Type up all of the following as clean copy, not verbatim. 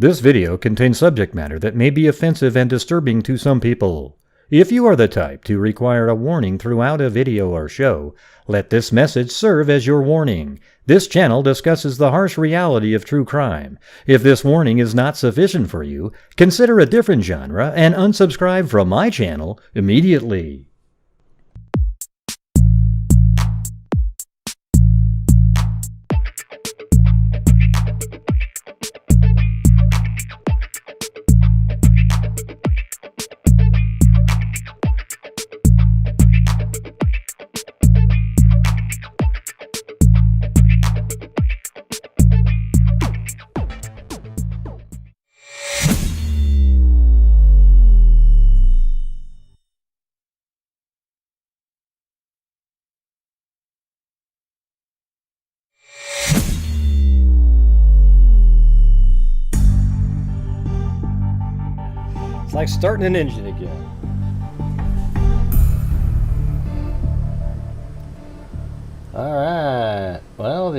This video contains subject matter that may be offensive and disturbing to some people. If you are the type to require a warning throughout a video or show, let this message serve as your warning. This channel discusses the harsh reality of true crime. If this warning is not sufficient for you, consider a different genre and unsubscribe from my channel immediately. It's like starting an engine again. Alright, well,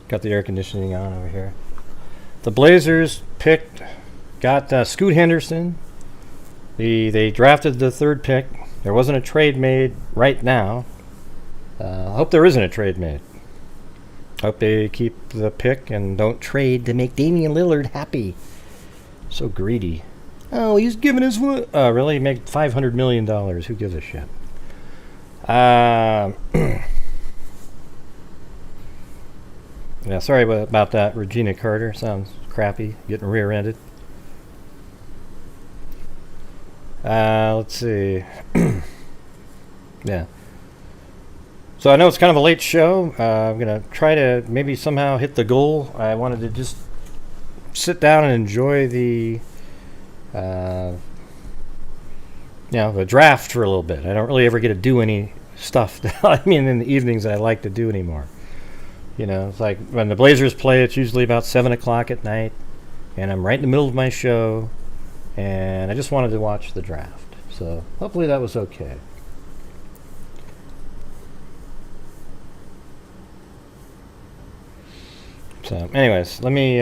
got the air conditioning on over here. The Blazers got Scoot Henderson. They drafted the third pick. There wasn't a trade made right now. I hope there isn't a trade made. Hope they keep the pick and don't trade to make Damian Lillard happy. So greedy. Oh, he's giving his really? He made $500 million. Who gives a shit? Yeah, sorry about that. Regina Carter sounds crappy. Getting rear-ended. Let's see. Yeah. So I know it's kind of a late show. I'm going to try to maybe somehow hit the goal. I wanted to just sit down and enjoy the the draft for a little bit. I don't really ever get to do any stuff in the evenings that I like to do anymore. It's like when the Blazers play, it's usually about 7 o'clock at night, and I'm right in the middle of my show, and I just wanted to watch the draft. So hopefully that was okay. So anyways, let me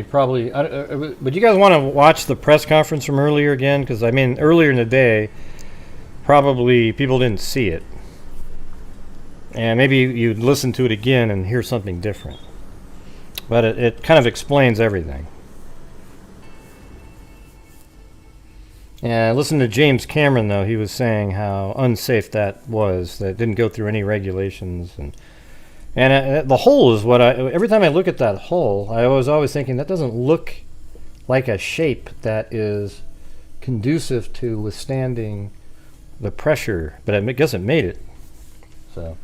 probably... would you guys want to watch the press conference from earlier again? Because, earlier in the day, probably people didn't see it. And maybe you'd listen to it again and hear something different. But it kind of explains everything. And listen to James Cameron, though. He was saying how unsafe that was. That it didn't go through any regulations. And the hole is what every time I look at that hole, I was always thinking that doesn't look like a shape that is conducive to withstanding the pressure, but I guess it made it. So,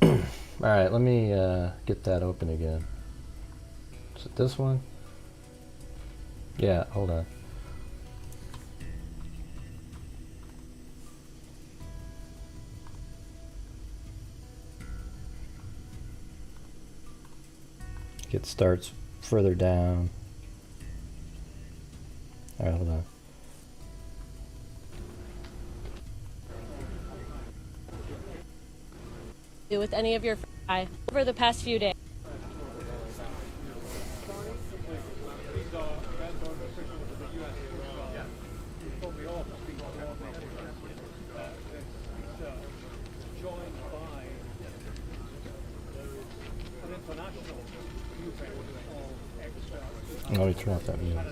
all right, let me get that open again. Is it this one? Yeah, hold on. It starts further down. All right, hold on. With any of your over the past few days. Let me turn off that music.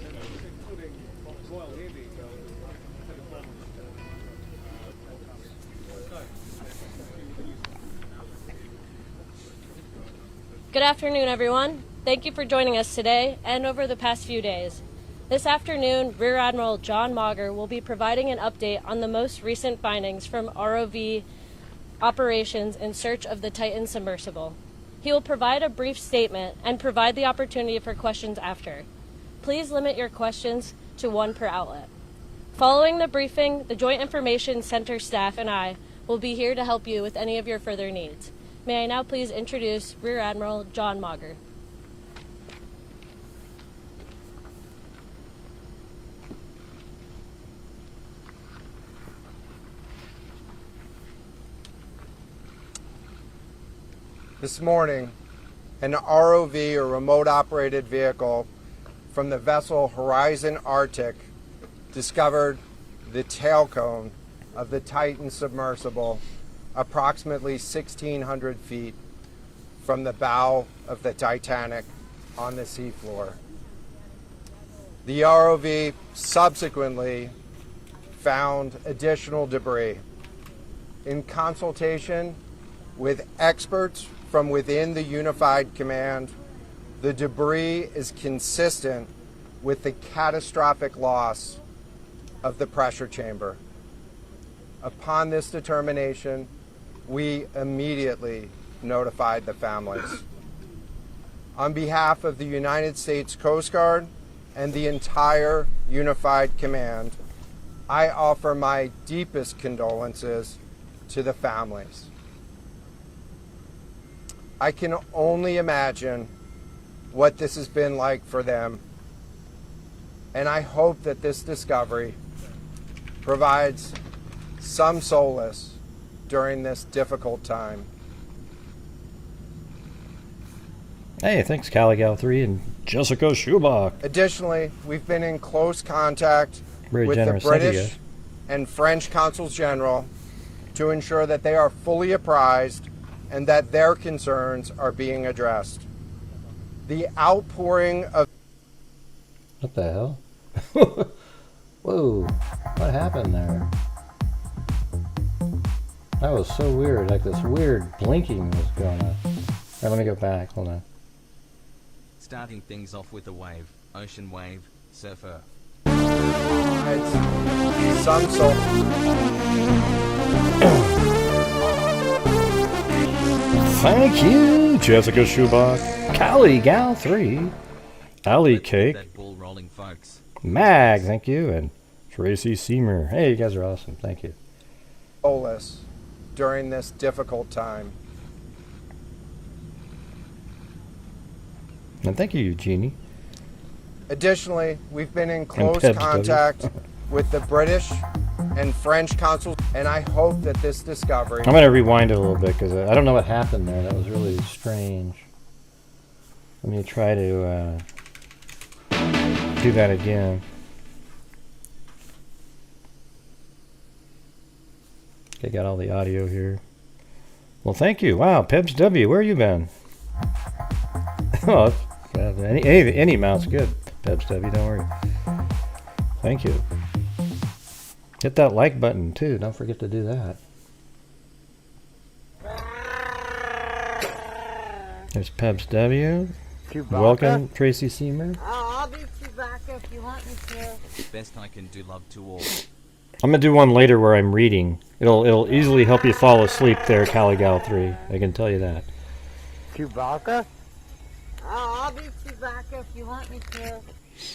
Good afternoon, everyone. Thank you for joining us today and over the past few days. This afternoon, Rear Admiral John Mauger will be providing an update on the most recent findings from ROV operations in search of the Titan submersible. He will provide a brief statement and provide the opportunity for questions after. Please limit your questions to one per outlet. Following the briefing, the Joint Information Center staff and I will be here to help you with any of your further needs. May I now please introduce Rear Admiral John Mauger. This morning, an ROV, or remote operated vehicle, from the vessel Horizon Arctic discovered the tail cone of the Titan submersible approximately 1,600 feet from the bow of the Titanic on the seafloor. The ROV subsequently found additional debris. In consultation with experts from within the Unified Command, the debris is consistent with the catastrophic loss of the pressure chamber. Upon this determination, we immediately notified the families. On behalf of the United States Coast Guard and the entire Unified Command, I offer my deepest condolences to the families. I can only imagine what this has been like for them, and I hope that this discovery provides some solace during this difficult time. Hey, thanks Caligal3 and Jessica Schubach. Additionally, we've been in close contact Very with the generous. Thank you, British guys. and French consuls general to ensure that they are fully apprised and that their concerns are being addressed. The outpouring of... What the hell? Whoa, what happened there? That was so weird, like this weird blinking was going on. Alright, let me go back, hold on. Starting things off with a wave, ocean wave, surfer. some soul. Thank you, Jessica Schubach, Callie Gal 3, Ali Cake, That ball rolling, folks. Mag, thank you, and Tracy Seymour. Hey, you guys are awesome. Thank you. Soulless during this difficult time. And thank you, Eugenie. Additionally, we've been in close Pebs, contact with the British and French consuls, and I hope that this discovery... I'm going to rewind it a little bit because I don't know what happened there. That was really strange. Let me try to do that again. Okay, got all the audio here. Well, thank you. Wow, Pebs W, where you been? Oh, any amount's good. Pebs W, don't worry. Thank you. Hit that like button too. Don't forget to do that. There's Pebs W. Chewbacca? Welcome, Tracy Seymour. I'll do Chewbacca if you want me to. Best I can do, love to all. I'm gonna do one later where I'm reading. It'll easily help you fall asleep there, Caligal 3. I can tell you that. Chewbacca? I'll do Chewbacca if you want me to.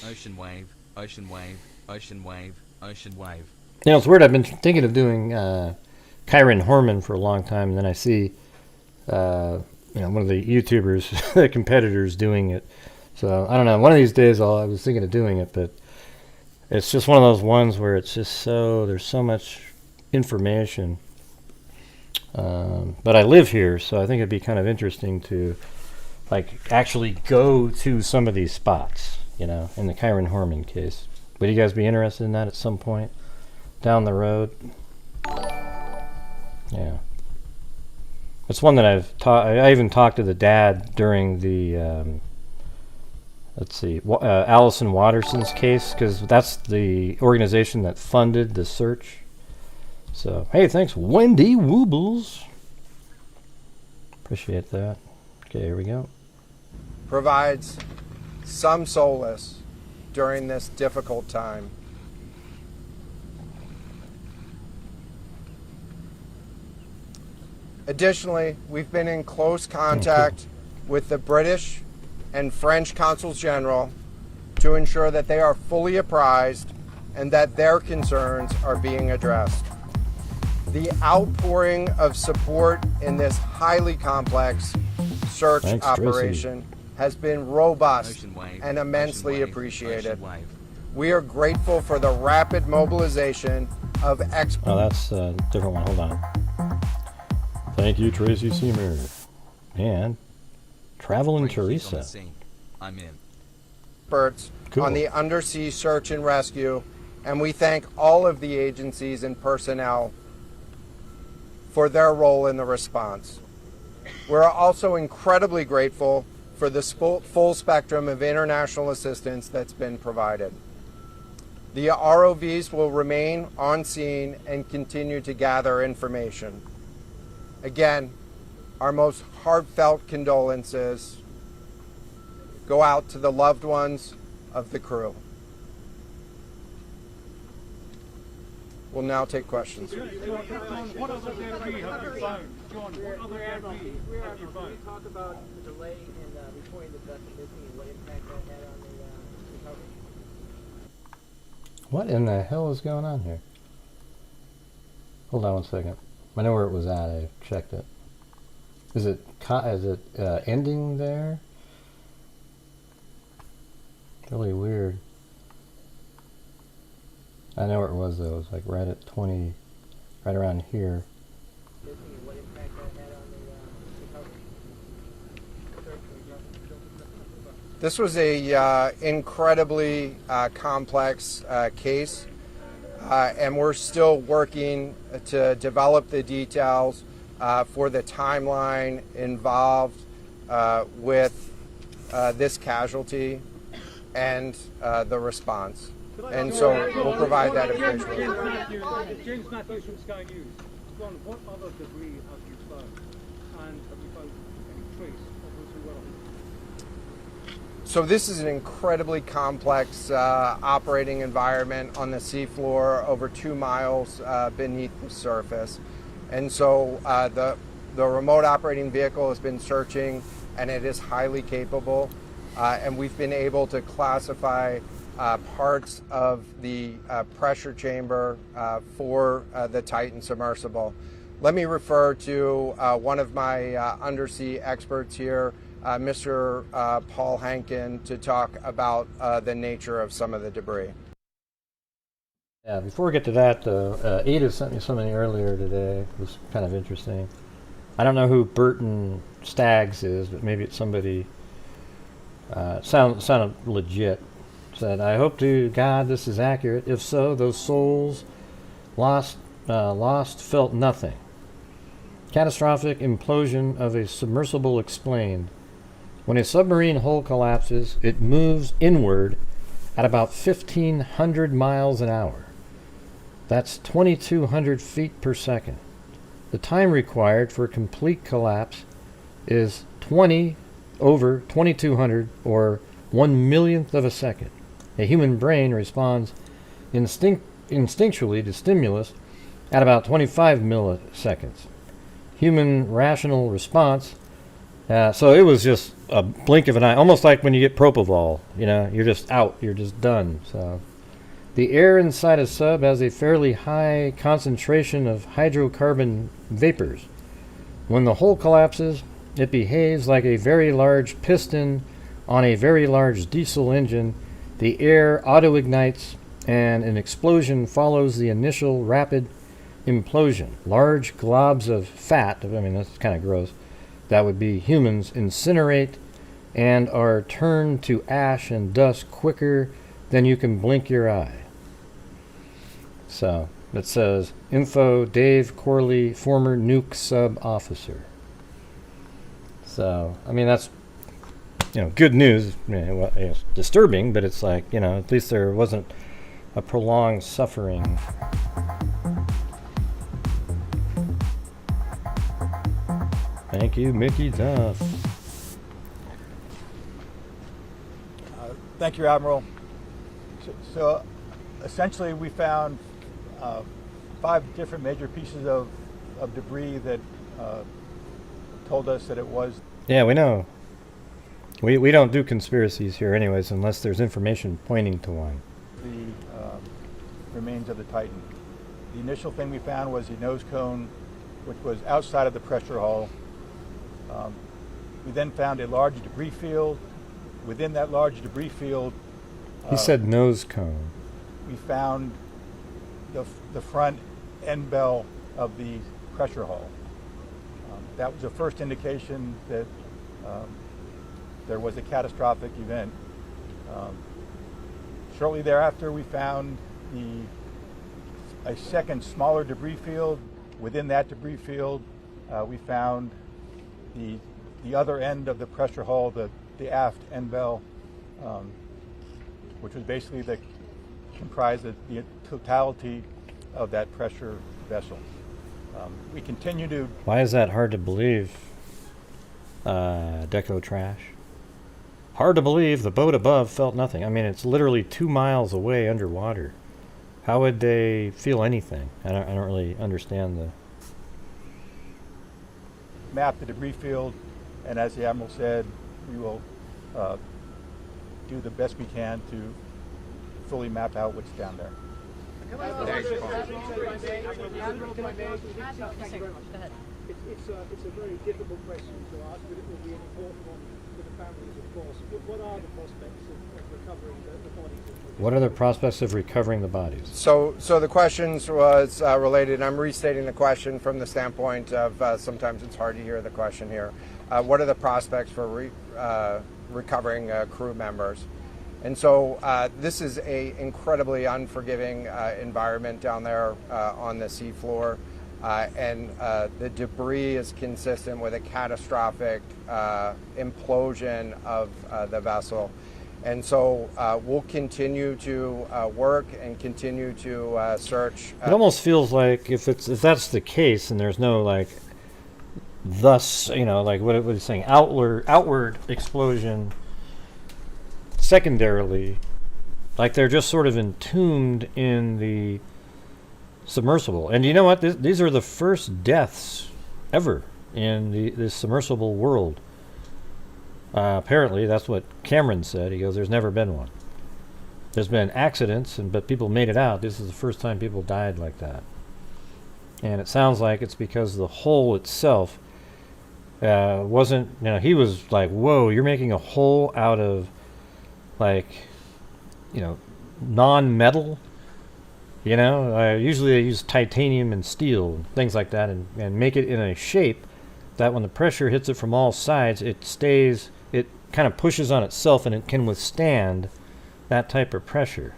Ocean wave, ocean wave, ocean wave, ocean wave. You know, it's weird. I've been thinking of doing Kyron Horman for a long time, and then I see one of the YouTubers, the competitors, doing it. So I don't know. One of these days, I was thinking of doing it, but it's just one of those ones where it's just there's so much information. But I live here, so I think it'd be kind of interesting to actually go to some of these spots. In the Kyron Horman case. Would you guys be interested in that at some point down the road? Yeah. It's one that I even talked to the dad during the, Allison Watterson's case, because that's the organization that funded the search. So, hey, thanks, Wendy Woobles. Appreciate that. Okay, here we go. Provides some solace during this difficult time. Additionally, we've been in close contact with the British and French consuls general to ensure that they are fully apprised and that their concerns are being addressed. The outpouring of support in this highly complex search operation has been robust and immensely appreciated. We are grateful for the rapid mobilization of experts. Oh, that's a different one. Hold on. Thank you, Tracy Seymour. And Traveling Grant Hughes on the Teresa. scene. I'm in. Experts Cool. on the undersea search and rescue, and we thank all of the agencies and personnel for their role in the response. We're also incredibly grateful for the full spectrum of international assistance that's been provided. The ROVs will remain on scene and continue to gather information. Again, our most heartfelt condolences go out to the loved ones of the crew. We'll now take questions. John, what other debris have you found? John, what other debris have you found? Can you talk about the delay in reporting the vessel missing and what impact that had on the recovery? What in the hell is going on here? Hold on one second. I know where it was at. I checked it. Is it ending there? Really weird. I know where it was though. It was like right at 20, right around here. Missing and what impact that had on the recovery? This was a incredibly complex case, and we're still working to develop the details for the timeline involved with this casualty and the response. And so we'll provide that information. James Matthews from Sky News. John, what other debris have you found? And have you found any trace of those who were on it? So this is an incredibly complex operating environment on the seafloor, over 2 miles beneath the surface. And so the remote operating vehicle has been searching, and it is highly capable. And we've been able to classify parts of the pressure chamber for the Titan submersible. Let me refer to one of my undersea experts here, Mr. Paul Hankin, to talk about the nature of some of the debris. Yeah, before we get to that, Ada sent me something earlier today. It was kind of interesting. I don't know who Burton Staggs is, but maybe it's somebody. Sounded legit. Said, I hope to God this is accurate. If so, those souls lost felt nothing. Catastrophic implosion of a submersible explained. When a submarine hull collapses, it moves inward at about 1,500 miles an hour. That's 2,200 feet per second. The time required for complete collapse is 20 over 2,200 or 1/1,000,000th of a second. A human brain responds instinctually to stimulus at about 25 milliseconds. Human rational response. So it was just a blink of an eye, almost like when you get propofol. You know, you're just out, you're just done. So the air inside a sub has a fairly high concentration of hydrocarbon vapors. When the hull collapses, it behaves like a very large piston on a very large diesel engine. The air auto-ignites and an explosion follows the initial rapid implosion. Large globs of fat, I mean that's kind of gross, that would be humans, incinerate and are turned to ash and dust quicker than you can blink your eye. So it says, info Dave Corley, former nuke sub officer. So, I mean, that's, good news. It's disturbing, but it's like, at least there wasn't a prolonged suffering. Thank you, Mickey Duff. Thank you, Admiral. So essentially, we found 5 different major pieces of debris that told us that it was. Yeah, we know. We don't do conspiracies here anyways unless there's information pointing to one. The remains of the Titan. The initial thing we found was the nose cone, which was outside of the pressure hull. We then found a large debris field. Within that large debris field, He said nose cone. we found the front end bell of the pressure hull. that was the first indication that there was a catastrophic event. Shortly thereafter, we found a second smaller debris field. Within that debris field, we found the other end of the pressure hull, the aft end bell, which was basically comprised of the totality of that pressure vessel. We continue to... Why is that hard to believe, Deco Trash? Hard to believe the boat above felt nothing. I mean, it's literally 2 miles away underwater. How would they feel anything? I don't really understand the... Map the debris field, and as the Admiral said, we will do the best we can to fully map out what's down there. It's a very difficult question to ask, but it will be an important one for the families, of course. What are the prospects of recovering the bodies? What are the prospects of recovering the bodies? So the questions was related. I'm restating the question from the standpoint of sometimes it's hard to hear the question here. What are the prospects for recovering crew members? And so this is a incredibly unforgiving environment down there on the seafloor. And the debris is consistent with a catastrophic implosion of the vessel. And so we'll continue to work and continue to search. It almost feels like if that's the case and there's no like thus, like what it's saying, outward explosion secondarily, like they're just sort of entombed in the submersible. And you know what? These are the first deaths ever in this submersible world. Apparently, that's what Cameron said. He goes, there's never been one. There's been accidents, but people made it out. This is the first time people died like that. And it sounds like it's because the hole itself wasn't, he was like, whoa, you're making a hole out of, like, non-metal. Usually they use titanium and steel and things like that and make it in a shape that when the pressure hits it from all sides, it kind of pushes on itself and it can withstand that type of pressure.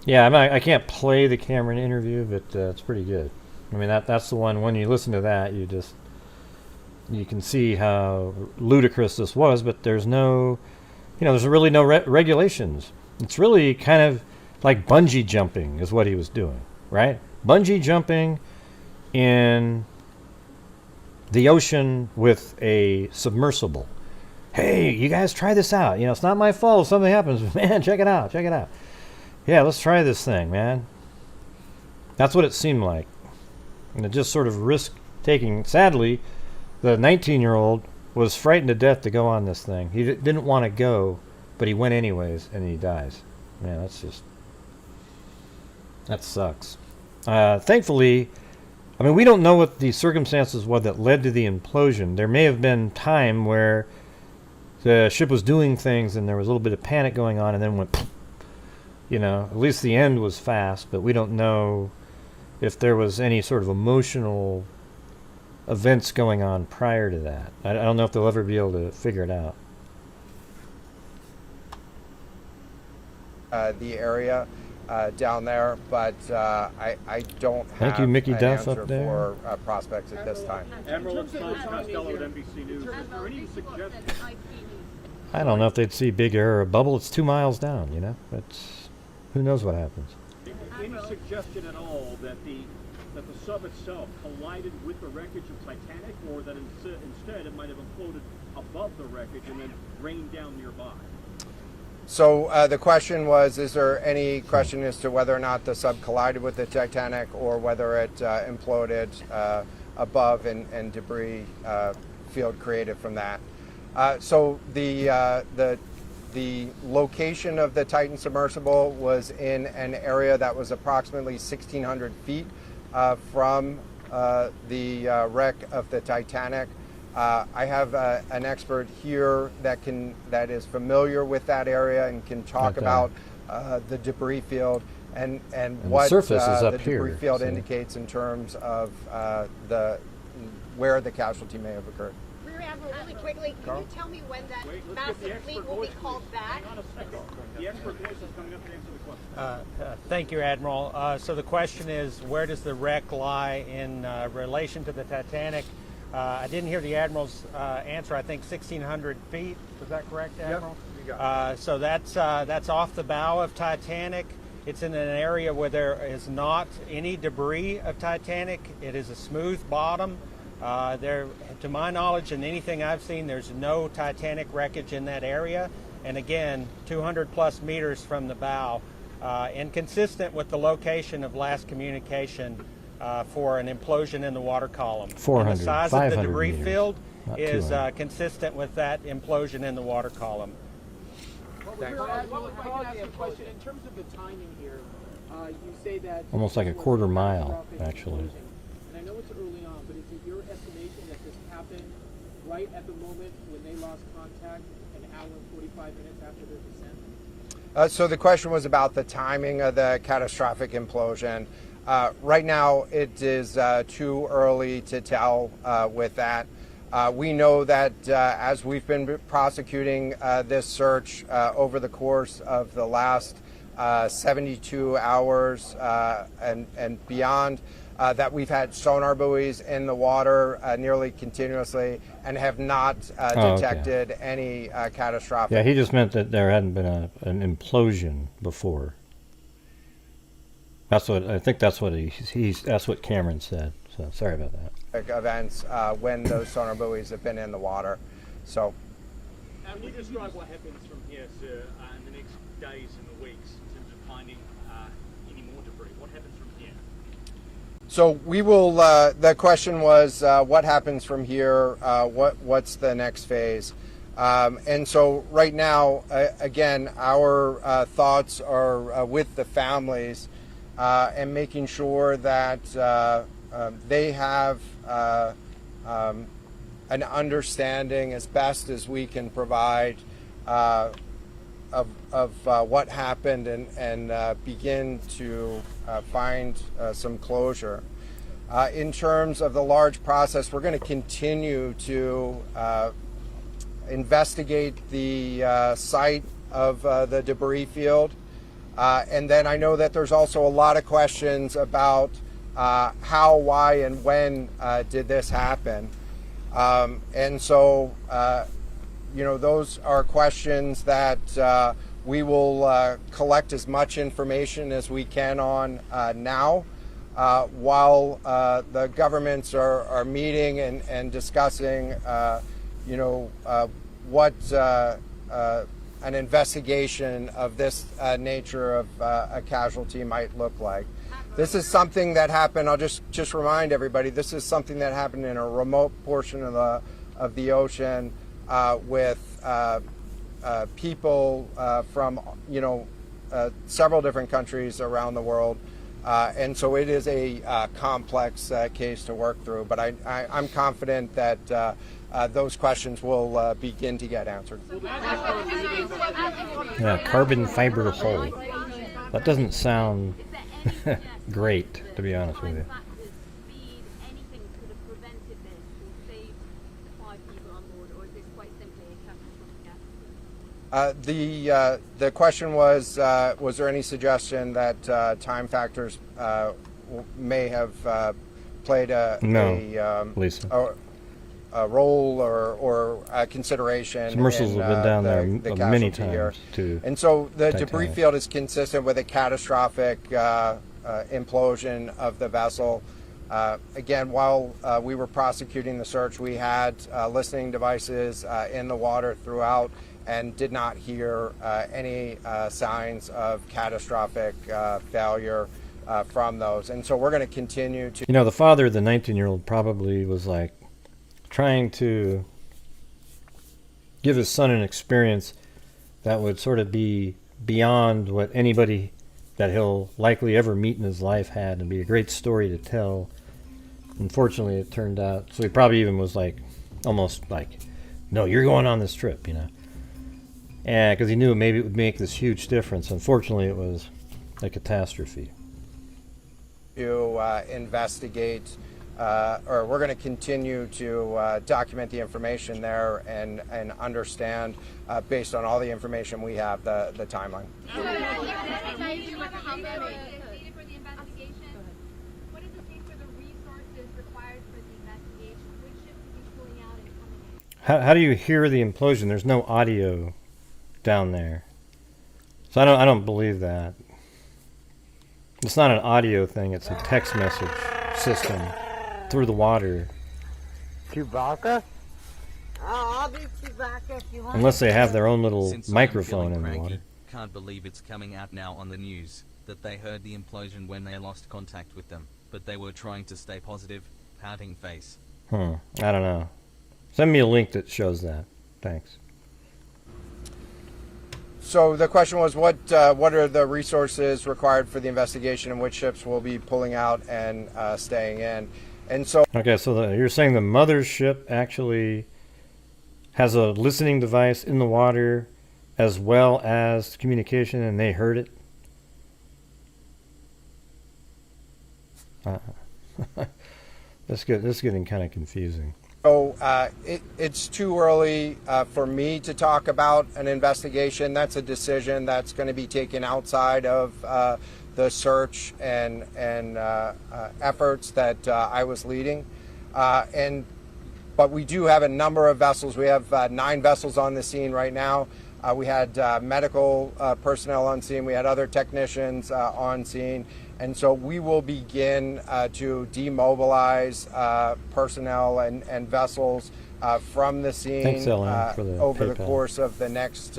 Yeah, I can't play the Cameron interview, but it's pretty good. I mean, that's the one, when you listen to that, you can see how ludicrous this was, but there's there's really no regulations. It's really kind of like bungee jumping is what he was doing, right? Bungee jumping in the ocean with a submersible. Hey, you guys try this out. It's not my fault if something happens. Man, check it out. Yeah, let's try this thing, man. That's what it seemed like. And it just sort of risk-taking. Sadly, the 19-year-old was frightened to death to go on this thing. He didn't want to go, but he went anyways, and he dies. Man, that sucks. Thankfully, we don't know what the circumstances were that led to the implosion. There may have been time where the ship was doing things and there was a little bit of panic going on and then went, at least the end was fast, but we don't know if there was any sort of emotional events going on prior to that. I don't know if they'll ever be able to figure it out. The area down there, but I don't have Thank you, Mickey an Duff answer up there. for prospects at this time. Admiral, it's Tom Costello at NBC News. Is there any suggestion? I don't know if they'd see big air or bubble. It's 2 miles down, but who knows what happens. Any suggestion at all that the sub itself collided with the wreckage of Titanic, or that instead it might have imploded above the wreckage and then rained down nearby? So the question was, is there any question as to whether or not the sub collided with the Titanic or whether it imploded above and debris field created from that? So the location of the Titan submersible was in an area that was approximately 1,600 feet from the wreck of the Titanic. I have an expert here that is familiar with that area and can talk about the debris field and what the surface is up the here, debris field so. indicates in terms of where the casualty may have occurred. Rear Admiral, really quickly, can Carl? you tell me when that Wait, let's get massive the fleet expert will be voice, called please. back? Hang on a second. The expert voice is coming up to answer the question. Thank you, Admiral. So the question is, where does the wreck lie in relation to the Titanic? I didn't hear the Admiral's answer. I think 1,600 feet. Was that correct, Admiral? Yep, you got it. So that's off the bow of Titanic. It's in an area where there is not any debris of Titanic. It is a smooth bottom. To my knowledge and anything I've seen, there's no Titanic wreckage in that area. And again, 200 plus meters from the bow, and consistent with the location of last communication for an implosion in the water column. 400, and the size of the 500 debris meters, field not is 200. consistent with that implosion in the water column. Thanks. Admiral, if I can ask you a question, in terms of the timing here, you say that Almost like a this was quarter a mile, catastrophic actually. explosion. And I know it's early on, but is it your estimation that this happened right at the moment when they lost contact, an hour and 45 minutes after their descent? So the question was about the timing of the catastrophic implosion. Right now, it is too early to tell with that. We know that as we've been prosecuting this search over the course of the last 72 hours and beyond, that we've had sonar buoys in the water nearly continuously and have not detected any catastrophic. Yeah, he just meant that there hadn't been an implosion before. That's what I think. That's what that's what Cameron said. So sorry about that. Events when those sonar buoys have been in the water. So, Can you describe what happens from here, sir, in the next days and the weeks in terms of finding any more debris? What happens from here? so we will. The question was, what happens from here? What's the next phase? And so right now, again, our thoughts are with the families and making sure that they have an understanding as best as we can provide of what happened and begin to find some closure. In terms of the large process, we're going to continue to investigate the site of the debris field. And then I know that there's also a lot of questions about how, why, and when did this happen. And so, those are questions that we will collect as much information as we can on now, while the governments are meeting and discussing, what an investigation of this nature of a casualty might look like. This is something that happened. I'll just remind everybody. This is something that happened in a remote portion of the ocean with people from several different countries around the world, and so it is a complex case to work through. But I'm confident that those questions will begin to get answered. Yeah, carbon fiber hull. That doesn't sound great, to be honest with you. The question was there any suggestion that time factors may have played a role or a consideration? Submersibles have been down there many casualty here. times too. And so the Titanic. debris field is consistent with a catastrophic implosion of the vessel. Again, while we were prosecuting the search, we had listening devices in the water throughout and did not hear any signs of catastrophic failure from those. And so we're going to continue to... The father of the 19-year-old probably was like trying to give his son an experience that would sort of be beyond what anybody that he'll likely ever meet in his life had, and be a great story to tell. Unfortunately, it turned out, so he probably even was like, almost like, no, you're going on this trip, And because he knew maybe it would make this huge difference. Unfortunately, it was a catastrophe. To investigate or we're going to continue to document the information there and understand, based on all the information we have, the timeline. How do you hear the implosion? There's no audio down there, so I don't believe that. It's not an audio thing; it's a text message system through the water. Chewbacca? I'll be Chewbacca if you want. Unless they have their own little Since I'm microphone feeling in the cranky, water. Can't believe it's coming out now on the news that they heard the implosion when they lost contact with them, but they were trying to stay positive, pouting face. I don't know. Send me a link that shows that. Thanks. So the question was, what are the resources required for the investigation, and which ships will be pulling out and staying in? And so, Okay, so you're saying the mothership actually has a listening device in the water as well as communication, and they heard it? This is getting kind of confusing. So it's too early for me to talk about an investigation. That's a decision that's going to be taken outside of the search and efforts that I was leading. But we do have a number of vessels. We have 9 vessels on the scene right now. We had medical personnel on scene. We had other technicians on scene. And so we will begin to demobilize personnel and vessels from the scene over the course of the next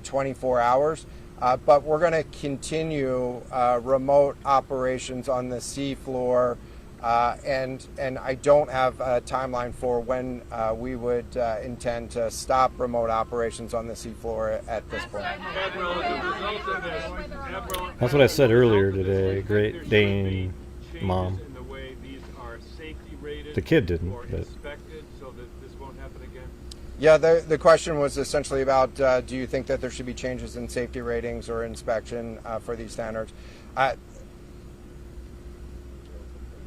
24 hours. But we're going to continue remote operations on the sea floor, and I don't have a timeline for when we would intend to stop remote operations on the sea floor at this point. That's what I said earlier today. Great Dane mom. The kid didn't, but yeah, the question was essentially about, do you think that there should be changes in safety ratings or inspection for these standards?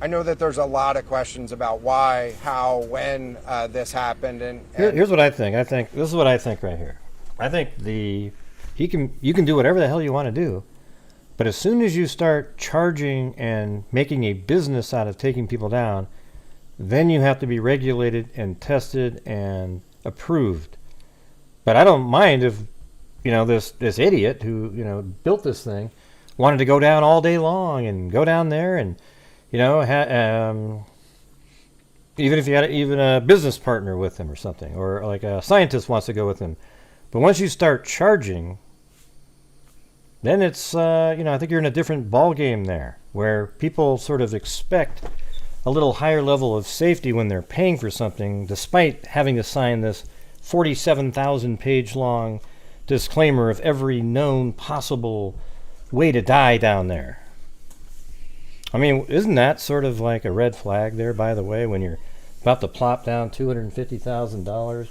I know that there's a lot of questions about why, how, when this happened, and here's what I think. This is what I think right here. I think you can do whatever the hell you want to do, but as soon as you start charging and making a business out of taking people down, then you have to be regulated and tested and approved. But I don't mind if this idiot who built this thing wanted to go down all day long and go down there and even if you had a business partner with him or something, or like a scientist wants to go with him. But once you start charging, then it's, I think you're in a different ball game there, where people sort of expect a little higher level of safety when they're paying for something, despite having to sign this 47,000 page long disclaimer of every known possible way to die down there. I mean, isn't that sort of like a red flag there, by the way, when you're about to plop down $250,000,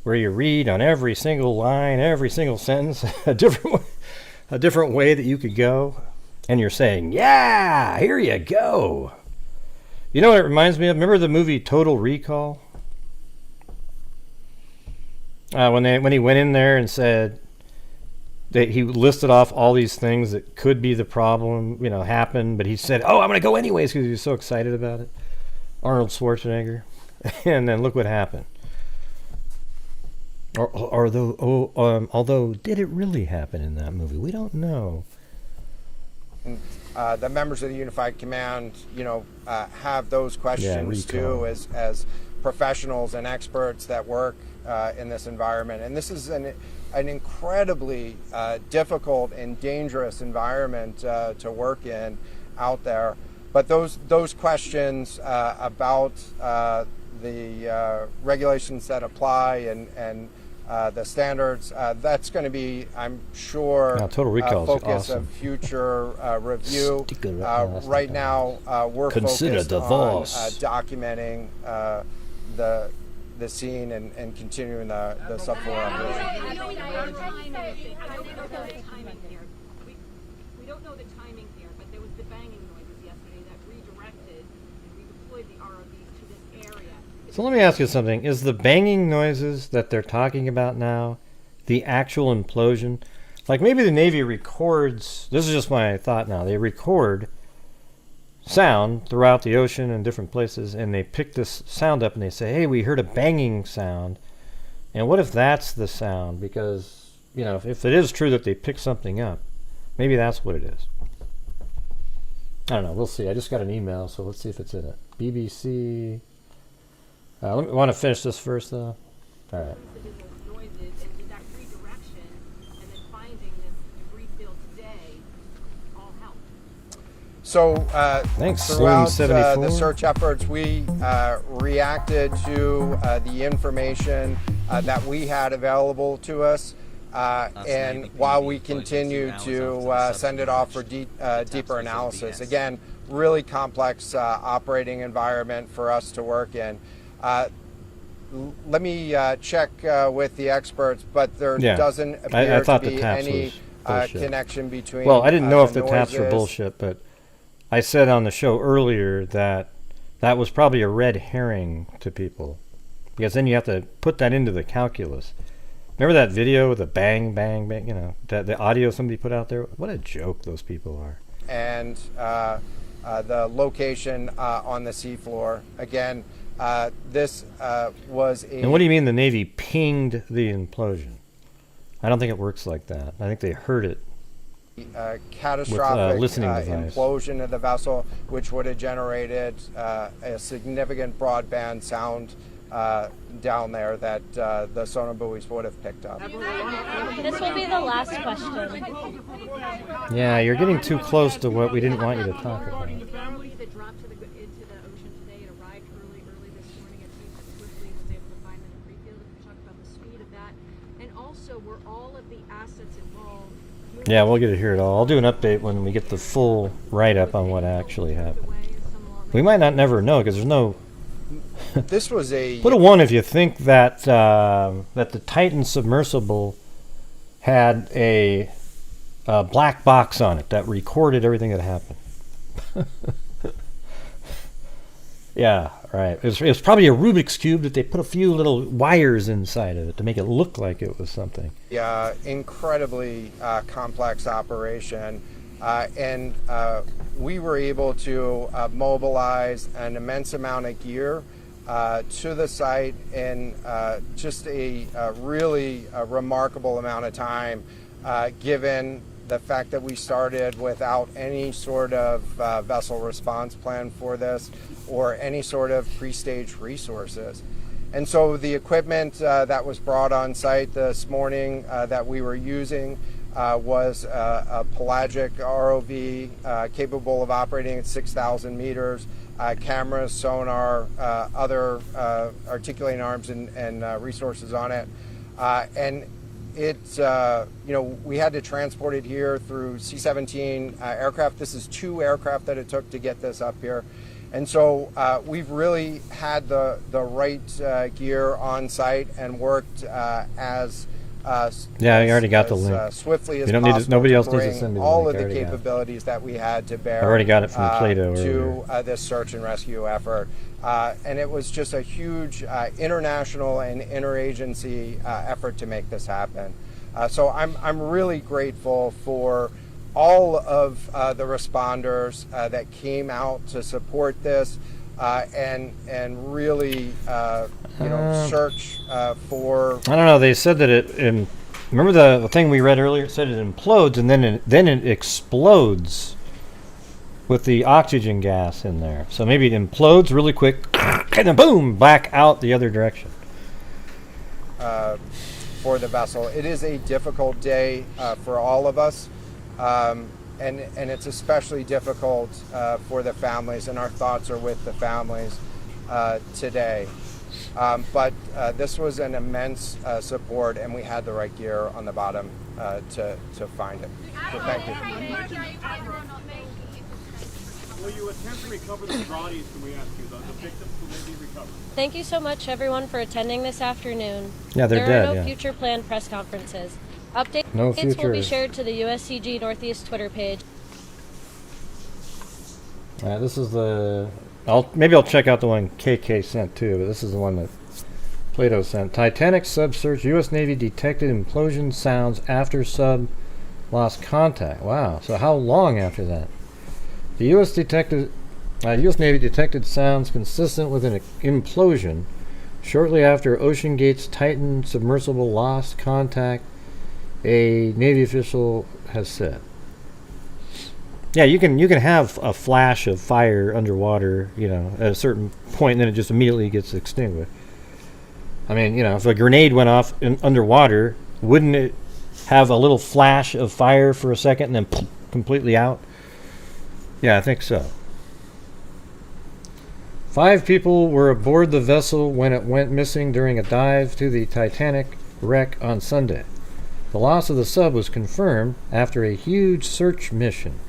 where you read on every single line, every single sentence, a different way that you could go, and you're saying, yeah, here you go. You know what it reminds me of? Remember the movie Total Recall? When he went in there and said that he listed off all these things that could be the problem, happen, but he said, "Oh, I'm going to go anyways," because he was so excited about it. Arnold Schwarzenegger, and then look what happened. Although, did it really happen in that movie? We don't know. The members of the Unified Command, have those questions too, as professionals and experts that work in this environment. And this is an incredibly difficult and dangerous environment to work in out there. But those questions about the regulations that apply and the standards, that's going to be, I'm sure, Total Recall is focus awesome. of future review. Right now, we're Consider focused divorce. on documenting the scene and continuing the subfloor operation. We don't know the timing here, but there was the banging noises yesterday that redirected and redeployed deployed the ROVs to this area. So let me ask you something. Is the banging noises that they're talking about now the actual implosion? Like maybe the Navy records, this is just my thought now, they record sound throughout the ocean and different places, and they pick this sound up and they say, hey, we heard a banging sound. And what if that's the sound? Because, you know, if it is true that they pick something up, maybe that's what it is. I don't know. We'll see. I just got an email, so let's see if it's in it. BBC. Let me want to finish this first, though. All right. So thanks, throughout Slim74. the search efforts, we reacted to the information that we had available to us. And while we continue to send it off for deeper analysis. Again, really complex operating environment for us to work in. Let me check with the experts, but there doesn't appear to be any connection between Well, I didn't know if the noises. taps were bullshit, but I said on the show earlier that that was probably a red herring to people, because then you have to put that into the calculus. Remember that video with the bang, bang, bang, you know, the audio somebody put out there? What a joke those people are. And the location on the seafloor. Again, this was a... And what do you mean the Navy pinged the implosion? I don't think it works like that. I think they heard it. Catastrophic listening device. implosion of the vessel, which would have generated a significant broadband sound down there that the sonar buoys would have picked up. This will be the last question. Yeah, you're getting too close to what we didn't want you to talk about. The family that dropped into the ocean today, it arrived early this morning. It seems that swiftly was able to find the debris field. If you talk about the speed of that, and also were all of the assets involved. Yeah, we'll get to hear it all. I'll do an update when we get the full write-up on what actually happened. We might not never know because there's no... This was a... Put a 1 if you think that that the Titan submersible had a black box on it that recorded everything that happened. Yeah, right. It was probably a Rubik's Cube that they put a few little wires inside of it to make it look like it was something. Yeah, incredibly complex operation. And we were able to mobilize an immense amount of gear to the site in just a really remarkable amount of time, given the fact that we started without any sort of vessel response plan for this or any sort of pre-stage resources. And so the equipment that was brought on site this morning that we were using was a pelagic ROV capable of operating at 6,000 meters, cameras, sonar, other articulating arms and resources on it. And it's, you know, we had to transport it here through C-17 aircraft. This is 2 aircraft that it took to get this up here. And so we've really had the right gear on site and worked as yeah, you already got the link. Swiftly as you don't possible. Need to, nobody else to needs to send me the all link. of the capabilities that we had to bear. I already got it from Plato to this search and rescue effort, and it was just a huge international and interagency effort to make this happen. So I'm really grateful for all of the responders that came out to support this and really you know, search for. I don't know. They said that it. Remember the thing we read earlier? It said it implodes and then it explodes with the oxygen gas in there. So maybe it implodes really quick and then boom, back out the other direction. For the vessel, it is a difficult day for all of us. And it's especially difficult for the families, and our thoughts are with the families today. But this was an immense support, and we had the right gear on the bottom to find it. So thank you. Will you attempt to recover the bodies, can we ask you, the victims, will they be recovered? Thank you so much, everyone, for attending this afternoon. Yeah, they're there dead, are no yeah. future planned press conferences. Updates No will future. be shared to the USCG Northeast Twitter page. This is the Maybe I'll check out the one KK sent too, but this is the one that Plato sent. Titanic sub search. U.S. Navy detected implosion sounds after sub lost contact. Wow. So how long after that? The U.S. Navy detected sounds consistent with an implosion shortly after Ocean Gate's Titan submersible lost contact, a Navy official has said. Yeah, you can have a flash of fire underwater, at a certain point, and then it just immediately gets extinguished. I mean, if a grenade went off underwater, wouldn't it have a little flash of fire for a second and then completely out? Yeah, I think so. 5 people were aboard the vessel when it went missing during a dive to the Titanic wreck on Sunday. The loss of the sub was confirmed after a huge search mission.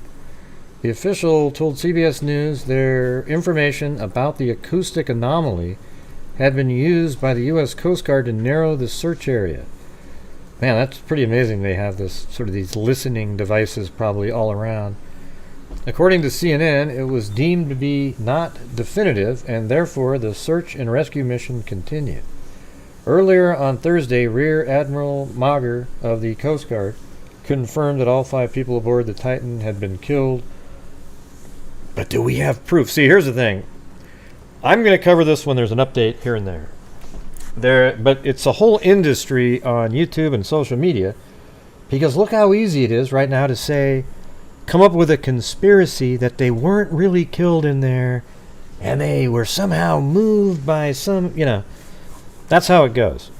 The official told CBS News their information about the acoustic anomaly had been used by the U.S. Coast Guard to narrow the search area. Man, that's pretty amazing. They have these listening devices probably all around. According to CNN, it was deemed to be not definitive, and therefore the search and rescue mission continued. Earlier on Thursday, Rear Admiral Mager of the Coast Guard confirmed that all 5 people aboard the Titan had been killed. But do we have proof? See, here's the thing. I'm going to cover this when there's an update here and there. But it's a whole industry on YouTube and social media, because look how easy it is right now to come up with a conspiracy that they weren't really killed in there and they were somehow moved by some, that's how it goes.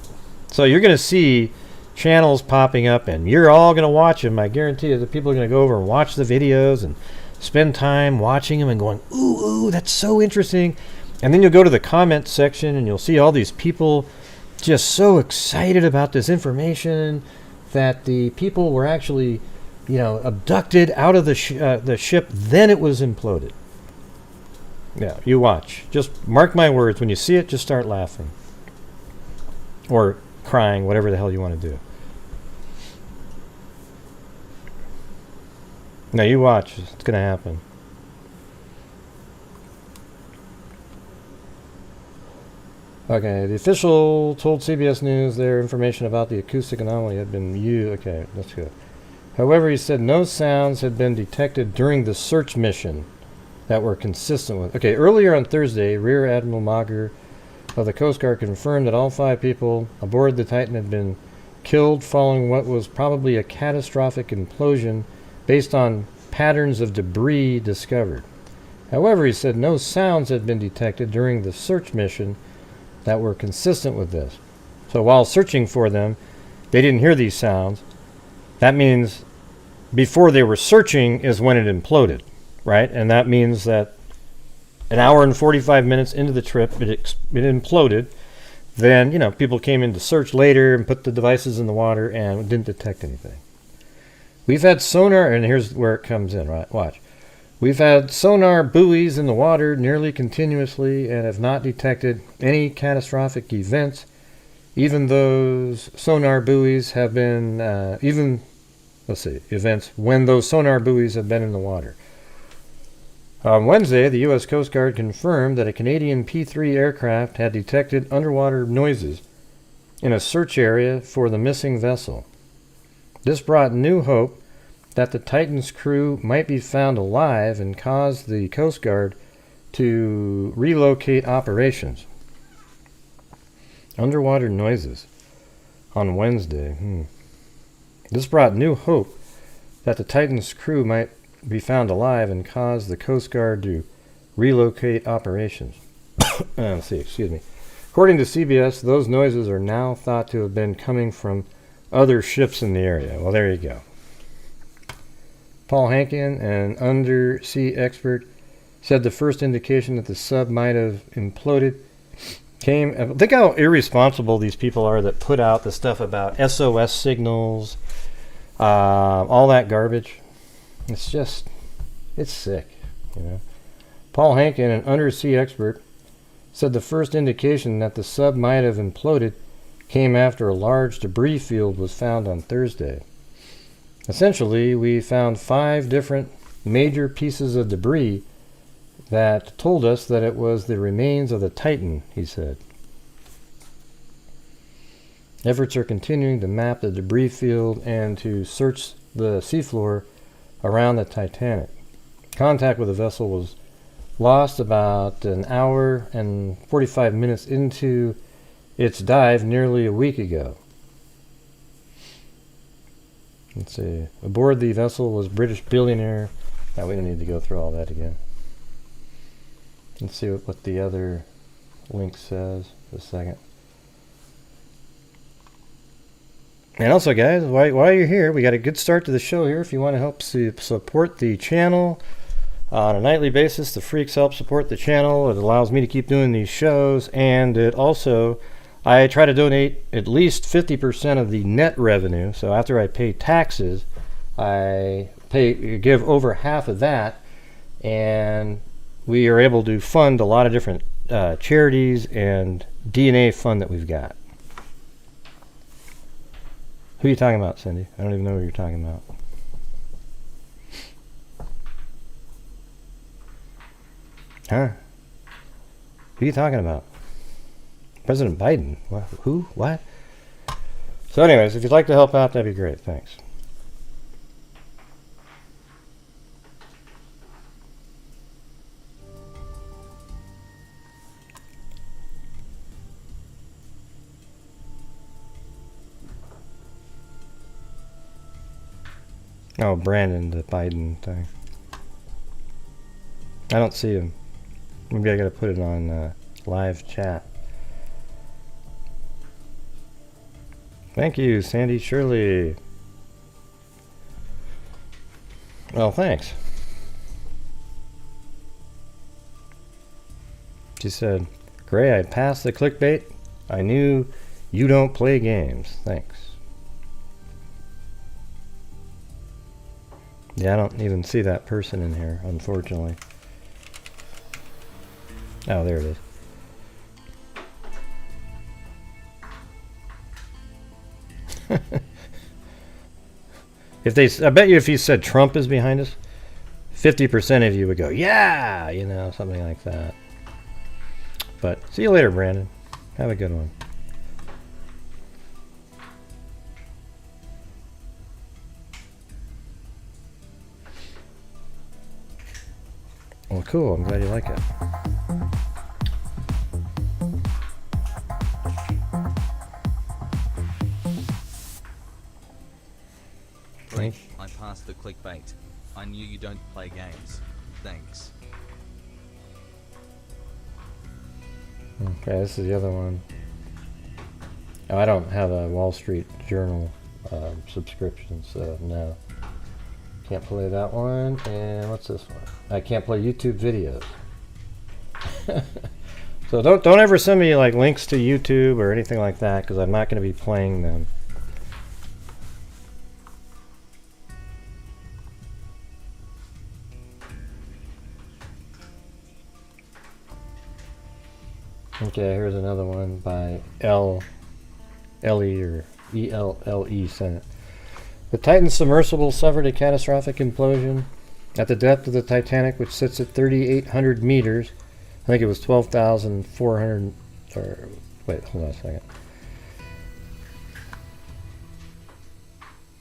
So you're going to see channels popping up and you're all going to watch them. I guarantee you that people are going to go over and watch the videos and spend time watching them and going, ooh, that's so interesting. And then you'll go to the comment section and you'll see all these people just so excited about this information that the people were actually, abducted out of the ship, then it was imploded. Yeah, you watch. Just mark my words. When you see it, just start laughing. Or crying, whatever the hell you want to do. No, you watch. It's going to happen. Okay, the official told CBS News their information about the acoustic anomaly had been used. Okay, that's good. However, he said no sounds had been detected during the search mission that were consistent with. Okay, earlier on Thursday, Rear Admiral Mager of the Coast Guard confirmed that all 5 people aboard the Titan had been killed following what was probably a catastrophic implosion based on patterns of debris discovered. However, he said no sounds had been detected during the search mission that were consistent with this. So while searching for them, they didn't hear these sounds. That means before they were searching is when it imploded, right? And that means that an hour and 45 minutes into the trip, it imploded. Then, people came in to search later and put the devices in the water and didn't detect anything. We've had sonar, and here's where it comes in, right? Watch. We've had sonar buoys in the water nearly continuously and have not detected any catastrophic events. Even those sonar buoys have been, events when those sonar buoys have been in the water. On Wednesday, the U.S. Coast Guard confirmed that a Canadian P-3 aircraft had detected underwater noises in a search area for the missing vessel. This brought new hope that the Titan's crew might be found alive and caused the Coast Guard to relocate operations. Underwater noises on Wednesday. This brought new hope that the Titan's crew might be found alive and caused the Coast Guard to relocate operations. Excuse me. According to CBS, those noises are now thought to have been coming from other ships in the area. Well, there you go. Paul Hankin, an undersea expert, said the first indication that the sub might have imploded came. Think how irresponsible these people are that put out the stuff about SOS signals, all that garbage. It's sick, Paul Hankin, an undersea expert, said the first indication that the sub might have imploded came after a large debris field was found on Thursday. Essentially, we found 5 different major pieces of debris that told us that it was the remains of the Titan, he said. Efforts are continuing to map the debris field and to search the seafloor around the Titanic. Contact with the vessel was lost about an hour and 45 minutes into its dive nearly a week ago. Let's see. Aboard the vessel was British billionaire. Now we don't need to go through all that again. Let's see what the other link says. Just a second. And also, guys, while you're here, we got a good start to the show here. If you want to help support the channel on a nightly basis, the freaks help support the channel. It allows me to keep doing these shows, and it also, I try to donate at least 50% of the net revenue. So after I pay taxes, I give over half of that, and we are able to fund a lot of different charities and DNA fund that we've got. Who are you talking about, Cindy? I don't even know who you're talking about. Huh? Who are you talking about? President Biden? What? Who? What? So anyways, if you'd like to help out, that'd be great. Thanks. Oh, Brandon, the Biden thing. I don't see him. Maybe I gotta put it on live chat. Thank you, Sandy Shirley. Well, thanks. She said, Gray, I passed the clickbait. I knew you don't play games. Thanks. Yeah, I don't even see that person in here, unfortunately. Oh, there it is. I bet you if you said Trump is behind us, 50% of you would go, yeah, you know, something like that. But see you later, Brandon. Have a good one. Well, cool. I'm glad you like it. I passed the clickbait. I knew you don't play games. Thanks. Okay, this is the other one. Oh, I don't have a Wall Street Journal subscription, so no. Can't play that one. And what's this one? I can't play YouTube videos. So don't ever send me like links to YouTube or anything like that, because I'm not going to be playing them. Okay, here's another one by Ellie or ELLE Senate. The Titan submersible suffered a catastrophic implosion at the depth of the Titanic, which sits at 3,800 meters. I think it was 12,400. Or wait, hold on a second.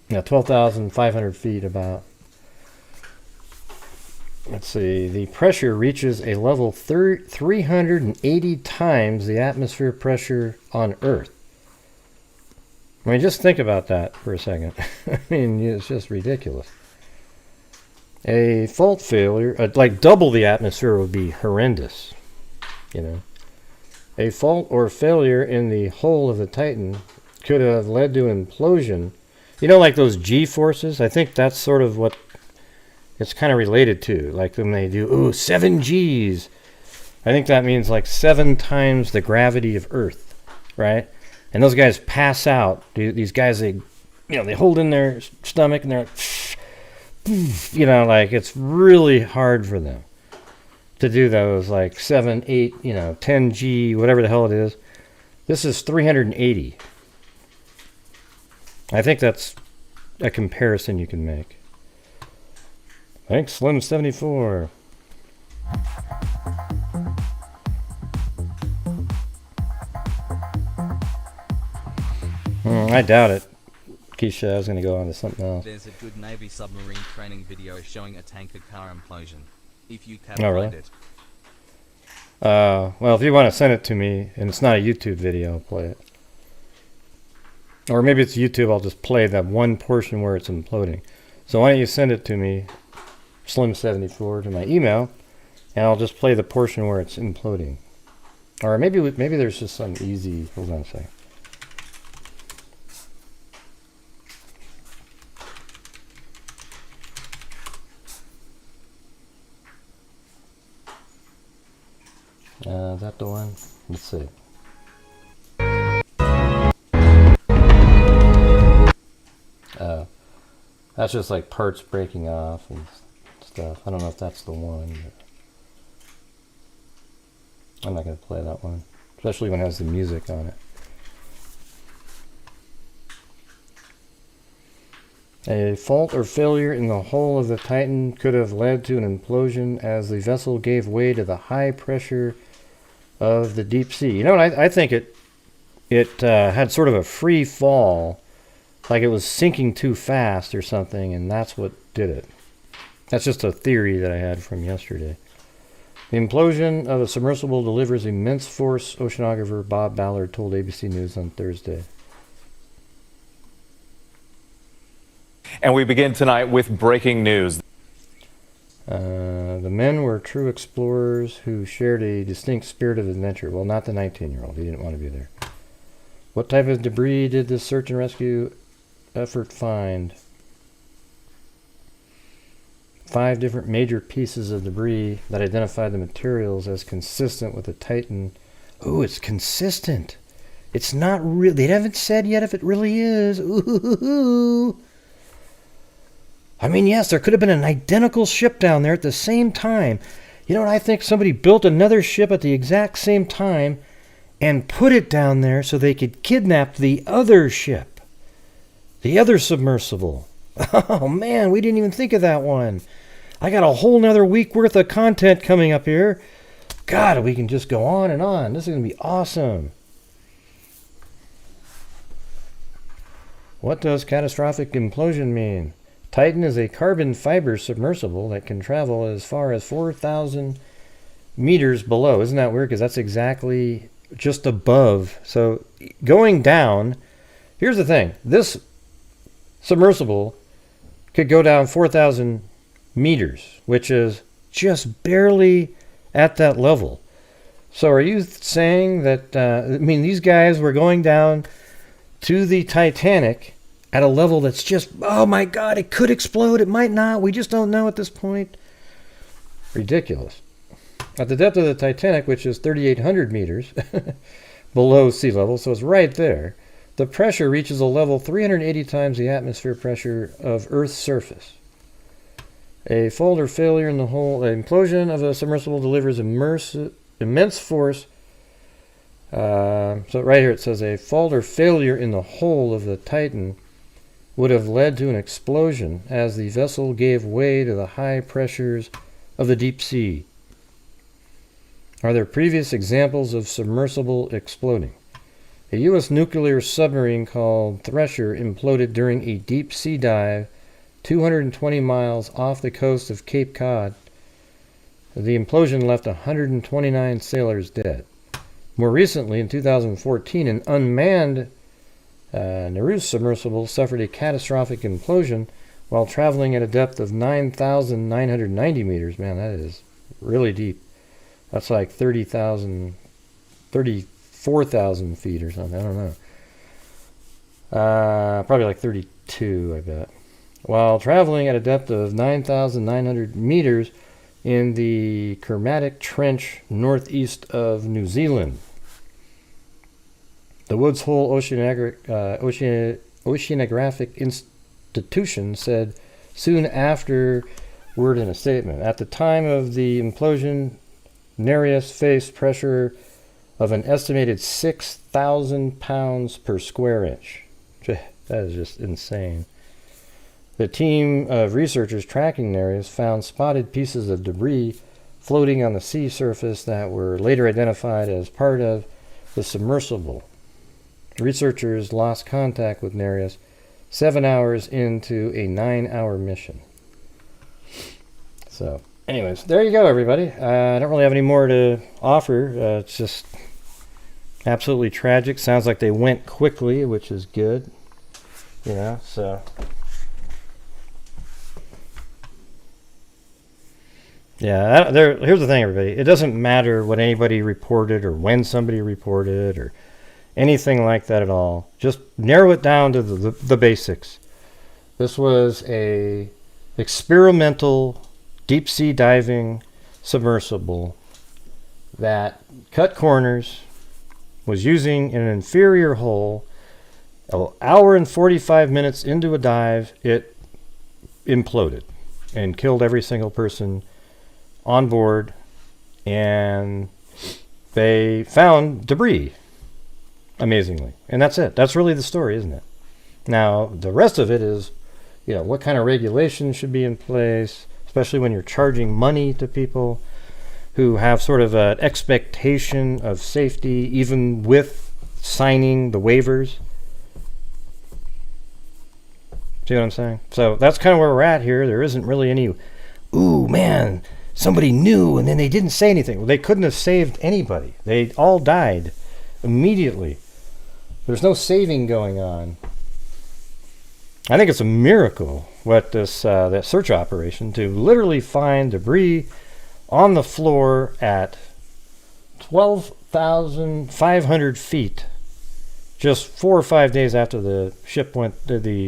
Yeah, 12,500 feet about. Let's see. The pressure reaches a level 380 times the atmosphere pressure on Earth. I mean, just think about that for a second. I mean, it's just ridiculous. A fault failure, like double the atmosphere, would be horrendous. You know, a fault or failure in the hull of the Titan could have led to implosion. You know, like those G forces. I think that's sort of what it's kind of related to. Like when they do 7 Gs, I think that means like 7 times the gravity of Earth, right? And those guys pass out. These guys, they hold in their stomach and they're like, like it's really hard for them to do those like 7, 8, 10 G, whatever the hell it is. This is 380. I think that's a comparison you can make. Thanks, Slim74. I doubt it. Keisha, I was going to go on to something else. There's a good Navy submarine training video showing a tanker car implosion. If you can really? find it. Well, if you want to send it to me, and it's not a YouTube video, I'll play it. Or maybe it's YouTube, I'll just play that one portion where it's imploding. So why don't you send it to me, Slim74, to my email, and I'll just play the portion where it's imploding. Or maybe there's just some easy, hold on a second. Is that the one? Let's see. That's just like parts breaking off and stuff. I don't know if that's the one. But I'm not going to play that one, especially when it has the music on it. A fault or failure in the hull of the Titan could have led to an implosion as the vessel gave way to the high pressure of the deep sea. You know what? I think it had sort of a free fall, like it was sinking too fast or something, and that's what did it. That's just a theory that I had from yesterday. The implosion of a submersible delivers immense force, oceanographer Bob Ballard told ABC News on Thursday. And we begin tonight with breaking news. The men were true explorers who shared a distinct spirit of adventure. Well, not the 19-year-old. He didn't want to be there. What type of debris did this search and rescue effort find? 5 different major pieces of debris that identified the materials as consistent with the Titan. Ooh, it's consistent. It's not real. They haven't said yet if it really is. Ooh. I mean, yes, there could have been an identical ship down there at the same time. You know what? I think somebody built another ship at the exact same time and put it down there so they could kidnap the other ship, the other submersible. Oh, man, we didn't even think of that one. I got a whole nother week worth of content coming up here. God, we can just go on and on. This is going to be awesome. What does catastrophic implosion mean? Titan is a carbon fiber submersible that can travel as far as 4,000 meters below. Isn't that weird? Because that's exactly just above. So going down, here's the thing. This submersible could go down 4,000 meters, which is just barely at that level. So are you saying that, I mean, these guys were going down to the Titanic at a level that's just, oh my God, it could explode, it might not, we just don't know at this point. Ridiculous. At the depth of the Titanic, which is 3,800 meters below sea level, so it's right there, the pressure reaches a level 380 times the atmosphere pressure of Earth's surface. A fault or failure in the hull, an implosion of a submersible delivers immense force. So right here it says a fault or failure in the hull of the Titan would have led to an explosion as the vessel gave way to the high pressures of the deep sea. Are there previous examples of submersible exploding? A U.S. nuclear submarine called Thresher imploded during a deep sea dive 220 miles off the coast of Cape Cod. The implosion left 129 sailors dead. More recently, in 2014, an unmanned Nauru submersible suffered a catastrophic implosion while traveling at a depth of 9,990 meters. Man, that is really deep. That's like 34,000 feet or something. I don't know. Probably like 32, I bet. While traveling at a depth of 9,900 meters in the Kermadec Trench northeast of New Zealand. The Woods Hole Oceanographic Institution said soon afterward in a statement. At the time of the implosion, Nereus faced pressure of an estimated 6,000 pounds per square inch. That is just insane. The team of researchers tracking Nereus found spotted pieces of debris floating on the sea surface that were later identified as part of the submersible. Researchers lost contact with Nereus 7 hours into a 9-hour mission. So, anyways, there you go, everybody. I don't really have any more to offer. It's just absolutely tragic. Sounds like they went quickly, which is good. You know, so. Yeah, here's the thing, everybody. It doesn't matter what anybody reported or when somebody reported or anything like that at all. Just narrow it down to the basics. This was a experimental deep sea diving submersible that cut corners, was using an inferior hull. An hour and 45 minutes into a dive, it imploded and killed every single person on board, and they found debris, amazingly. And that's it. That's really the story, isn't it? Now, the rest of it is, you know, what kind of regulations should be in place, especially when you're charging money to people who have sort of an expectation of safety, even with signing the waivers. See what I'm saying? So that's kind of where we're at here. There isn't really any, ooh, man, somebody knew and then they didn't say anything. Well, they couldn't have saved anybody. They all died immediately. There's no saving going on. I think it's a miracle what this that search operation to literally find debris on the floor at 12,500 feet just 4 or 5 days after the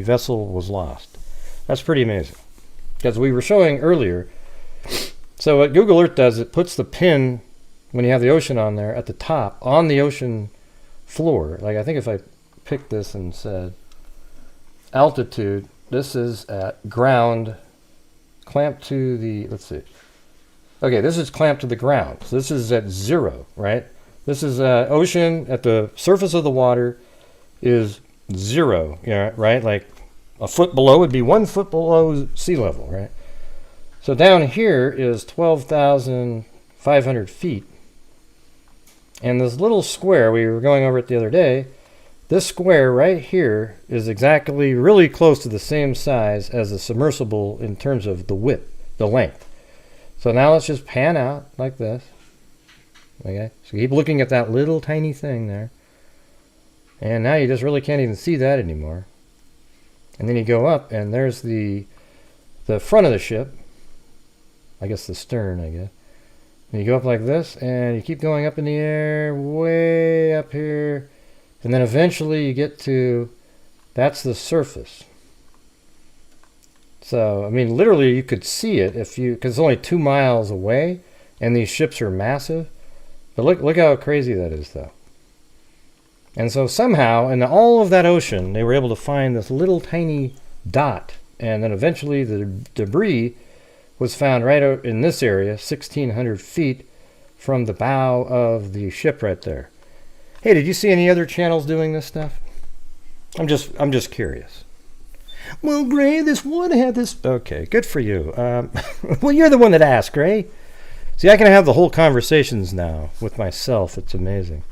vessel was lost. That's pretty amazing. Because we were showing earlier, so what Google Earth does, it puts the pin, when you have the ocean on there, at the top, on the ocean floor. Like, I think if I picked this and said altitude, this is at ground, clamped to the, let's see. Okay, this is clamped to the ground. So this is at 0, right? This is ocean at the surface of the water is 0, yeah, right? Like a foot below would be 1 foot below sea level, right? So down here is 12,500 feet. And this little square, we were going over it the other day, this square right here is exactly really close to the same size as the submersible in terms of the width, the length. So now let's just pan out like this. Okay, so keep looking at that little tiny thing there. And now you just really can't even see that anymore. And then you go up and there's the front of the ship. I guess the stern, I guess. And you go up like this and you keep going up in the air, way up here. And then eventually you get to, that's the surface. So, I mean, literally you could see it if you, because it's only 2 miles away and these ships are massive. But look how crazy that is, though. And so somehow, in all of that ocean, they were able to find this little tiny dot. And then eventually the debris was found right in this area, 1,600 feet from the bow of the ship right there. Hey, did you see any other channels doing this stuff? I'm just curious. Well, Gray, this one had this. Okay, good for you. Well, you're the one that asked, Gray. See, I can have the whole conversations now with myself. It's amazing.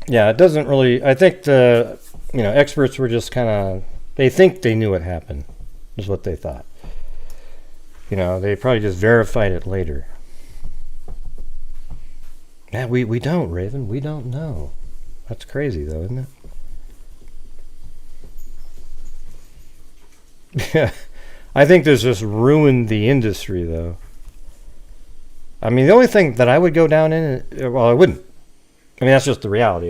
Yeah, it doesn't really. I think the experts were just kind of. They think they knew what happened, is what they thought. They probably just verified it later. Yeah, we don't, Raven. We don't know. That's crazy, though, isn't it? Yeah, I think this just ruined the industry, though. I mean, the only thing that I would go down in, well, I wouldn't. I mean, that's just the reality.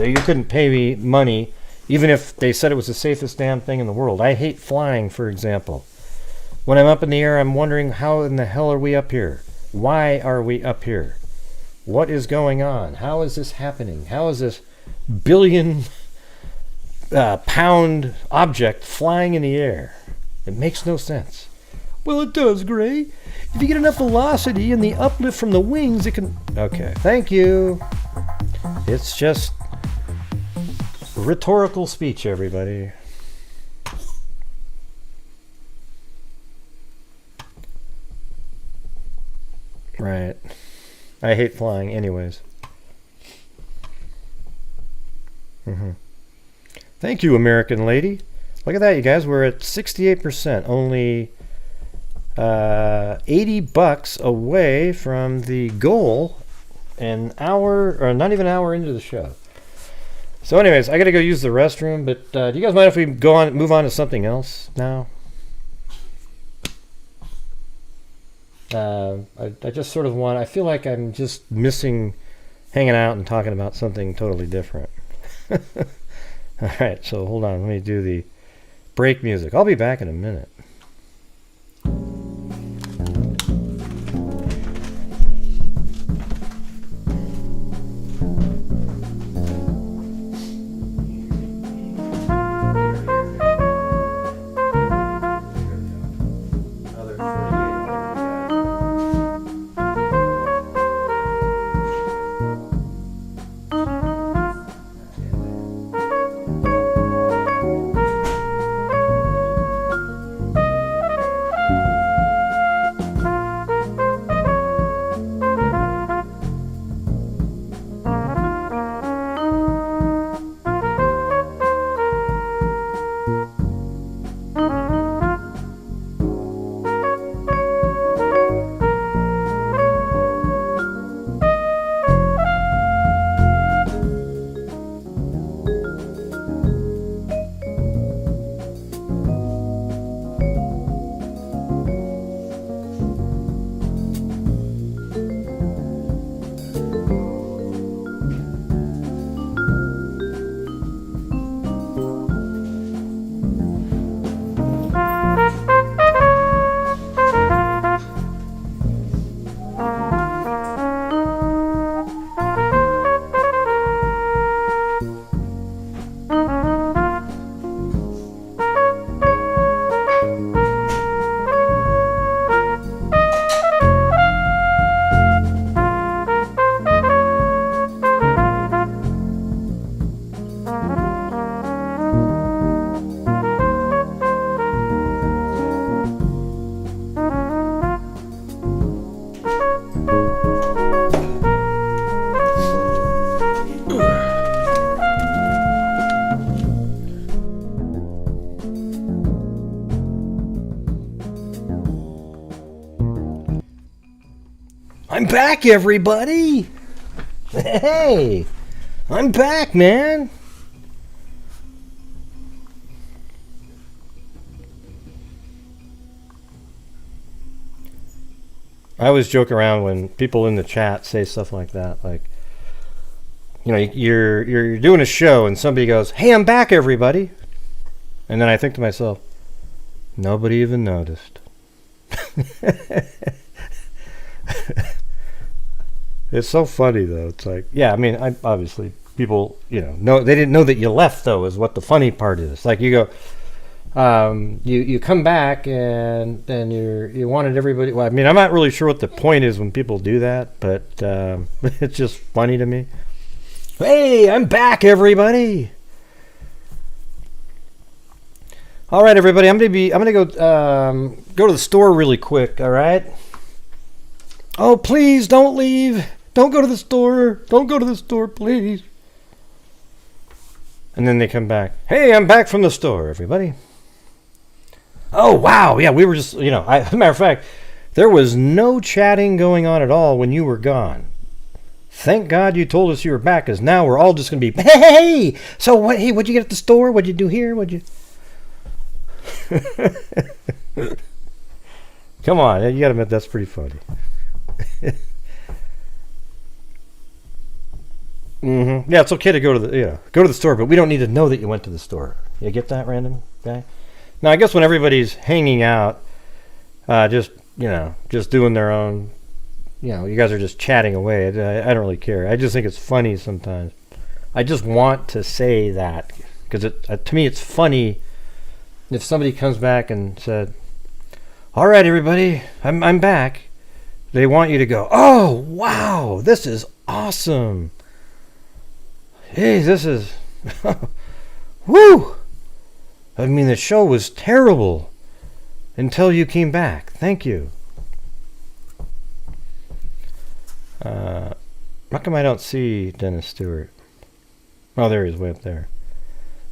You couldn't pay me money, even if they said it was the safest damn thing in the world. I hate flying, for example. When I'm up in the air, I'm wondering, how in the hell are we up here? Why are we up here? What is going on? How is this happening? How is this billion-pound object flying in the air? It makes no sense. Well, it does, Gray. If you get enough velocity and the uplift from the wings, it can... Okay, thank you. It's just rhetorical speech, everybody. I hate flying anyways. Thank you, American lady. Look at that, you guys. We're at 68%. Only $80 away from the goal. An hour, or not even an hour into the show. So anyways, I got to go use the restroom. But do you guys mind if we move on to something else now? I just sort of I feel like I'm just missing hanging out and talking about something totally different. All right, so hold on. Let me do the break music. I'll be back in a minute. I'm back, everybody! Hey! I'm back, man! I always joke around when people in the chat say stuff like that, like, you know, you're doing a show and somebody goes, "Hey, I'm back, everybody!" And then I think to myself, nobody even noticed. It's so funny though. It's like, yeah, I mean, obviously people, you know, they didn't know that you left though, is what the funny part is. Like you go, you come back and then you wanted everybody. Well, I mean, I'm not really sure what the point is when people do that, but it's just funny to me. Hey, I'm back, everybody. All right, everybody. I'm gonna go to the store really quick. All right. Oh, please don't leave. Don't go to the store. Don't go to the store, please. And then they come back. Hey, I'm back from the store, everybody. Oh, wow. Yeah, we were just, you know, as a matter of fact, there was no chatting going on at all when you were gone. Thank God you told us you were back, because now we're all just going to be, hey, so what? Hey, what'd you get at the store? What'd you do here? What'd you... Come on, you got to admit that's pretty funny. Yeah, it's okay to go to the store, but we don't need to know that you went to the store. You get that, random guy? Now, I guess when everybody's hanging out, just doing their own, you guys are just chatting away. I don't really care. I just think it's funny sometimes. I just want to say that because to me it's funny if somebody comes back and said, "All right, everybody, I'm back." They want you to go, "Oh, wow, this is awesome. Hey, this is, woo. I mean, the show was terrible until you came back. Thank you." How come I don't see Dennis Stewart? Oh, there he is, way up there.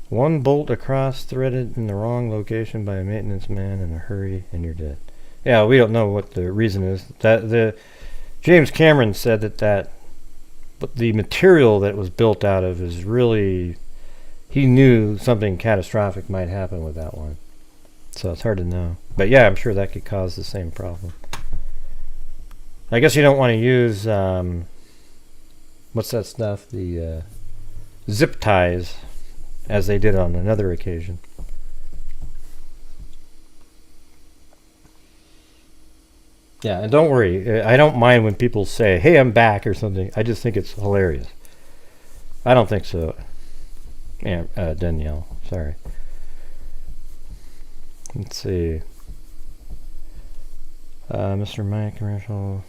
One bolt across threaded in the wrong location by a maintenance man in a hurry, and you're dead. Yeah, we don't know what the reason is. James Cameron said but the material that it was built out of is really, he knew something catastrophic might happen with that one. So it's hard to know. But yeah, I'm sure that could cause the same problem. I guess you don't want to use, what's that stuff? The zip ties, as they did on another occasion. Yeah, and don't worry. I don't mind when people say, hey, I'm back or something. I just think it's hilarious. I don't think so. Yeah, Danielle, sorry. Let's see. Mr. Mike commercial.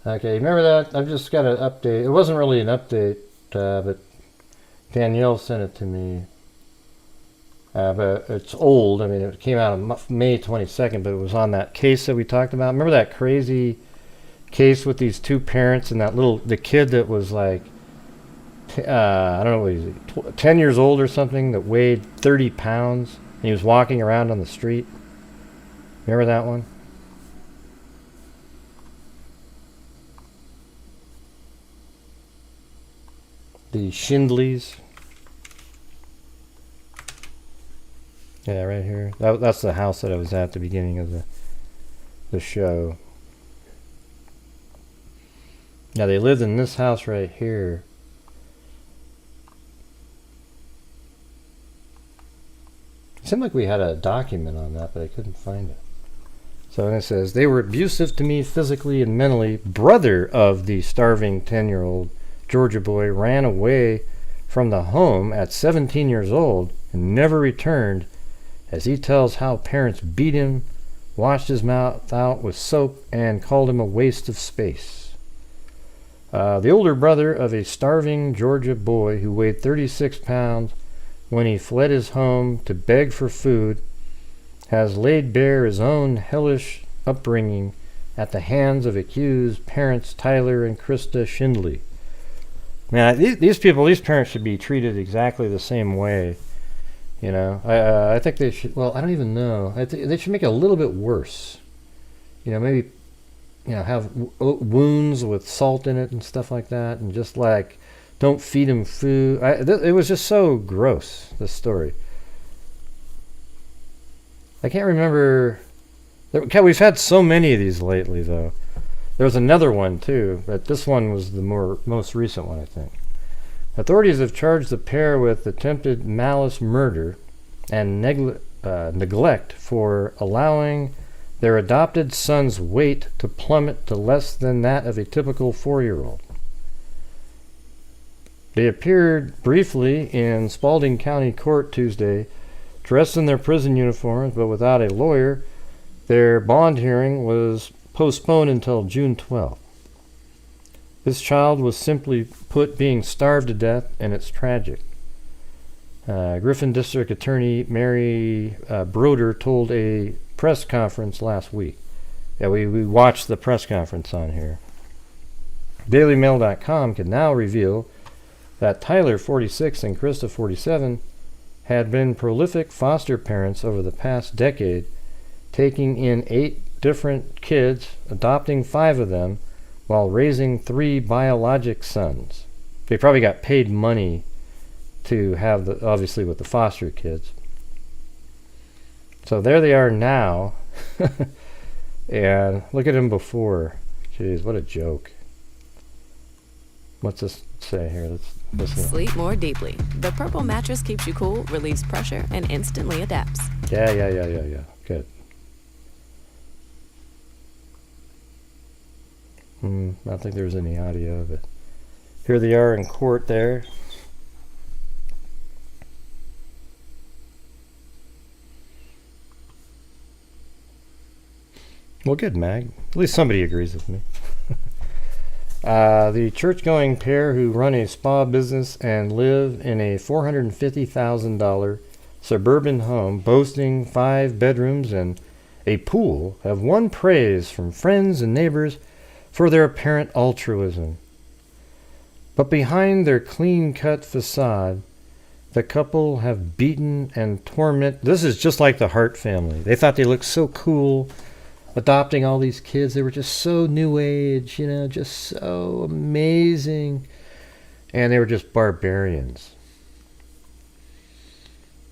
Okay, remember that? I've just got an update. It wasn't really an update, but Danielle sent it to me. But it's old. I mean, it came out on May 22nd, but it was on that case that we talked about. Remember that crazy case with these two parents and the kid that was like, I don't know, what was he, 10 years old or something, that weighed 30 pounds, and he was walking around on the street? Remember that one? The Schindleys. Yeah, right here. That's the house that I was at the beginning of the show. Yeah, they lived in this house right here. It seemed like we had a document on that, but I couldn't find it. So it says, they were abusive to me physically and mentally. Brother of the starving 10-year-old Georgia boy ran away from the home at 17 years old and never returned, as he tells how parents beat him, washed his mouth out with soap, and called him a waste of space. The older brother of a starving Georgia boy who weighed 36 pounds when he fled his home to beg for food has laid bare his own hellish upbringing at the hands of accused parents Tyler and Krista Schindley. Man, these parents should be treated exactly the same way. You know, I think they should. Well, I don't even know. I think they should make it a little bit worse. You know, maybe, you know, have wounds with salt in it and stuff like that, and just like don't feed him food. It was just so gross, this story. I can't remember. We've had so many of these lately, though. There was another one too, but this one was the most recent one, I think. Authorities have charged the pair with attempted malice murder and neglect for allowing their adopted son's weight to plummet to less than that of a typical 4-year-old. They appeared briefly in Spalding County Court Tuesday, dressed in their prison uniforms but without a lawyer. Their bond hearing was postponed until June 12th. This child was simply put being starved to death, and it's tragic. Griffin District Attorney Mary Broder told a press conference last week. Yeah, we watched the press conference on here. DailyMail.com can now reveal that Tyler, 46, and Krista, 47, had been prolific foster parents over the past decade, taking in 8 different kids, adopting 5 of them, while raising 3 biologic sons. They probably got paid money to have obviously with the foster kids. So there they are now. And look at them before. Jeez, what a joke. What's this say here? Let's listen. Sleep more deeply. The Purple mattress keeps you cool, relieves pressure, and instantly adapts. Yeah. Good. I don't think there's any audio of it. Here they are in court there. Well, good, Mag. At least somebody agrees with me. The church-going pair who run a spa business and live in a $450,000 suburban home boasting 5 bedrooms and a pool have won praise from friends and neighbors for their apparent altruism. But behind their clean-cut facade, the couple have beaten and tormented. This is just like the Hart family. They thought they looked so cool, adopting all these kids. They were just so new age, just so amazing. And they were just barbarians.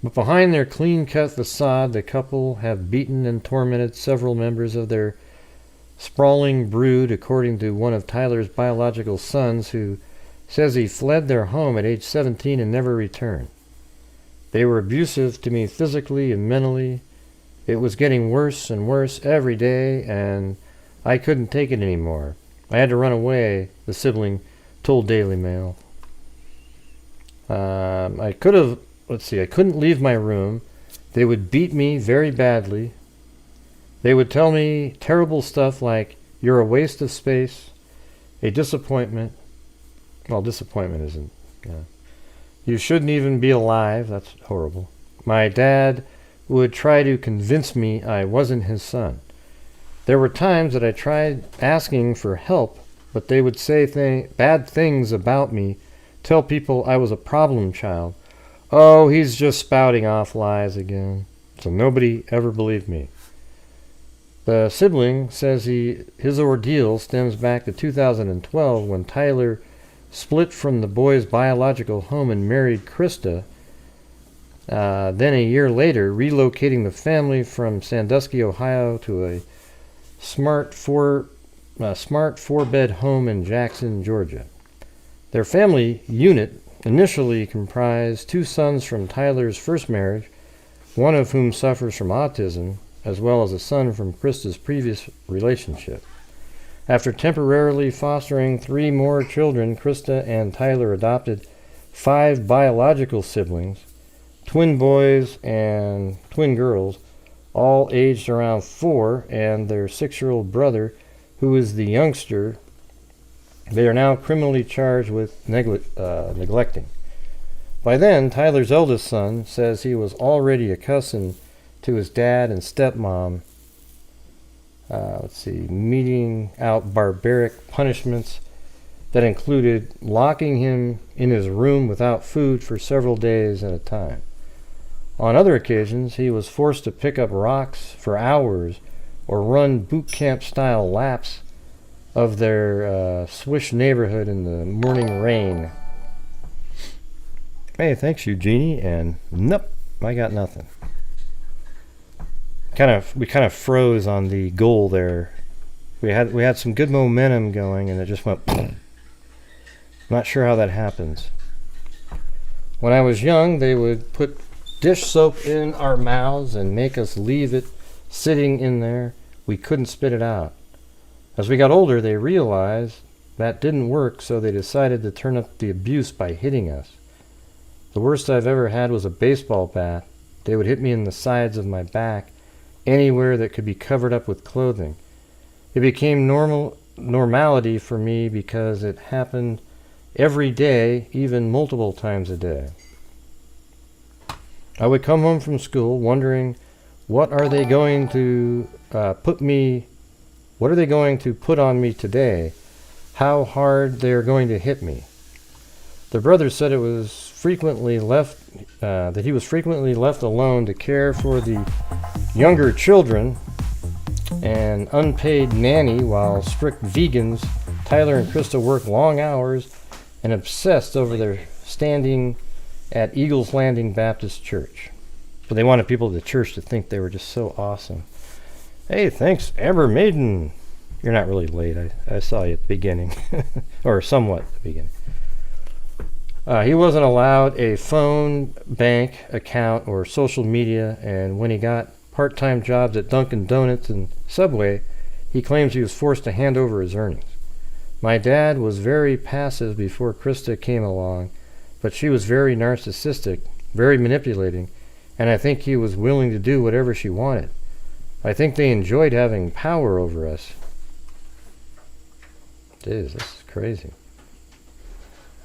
But behind their clean-cut facade, the couple have beaten and tormented several members of their sprawling brood, according to one of Tyler's biological sons, who says he fled their home at age 17 and never returned. They were abusive to me physically and mentally. It was getting worse and worse every day, and I couldn't take it anymore. I had to run away, the sibling told Daily Mail. I couldn't leave my room. They would beat me very badly. They would tell me terrible stuff like, "You're a waste of space," a disappointment. Well, disappointment isn't. You shouldn't even be alive. That's horrible. My dad would try to convince me I wasn't his son. There were times that I tried asking for help, but they would say bad things about me, tell people I was a problem child. Oh, he's just spouting off lies again. So nobody ever believed me. The sibling says his ordeal stems back to 2012 when Tyler split from the boy's biological home and married Krista. Then a year later, relocating the family from Sandusky, Ohio to a smart four-bed home in Jackson, Georgia. Their family unit initially comprised 2 sons from Tyler's first marriage, one of whom suffers from autism, as well as a son from Krista's previous relationship. After temporarily fostering 3 more children, Krista and Tyler adopted 5 biological siblings, twin boys and twin girls, all aged around 4, and their 6-year-old brother, who is the youngster. They are now criminally charged with neglecting. By then, Tyler's eldest son says he was already accustomed to his dad and stepmom meting out barbaric punishments that included locking him in his room without food for several days at a time. On other occasions, he was forced to pick up rocks for hours or run boot camp style laps of their Swiss neighborhood in the morning rain. Hey, thanks, Eugenie, and nope, I got nothing. We kind of froze on the goal there. We had some good momentum going, and it just went. Not sure how that happens. When I was young, they would put dish soap in our mouths and make us leave it sitting in there. We couldn't spit it out. As we got older, they realized that didn't work, so they decided to turn up the abuse by hitting us. The worst I've ever had was a baseball bat. They would hit me in the sides of my back, anywhere that could be covered up with clothing. It became normality for me because it happened every day, even multiple times a day. I would come home from school wondering, what are they going to put on me today? How hard they're going to hit me? The brother said that he was frequently left alone to care for the younger children, an unpaid nanny, while strict vegans. Tyler and Krista worked long hours and obsessed over their standing at Eagles Landing Baptist Church. But they wanted people at the church to think they were just so awesome. Hey, thanks, Amber Maiden. You're not really late. I saw you at the beginning, or somewhat at the beginning. He wasn't allowed a phone, bank account, or social media, and when he got part-time jobs at Dunkin' Donuts and Subway, he claims he was forced to hand over his earnings. My dad was very passive before Krista came along, but she was very narcissistic, very manipulating, and I think he was willing to do whatever she wanted. I think they enjoyed having power over us. Jeez, this is crazy.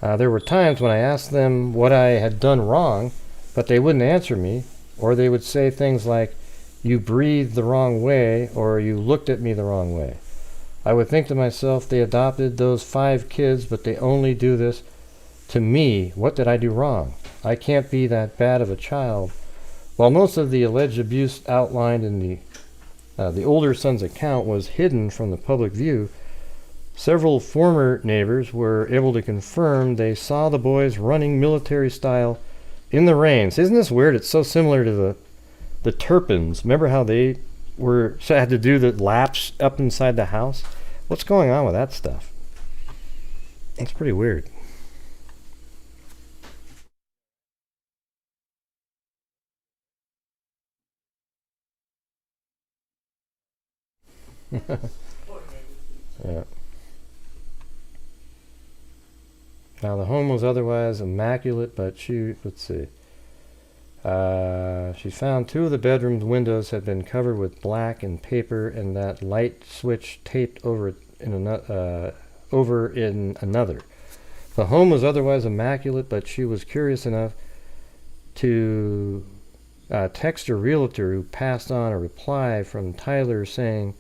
There were times when I asked them what I had done wrong, but they wouldn't answer me. Or they would say things like, "You breathed the wrong way," or "You looked at me the wrong way." I would think to myself, they adopted those 5 kids, but they only do this to me. What did I do wrong? I can't be that bad of a child. While most of the alleged abuse outlined in the older son's account was hidden from the public view, several former neighbors were able to confirm they saw the boys running military style in the rain. So isn't this weird? It's so similar to the Turpins. Remember how they had to do the laps up inside the house? What's going on with that stuff? It's pretty weird. Yeah. Now the home was otherwise immaculate, but let's see. She found 2 of the bedroom's windows had been covered with black and paper, and that light switch taped over in another. The home was otherwise immaculate, but she was curious enough to text a realtor, who passed on a reply from Tyler saying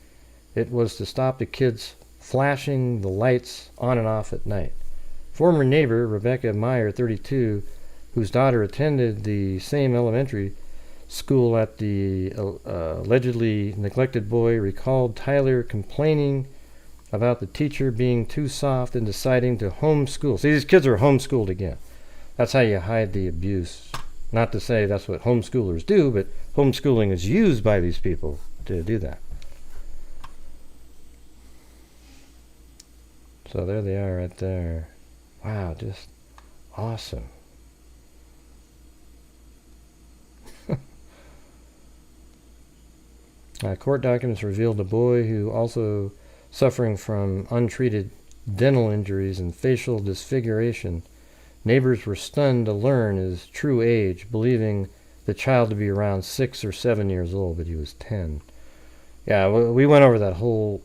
it was to stop the kids flashing the lights on and off at night. Former neighbor Rebecca Meyer, 32, whose daughter attended the same elementary school at the allegedly neglected boy, recalled Tyler complaining about the teacher being too soft and deciding to homeschool. See, these kids are homeschooled again. That's how you hide the abuse. Not to say that's what homeschoolers do, but homeschooling is used by these people to do that. So there they are right there. Wow, just awesome. Court documents revealed a boy who also suffering from untreated dental injuries and facial disfiguration. Neighbors were stunned to learn his true age, believing the child to be around 6 or 7 years old, but he was 10. Yeah, we went over that whole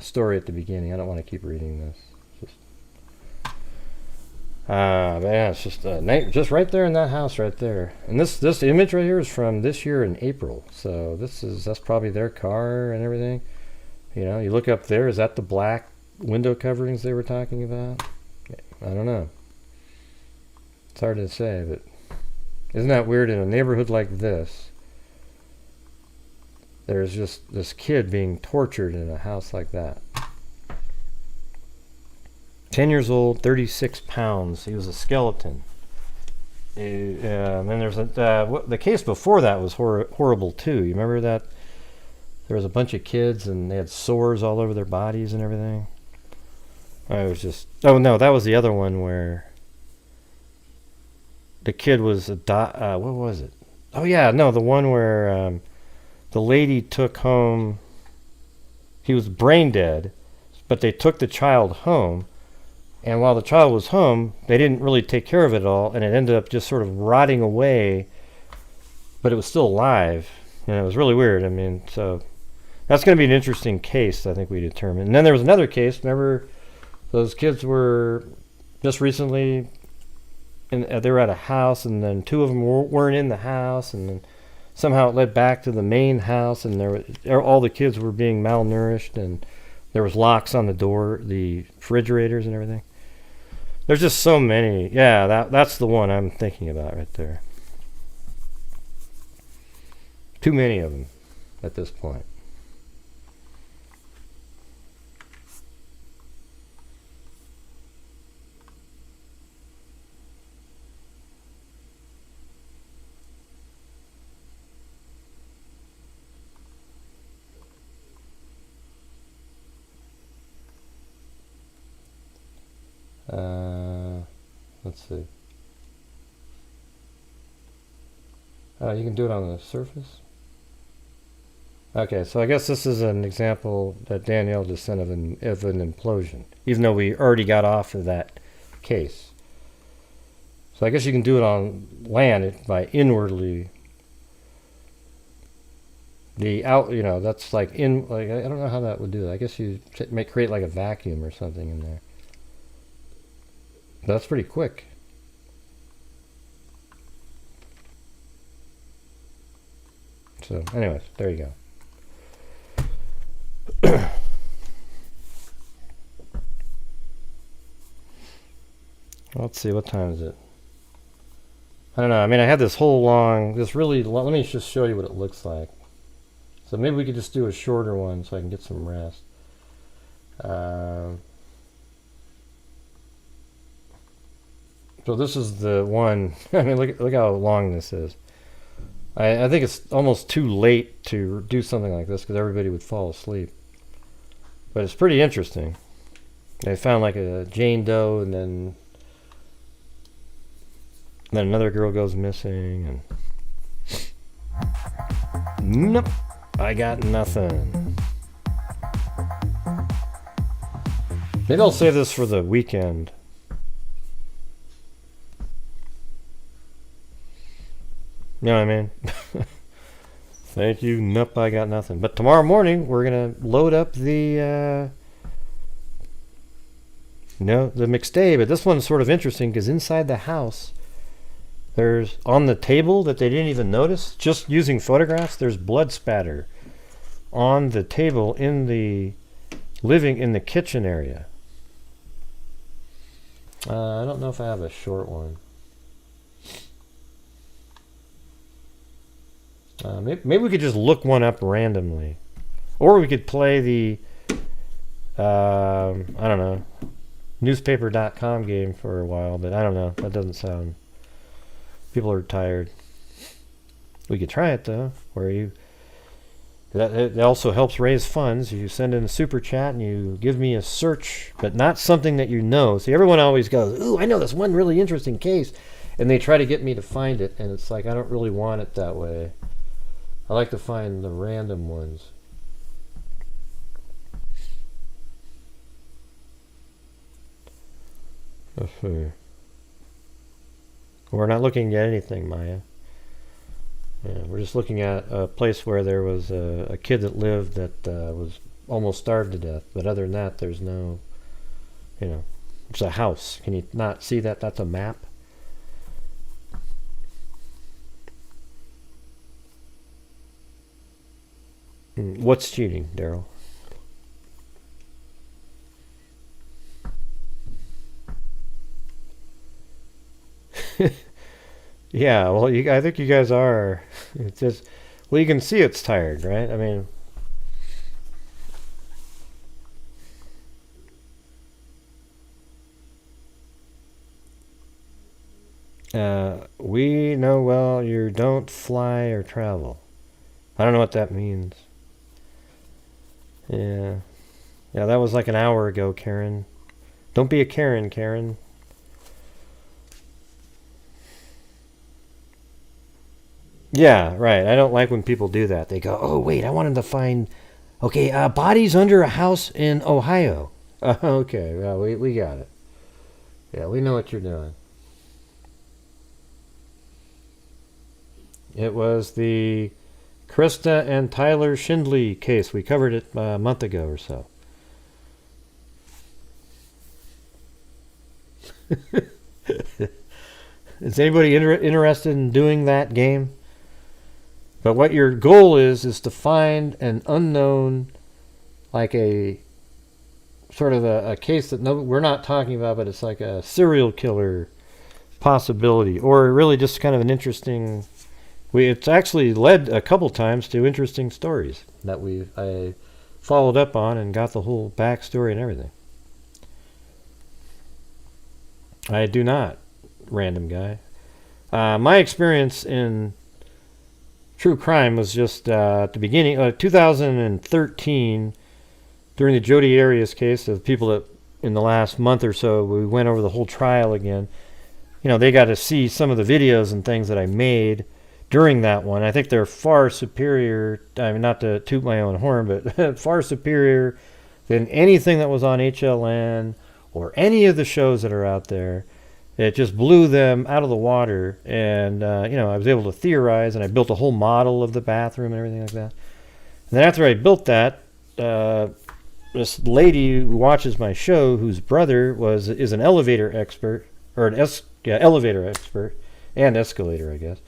story at the beginning. I don't want to keep reading this. Man, it's just right there in that house right there. And this image right here is from this year in April. So that's probably their car and everything. You know, you look up there, is that the black window coverings they were talking about? I don't know. It's hard to say, but isn't that weird? In a neighborhood like this, there's just this kid being tortured in a house like that. 10 years old, 36 pounds. He was a skeleton. And then there's the case before that was horrible too. You remember that? There was a bunch of kids and they had sores all over their bodies and everything. It was just... Oh no, that was the other one where the kid was... what was it? Oh yeah, no, the one where the lady took home... He was brain dead, but they took the child home. And while the child was home, they didn't really take care of it at all, and it ended up just sort of rotting away, but it was still alive, and it was really weird. I mean, so that's going to be an interesting case, I think we determined. And then there was another case. Remember, those kids were just recently, they were at a house, and then 2 of them weren't in the house, and then somehow it led back to the main house, and all the kids were being malnourished, and there was locks on the door, the refrigerators and everything. There's just so many. Yeah, that's the one I'm thinking about right there. Too many of them at this point. Let's see. You can do it on the surface. Okay, so I guess this is an example that Danielle just sent of an implosion, even though we already got off of that case. So I guess you can do it on land by inwardly. That's like I don't know how that would do it. I guess you create like a vacuum or something in there. That's pretty quick. So, anyways, there you go. Let's see, what time is it? I don't know. I mean, I had this really long, let me just show you what it looks like. So maybe we could just do a shorter one so I can get some rest. So this is the one. I mean, look how long this is. I think it's almost too late to do something like this because everybody would fall asleep. But it's pretty interesting. They found like a Jane Doe, and then another girl goes missing, and nope, I got nothing. Maybe I'll save this for the weekend. You know what I mean? Thank you. Nope, I got nothing. But tomorrow morning, we're going to load up the McStay. But this one's sort of interesting because inside the house, there's, on the table that they didn't even notice, just using photographs, there's blood spatter on the table in the kitchen area. I don't know if I have a short one. Maybe we could just look one up randomly. Or we could play the, I don't know, newspaper.com game for a while, but I don't know. That doesn't sound... People are tired. We could try it, though, where it also helps raise funds. You send in a super chat and you give me a search, but not something that you know. See, everyone always goes, ooh, I know this one really interesting case, and they try to get me to find it, and it's like, I don't really want it that way. I like to find the random ones. Let's see. We're not looking at anything, Maya. Yeah, we're just looking at a place where there was a kid that lived that was almost starved to death. But other than that, there's no, it's a house. Can you not see that? That's a map. What's cheating, Daryl? Yeah, well, I think you guys are. It's just, well, you can see it's tired, right? I mean, we know well you don't fly or travel. I don't know what that means. Yeah, that was like an hour ago, Karen. Don't be a Karen, Karen. Yeah, right. I don't like when people do that. They go, oh, wait, I wanted to find, bodies under a house in Ohio. Okay, well, we got it. Yeah, we know what you're doing. It was the Krista and Tyler Schindley case. We covered it a month ago or so. Is anybody interested in doing that game? But what your goal is to find an unknown, like a sort of a case that we're not talking about, but it's like a serial killer possibility, or really just kind of an interesting. It's actually led a couple times to interesting stories that I followed up on and got the whole backstory and everything. I do not, random guy. My experience in true crime was just at the beginning, 2013, during the Jodi Arias case of people that in the last month or so, we went over the whole trial again. They got to see some of the videos and things that I made during that one. I think they're far superior, I mean, not to toot my own horn, but far superior than anything that was on HLN or any of the shows that are out there. It just blew them out of the water, and I was able to theorize, and I built a whole model of the bathroom and everything like that. And then after I built that, this lady who watches my show, whose brother is an elevator expert, or elevator expert and escalator, I guess.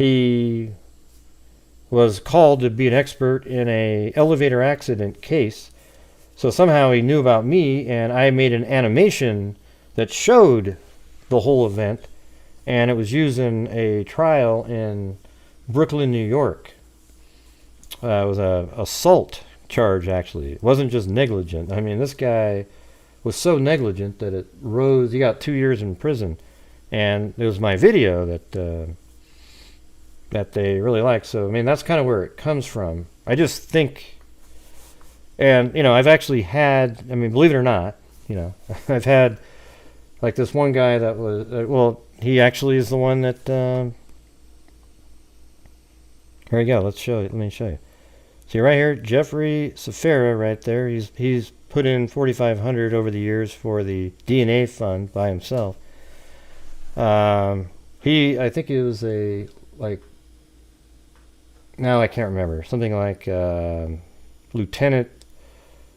he was called to be an expert in a elevator accident case. So somehow he knew about me, and I made an animation that showed the whole event, and it was used in a trial in Brooklyn, New York. It was a assault charge, actually. It wasn't just negligent. I mean, this guy was so negligent that it rose. He got 2 years in prison, and it was my video that that they really liked. So I mean, that's kind of where it comes from. I just think, and you know, I've actually had. I mean, believe it or not, you know, I've had like this one guy that was well, he actually is the one that. Here we go. Let's show you. Let me show you. See right here, Jeffrey Safera, right there. He's put in $4,500 over the years for the DNA fund by himself. I think it was a like. Now I can't remember. Something like lieutenant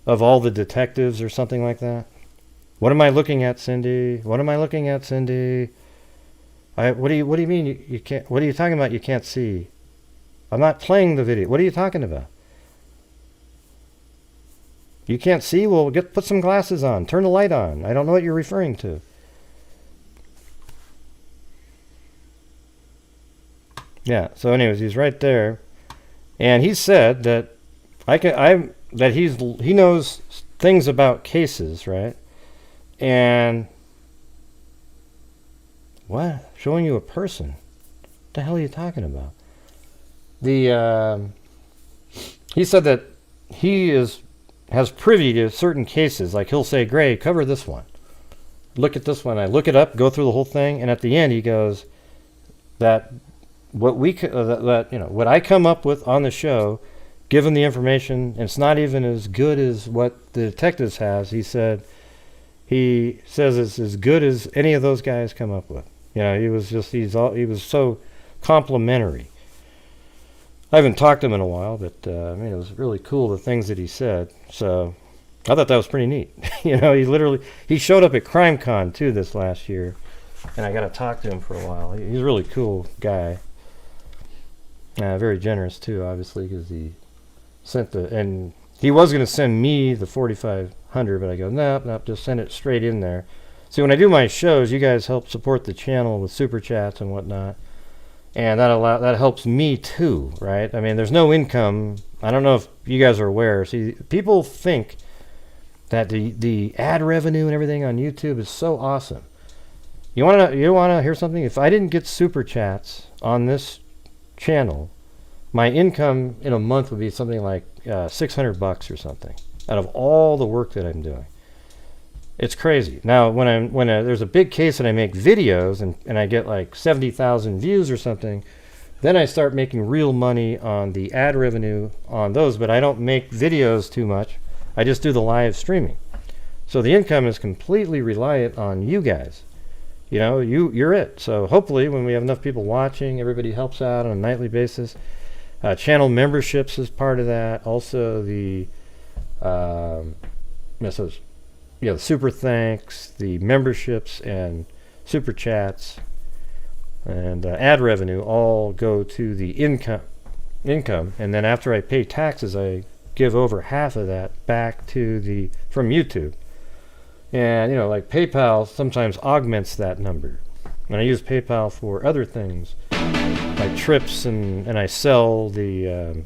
of all the detectives or something like that. What am I looking at, Cindy? What am I looking at, Cindy? What do you mean you can't? What are you talking about? You can't see. I'm not playing the video. What are you talking about? You can't see? Well, put some glasses on. Turn the light on. I don't know what you're referring to. Yeah. So, anyways, he's right there, and he said that he knows things about cases, right? And what? Showing you a person? What the hell are you talking about? He said that he has privy to certain cases. Like he'll say, "Gray, cover this one. Look at this one." I look it up, go through the whole thing, and at the end he goes, "That what what I come up with on the show, given the information, and it's not even as good as what the detectives has." He says it's as good as any of those guys come up with. You know, he was so complimentary. I haven't talked to him in a while, but I mean, it was really cool, the things that he said. So I thought that was pretty neat. You know, he showed up at CrimeCon too this last year, and I got to talk to him for a while. He's a really cool guy. Very generous too, obviously, because he sent and he was going to send me the $4,500, but I go, nope, just send it straight in there. See, when I do my shows, you guys help support the channel with super chats and whatnot. And that helps me too, right? I mean, there's no income. I don't know if you guys are aware. See, people think that the ad revenue and everything on YouTube is so awesome. You want to hear something? If I didn't get super chats on this channel, my income in a month would be something like $600 or something out of all the work that I'm doing. It's crazy. Now, when there's a big case and I make videos and I get like 70,000 views or something, then I start making real money on the ad revenue on those, but I don't make videos too much. I just do the live streaming. So the income is completely reliant on you guys. You know, you're it. So hopefully when we have enough people watching, everybody helps out on a nightly basis. Channel memberships is part of that. Also the the super thanks, the memberships, and super chats, and ad revenue all go to the income. And then after I pay taxes, I give over half of that back to from YouTube. And you know, like PayPal sometimes augments that number. And I use PayPal for other things, like trips, and I sell the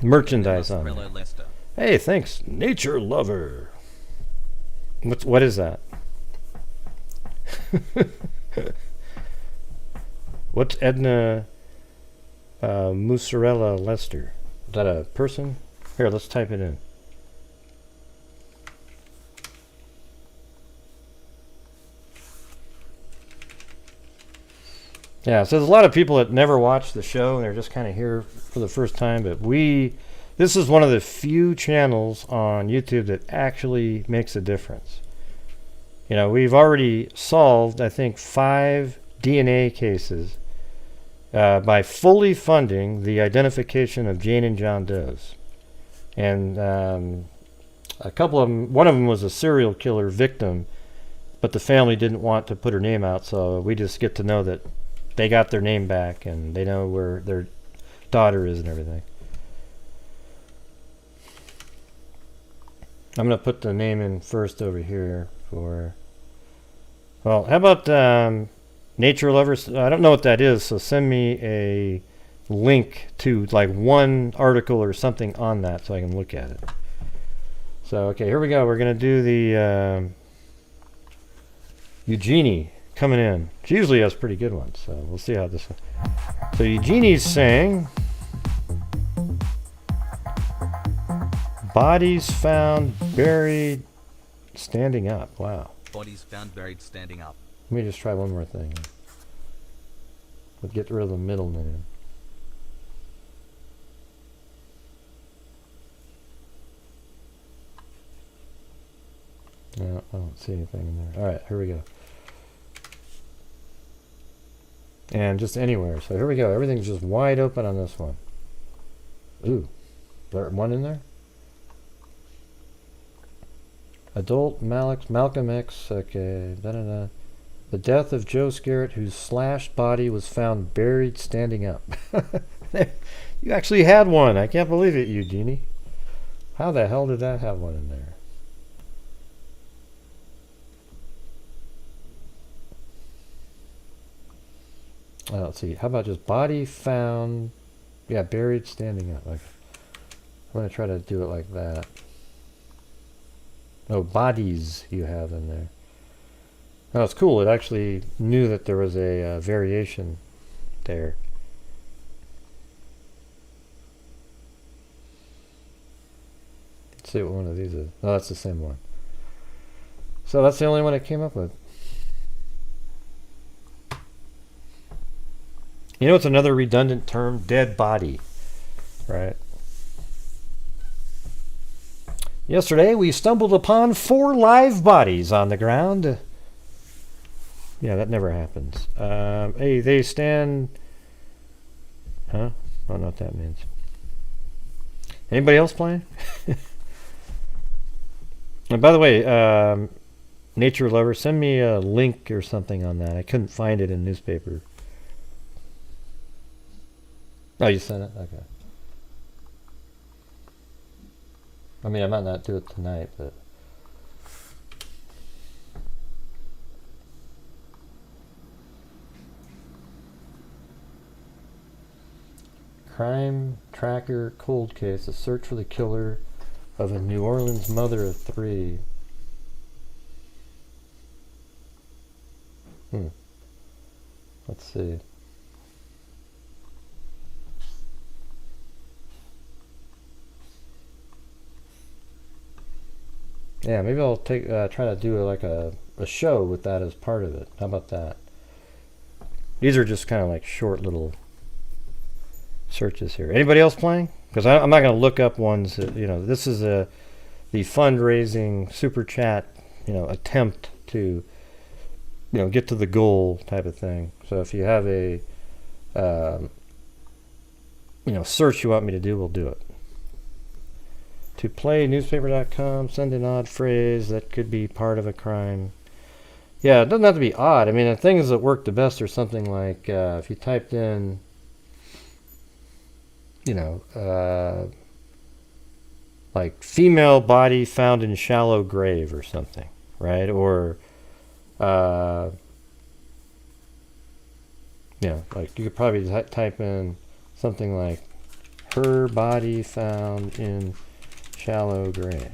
merchandise on it. Hey, thanks, Nature Lover. What is that? What's Edna Musarella Lester? Is that a person? Here, let's type it in. Yeah, so there's a lot of people that never watch the show and they're just kind of here for the first time, but this is one of the few channels on YouTube that actually makes a difference. You know, we've already solved, I think, 5 DNA cases by fully funding the identification of Jane and John Does. And a couple of them, one of them was a serial killer victim, but the family didn't want to put her name out, so we just get to know that they got their name back and they know where their daughter is and everything. I'm going to put the name in first over here for... Well, how about Nature Lovers? I don't know what that is, so send me a link to like one article or something on that so I can look at it. So, okay, here we go. We're going to do the Eugenie coming in. She usually has pretty good ones, so we'll see how this one. So Eugenie's saying... Bodies found buried standing up. Wow. Bodies found buried standing up. Let me just try one more thing. We'll get rid of the middle name. No, I don't see anything in there. Alright, here we go. And just anywhere. So here we go. Everything's just wide open on this one. Ooh. Is there one in there? Adult Malcolm X, okay, da-da-da. The death of Joe Scarrett, whose slashed body was found buried standing up. You actually had one. I can't believe it, Eugenie. How the hell did that have one in there? Let's see. How about just body found, yeah, buried standing up. Like, I'm going to try to do it like that. Oh, bodies you have in there. Oh, it's cool. It actually knew that there was a variation there. Let's see what one of these is. Oh, that's the same one. So that's the only one it came up with. You know, it's another redundant term, dead body, right? Yesterday, we stumbled upon 4 live bodies on the ground. Yeah, that never happens. Hey, they stand... Huh? I don't know what that means. Anybody else playing? And by the way, Nature Lover, send me a link or something on that. I couldn't find it in newspaper. Oh, you sent it? Okay. I mean, I might not do it tonight, but... Crime Tracker Cold Case, a search for the killer of a New Orleans mother of 3. Let's see. Yeah, maybe I'll try to do like a show with that as part of it. How about that? These are just kind of like short little searches here. Anybody else playing? Because I'm not going to look up ones that, you know, this is the fundraising super chat, you know, attempt to, you know, get to the goal type of thing. So if you have a, you know, search you want me to do, we'll do it. To play newspaper.com, send an odd phrase that could be part of a crime. Yeah, it doesn't have to be odd. I mean, the things that work the best are something like if you typed in, you know, like female body found in shallow grave or something, right? Or, yeah, like you could probably type in something like her body found in shallow grave.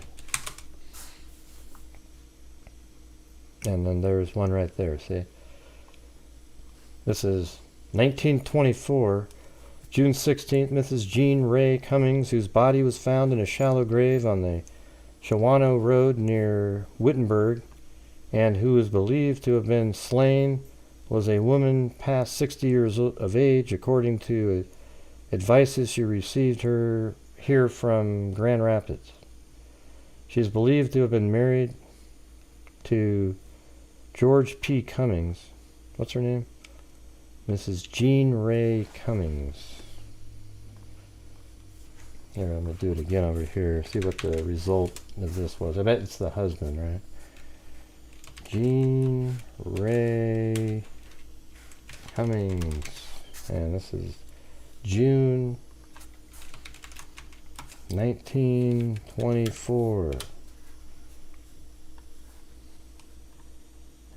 And then there's one right there, see? This is 1924, June 16th, Mrs. Jean Ray Cummings, whose body was found in a shallow grave on the Shawano Road near Wittenberg, and who is believed to have been slain, was a woman past 60 years of age, according to advices she received here from Grand Rapids. She is believed to have been married to George P. Cummings. What's her name? Mrs. Jean Ray Cummings. Here, I'm going to do it again over here. See what the result of this was. I bet it's the husband, right? Jean Ray Cummings. And this is June 1924.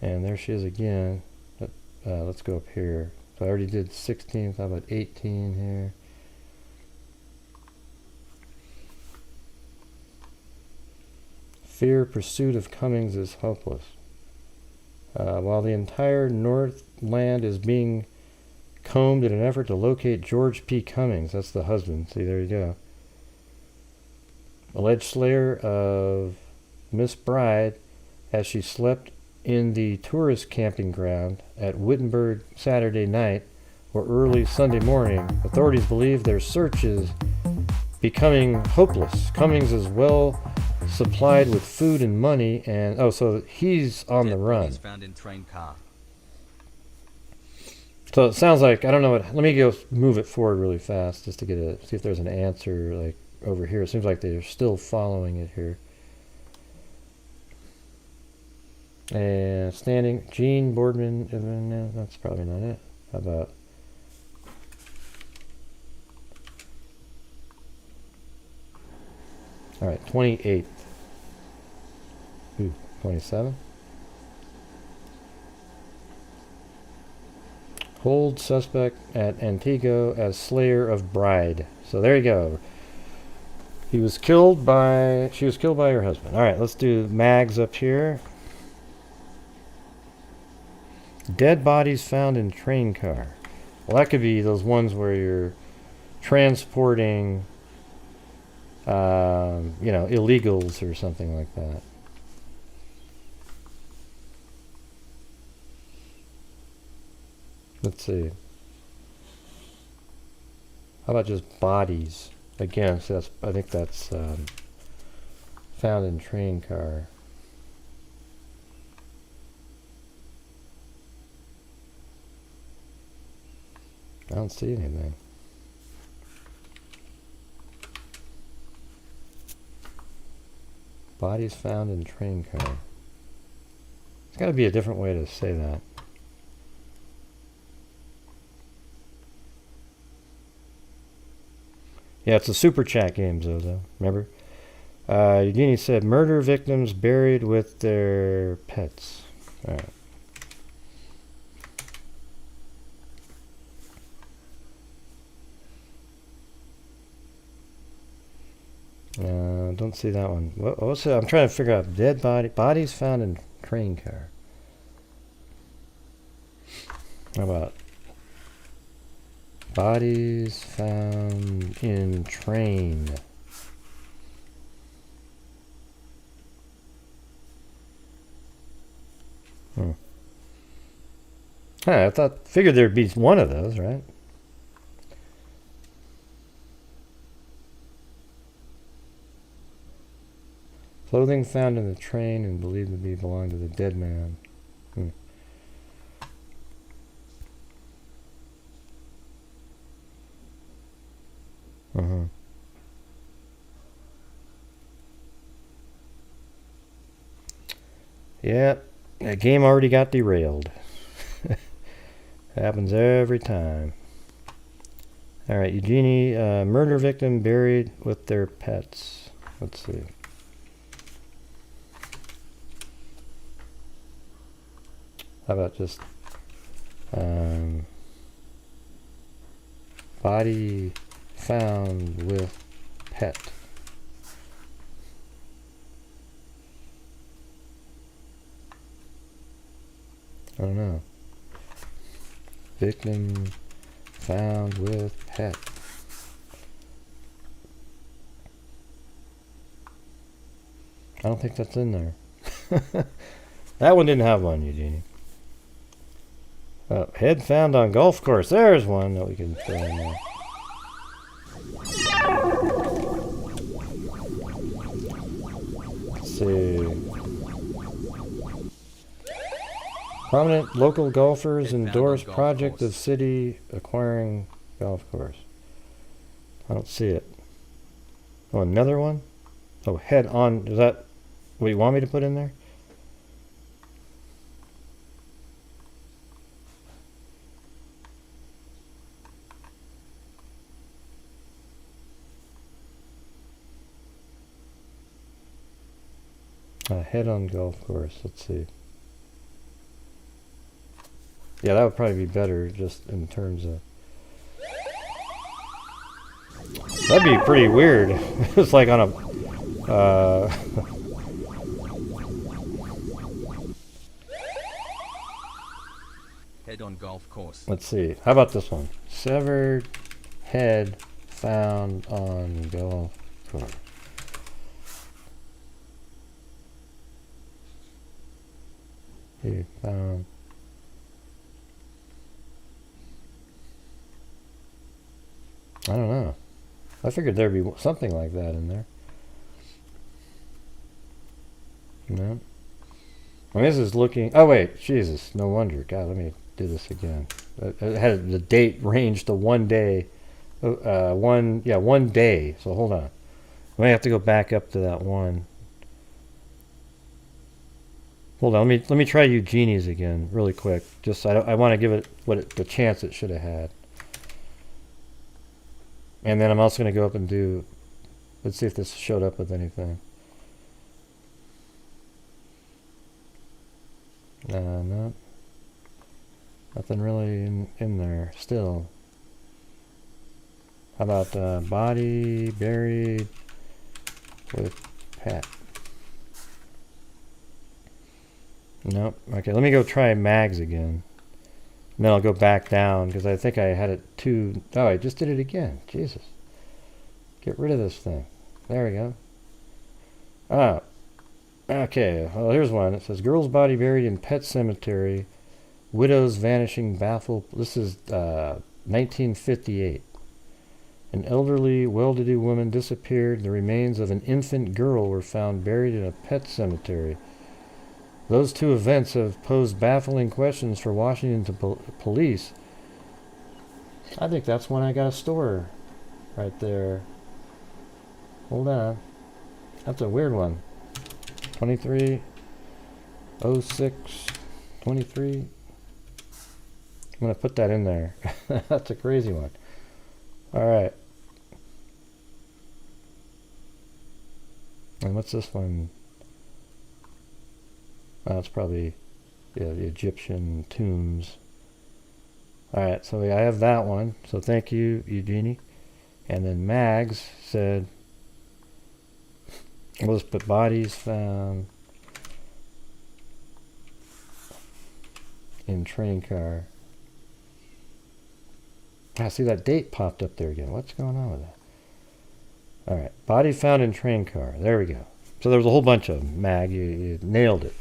And there she is again. Let's go up here. So I already did 16th. How about 18 here? Fear pursuit of Cummings is hopeless. While the entire Northland is being combed in an effort to locate George P. Cummings. That's the husband. See, there you go. Alleged slayer of Miss Bride as she slept in the tourist camping ground at Wittenberg Saturday night or early Sunday morning. Authorities believe their search is becoming hopeless. Cummings is well supplied with food and money, and so he's on the run. He's found in train car. So it sounds like, I don't know what, let me go move it forward really fast just to get see if there's an answer like over here. It seems like they're still following it here. And standing, Gene Boardman, no, that's probably not it. How about all right, 28th. Ooh, 27. Hold suspect at Antigo as slayer of bride. So there you go. She was killed by her husband. All right, let's do mags up here. Dead bodies found in train car. Well, that could be those ones where you're transporting, illegals or something like that. Let's see. How about just bodies? Again, so I think that's found in train car. I don't see anything. Bodies found in train car. There's got to be a different way to say that. Yeah, it's a super chat game, Zozo. Remember? Eugenie said, murder victims buried with their pets. All right. Don't see that one. What's it? I'm trying to figure out dead bodies found in train car. How about bodies found in train? I figured there'd be one of those, right? Clothing found in the train and believed to be belonged to the dead man. Yeah, that game already got derailed. Happens every time. All right, Eugenie, murder victim buried with their pets. Let's see. How about just body found with pet? I don't know. Victim found with pet. I don't think that's in there. That one didn't have one, Eugenie. Head found on golf course. There's one that we can throw in there. Let's see. Prominent local golfers endorse project of city acquiring golf course. I don't see it. Oh, another one? Oh, head on. Is that what you want me to put in there? Head on golf course. Let's see. Yeah, that would probably be better just in terms of... That'd be pretty weird. It's like on a... Head on golf course. Let's see. How about this one? Severed head found on golf course. He found... I don't know. I figured there'd be something like that in there. No. I mean, this is looking... Oh, wait. Jesus. No wonder. God, let me do this again. It had the date ranged to 1 day. One day. So hold on. We have to go back up to that one. Hold on. Let me try Eugenie's again really quick. Just I want to give it the chance it should have had. And then I'm also going to go up and do... Let's see if this showed up with anything. No. Nothing really in there still. How about body buried with pet? Nope. Okay, let me go try mags again. And then I'll go back down because I think I had it too... Oh, I just did it again. Jesus. Get rid of this thing. There we go. Ah. Okay, well here's one. It says, girl's body buried in pet cemetery. Widows vanishing baffle. This is 1958. An elderly, well-to-do woman disappeared. The remains of an infant girl were found buried in a pet cemetery. Those two events have posed baffling questions for Washington police. I think that's one I got a store right there. Hold on. That's a weird one. 230623. I'm going to put that in there. That's a crazy one. All right. And what's this one? Oh, it's probably the Egyptian tombs. Alright, so I have that one. So thank you, Eugenie. And then Mags said, we'll just put bodies found in train car. I see that date popped up there again. What's going on with that? Alright, body found in train car. There we go. So there was a whole bunch of them. Mag, you nailed it.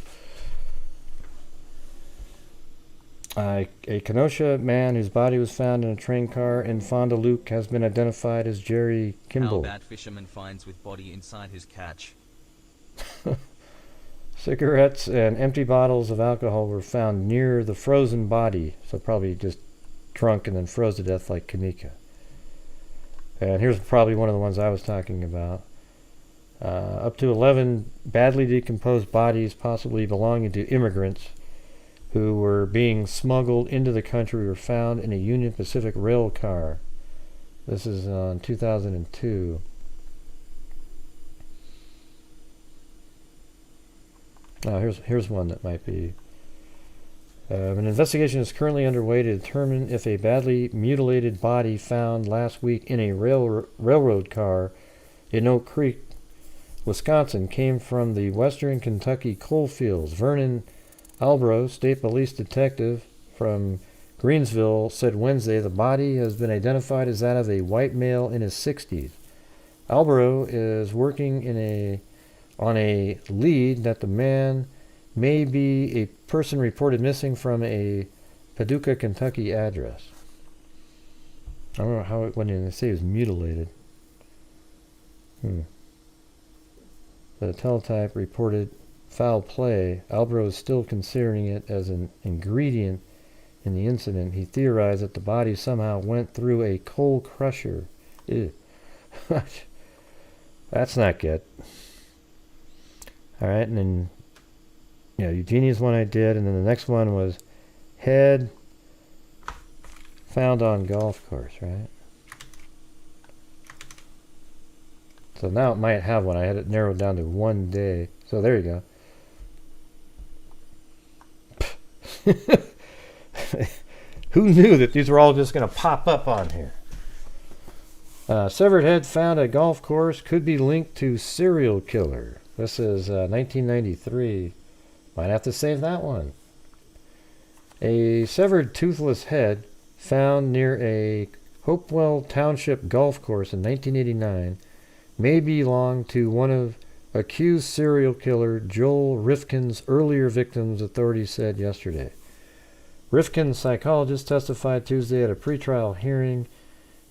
A Kenosha man whose body was found in a train car in Fond du Lac has been identified as Jerry Kimball. How bad fisherman finds with body inside his catch. Cigarettes and empty bottles of alcohol were found near the frozen body, so probably just drunk and then froze to death like Kanika. And here's probably one of the ones I was talking about. Up to 11 badly decomposed bodies, possibly belonging to immigrants, who were being smuggled into the country were found in a Union Pacific rail car. This is on 2002. Now here's one that might be... an investigation is currently underway to determine if a badly mutilated body found last week in a railroad car in Oak Creek, Wisconsin, came from the western Kentucky coal fields. Vernon Albro, state police detective from Greensville, said Wednesday the body has been identified as that of a white male in his 60s. Albro is working on a lead that the man may be a person reported missing from a Paducah, Kentucky address. I don't know how when they say he was mutilated. The teletype reported foul play. Albro is still considering it as an ingredient in the incident. He theorized that the body somehow went through a coal crusher. Ew. That's not good. Alright, and then Eugenie's one I did, and then the next one was head found on golf course, right? So now it might have one. I had it narrowed down to 1 day. So there you go. Who knew that these were all just going to pop up on here? Severed head found at golf course could be linked to serial killer. This is 1993. Might have to save that one. A severed toothless head found near a Hopewell Township golf course in 1989 may belong to one of accused serial killer Joel Rifkin's earlier victims, authorities said yesterday. Rifkin's psychologist testified Tuesday at a pretrial hearing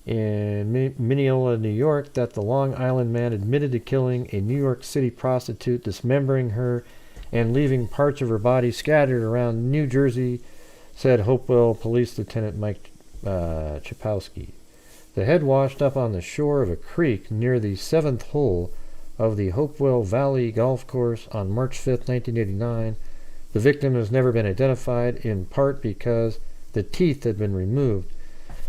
in Mineola, New York, that the Long Island man admitted to killing a New York City prostitute, dismembering her, and leaving parts of her body scattered around New Jersey, said Hopewell Police Lieutenant Mike Chapowski. The head washed up on the shore of a creek near the 7th hole of the Hopewell Valley Golf Course on March 5, 1989. The victim has never been identified, in part because the teeth had been removed.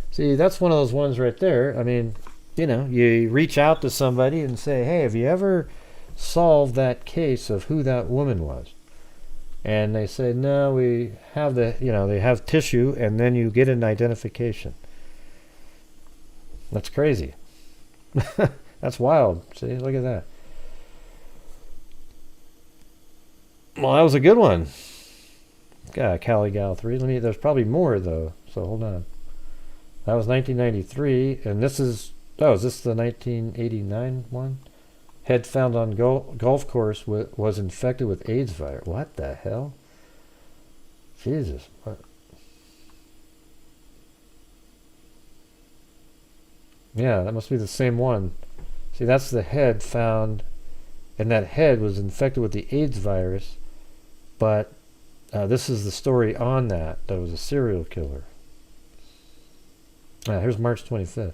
See, that's one of those ones right there. I mean, you know, you reach out to somebody and say, hey, have you ever solved that case of who that woman was? And they say, no, we have they have tissue, and then you get an identification. That's crazy. That's wild. See, look at that. Well, that was a good one. Cali Gal 3. There's probably more, though, so hold on. That was 1993, and is this the 1989 one? Head found on golf course was infected with AIDS virus. What the hell? Jesus. What? Yeah, that must be the same one. See, that's the head found, and that head was infected with the AIDS virus, but this is the story on that it was a serial killer. Here's March 25th.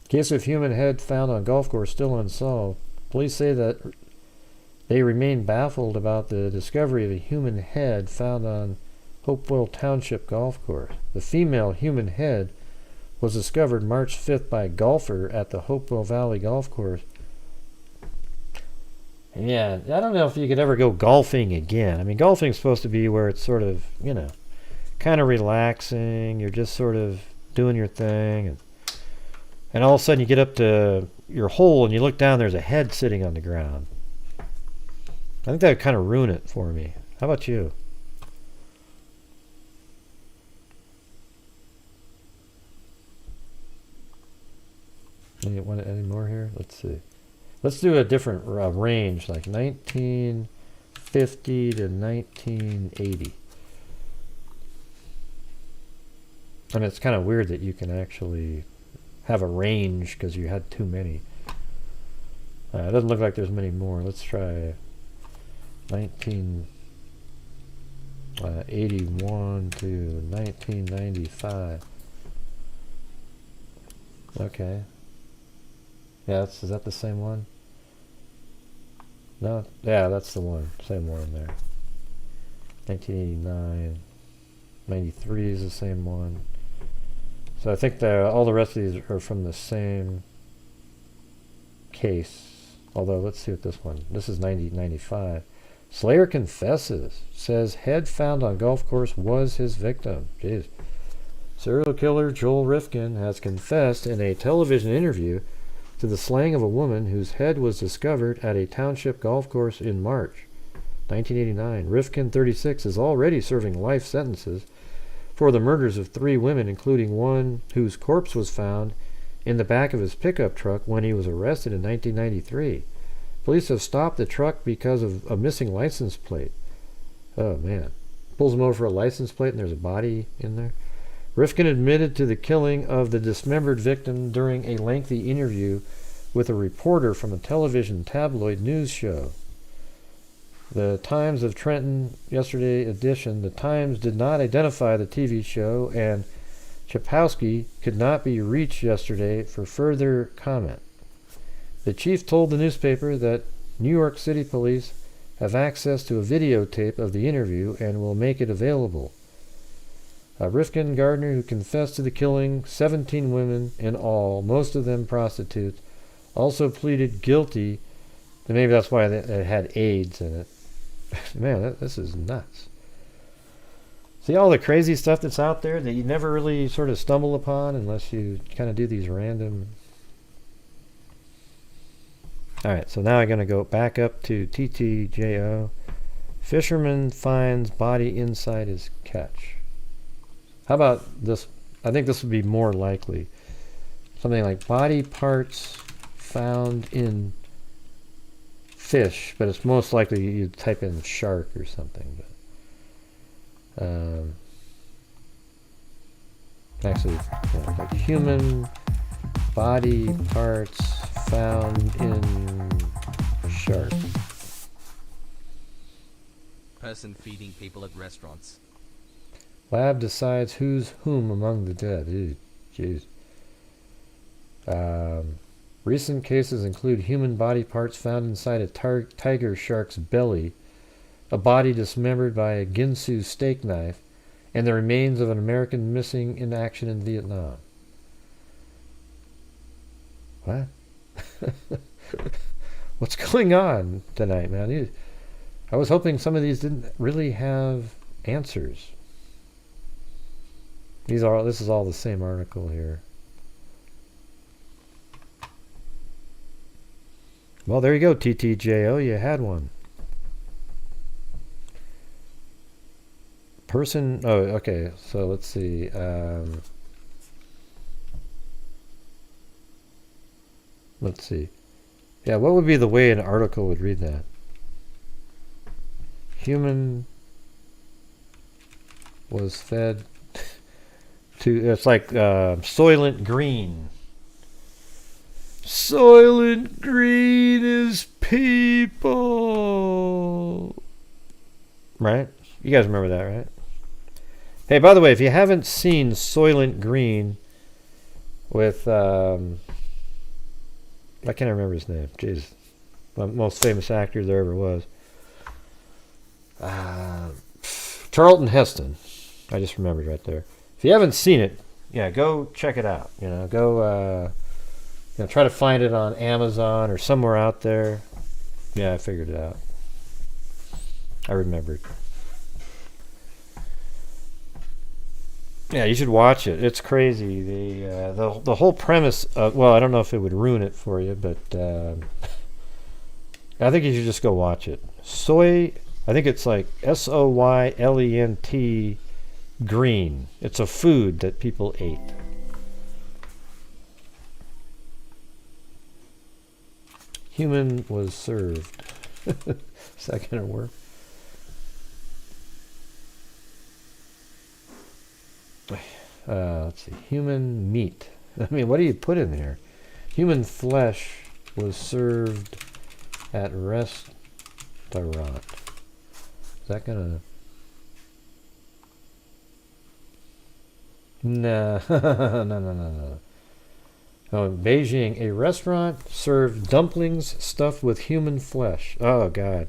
Case of human head found on golf course still unsolved. Police say that they remain baffled about the discovery of a human head found on Hopewell Township golf course. The female human head was discovered March 5th by a golfer at the Hopewell Valley golf course. Yeah, I don't know if you could ever go golfing again. I mean, golfing's supposed to be where it's sort of, kind of relaxing. You're just sort of doing your thing. And all of a sudden you get up to your hole and you look down, there's a head sitting on the ground. I think that would kind of ruin it for me. How about you? Any more here? Let's see. Let's do a different range, like 1950 to 1980. I mean, it's kind of weird that you can actually have a range because you had too many. It doesn't look like there's many more. Let's try 1981 to 1995. Okay. Yeah, is that the same one? No? Yeah, that's the one. Same one there. 1989. 93 is the same one. So I think all the rest of these are from the same case. Although, let's see what this one. This is 1995. Slayer confesses. Says head found on golf course was his victim. Jeez. Serial killer Joel Rifkin has confessed in a television interview to the slaying of a woman whose head was discovered at a township golf course in March 1989. Rifkin, 36, is already serving life sentences for the murders of 3 women, including one whose corpse was found in the back of his pickup truck when he was arrested in 1993. Police have stopped the truck because of a missing license plate. Oh, man. Pulls him over for a license plate and there's a body in there. Rifkin admitted to the killing of the dismembered victim during a lengthy interview with a reporter from a television tabloid news show. The Times of Trenton yesterday edition, the Times did not identify the TV show, and Chapowski could not be reached yesterday for further comment. The chief told the newspaper that New York City police have access to a videotape of the interview and will make it available. Rifkin Gardner, who confessed to the killing 17 women in all, most of them prostitutes, also pleaded guilty. And maybe that's why it had AIDS in it. Man, this is nuts. See all the crazy stuff that's out there that you never really sort of stumble upon unless you kind of do these random... Alright, so now I'm going to go back up to TTJO. Fisherman finds body inside his catch. How about this? I think this would be more likely. Something like body parts found in fish, but it's most likely you type in shark or something. But actually, yeah, like human body parts found in shark. Person feeding people at restaurants. Lab decides who's whom among the dead. Ew, jeez. Recent cases include human body parts found inside a tiger shark's belly, a body dismembered by a Ginsu steak knife, and the remains of an American missing in action in Vietnam. What? What's going on tonight, man? I was hoping some of these didn't really have answers. This is all the same article here. Well, there you go, TTJO. You had one. Person... Oh, okay. So, let's see. Let's see. Yeah, what would be the way an article would read that? Human was fed to... It's like Soylent Green. Soylent Green is people. Right? You guys remember that, right? Hey, by the way, if you haven't seen Soylent Green with... I can't remember his name. Jeez. The most famous actor there ever was. Charlton Heston. I just remembered right there. If you haven't seen it, yeah, go check it out. Go... try to find it on Amazon or somewhere out there. Yeah, I figured it out. I remembered. Yeah, you should watch it. It's crazy. The whole premise of, well, I don't know if it would ruin it for you, but I think you should just go watch it. I think it's like Soylent green. It's a food that people ate. Human was served. Is that going to work? Let's see. Human meat. I mean, what do you put in there? Human flesh was served at restaurant. Is that going to... No. No. Oh, in Beijing, a restaurant served dumplings stuffed with human flesh. Oh, God.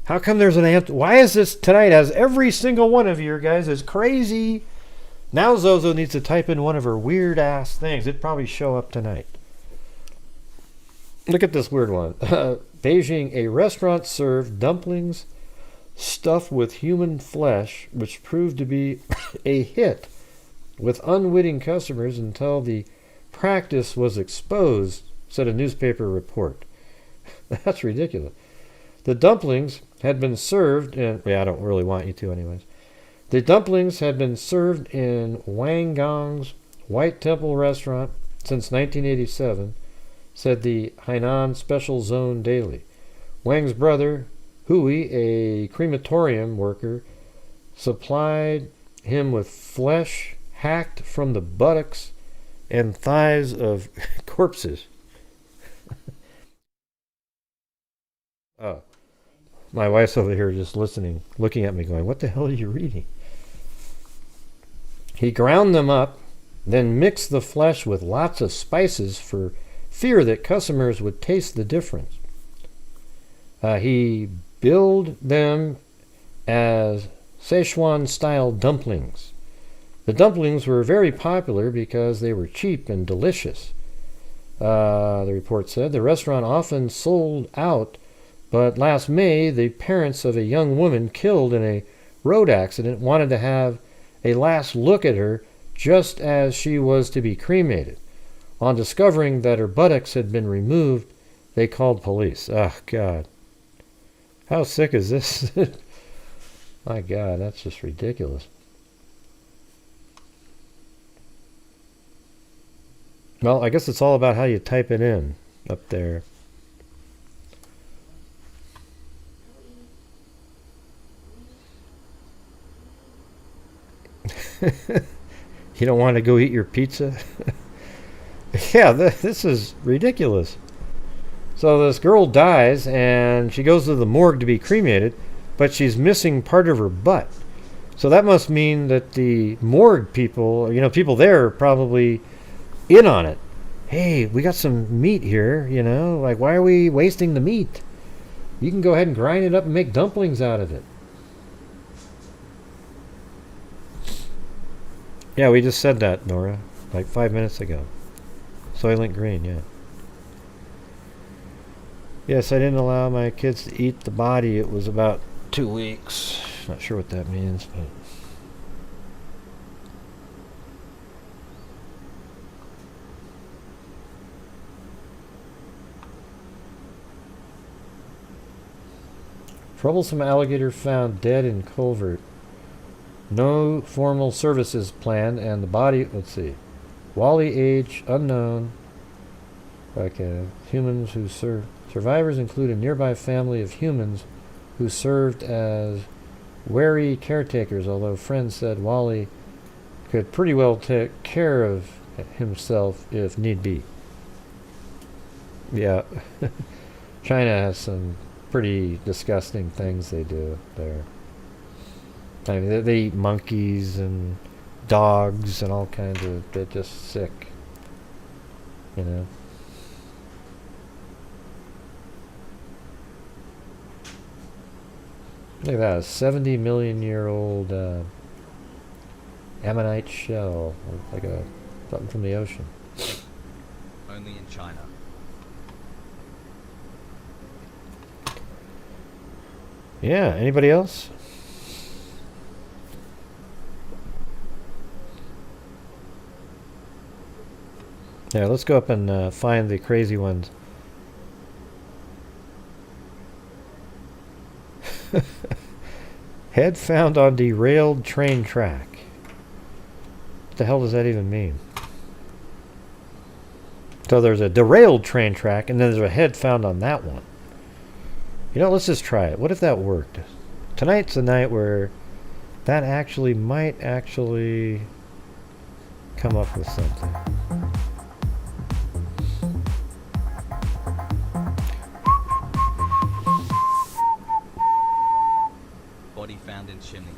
How come there's an answer? Why is this tonight? As every single one of you guys is crazy. Now Zozo needs to type in one of her weird-ass things. It'd probably show up tonight. Look at this weird one. Beijing, a restaurant served dumplings stuffed with human flesh, which proved to be a hit with unwitting customers until the practice was exposed, said a newspaper report. That's ridiculous. The dumplings had been served in... Yeah, I don't really want you to anyways. The dumplings had been served in Wang Gong's White Temple restaurant since 1987, said the Hainan Special Zone Daily. Wang's brother, Hui, a crematorium worker, supplied him with flesh hacked from the buttocks and thighs of corpses. Oh, my wife's over here just listening, looking at me going, what the hell are you reading? He ground them up, then mixed the flesh with lots of spices for fear that customers would taste the difference. He billed them as Szechuan-style dumplings. The dumplings were very popular because they were cheap and delicious. The report said the restaurant often sold out But last May, the parents of a young woman killed in a road accident wanted to have a last look at her just as she was to be cremated. On discovering that her buttocks had been removed, they called police. Oh, God. How sick is this? My God, that's just ridiculous. Well, I guess it's all about how you type it in up there. You don't want to go eat your pizza? Yeah, this is ridiculous. So this girl dies, and she goes to the morgue to be cremated, but she's missing part of her butt. So that must mean that the morgue people, people there are probably in on it. Hey, we got some meat here, like, why are we wasting the meat? You can go ahead and grind it up and make dumplings out of it. Yeah, we just said that, Nora, like 5 minutes ago. Soylent Green, yeah. Yes, I didn't allow my kids to eat the body. It was about 2 weeks. Not sure what that means, but... Troublesome alligator found dead in culvert. No formal services planned, and the body, let's see. Wally age unknown. Okay. Humans who survivors include a nearby family of humans who served as wary caretakers, although friends said Wally could pretty well take care of himself if need be. Yeah. China has some pretty disgusting things they do there. I mean, they eat monkeys and dogs and all kinds of... They're just sick. Look at that, a 70 million year old ammonite shell. Like something from the ocean. Only in China. Yeah, anybody else? Yeah, let's go up and find the crazy ones. Head found on derailed train track. What the hell does that even mean? So there's a derailed train track, and then there's a head found on that one. Let's just try it. What if that worked? Tonight's the night where that might actually come up with something. Body found in chimney.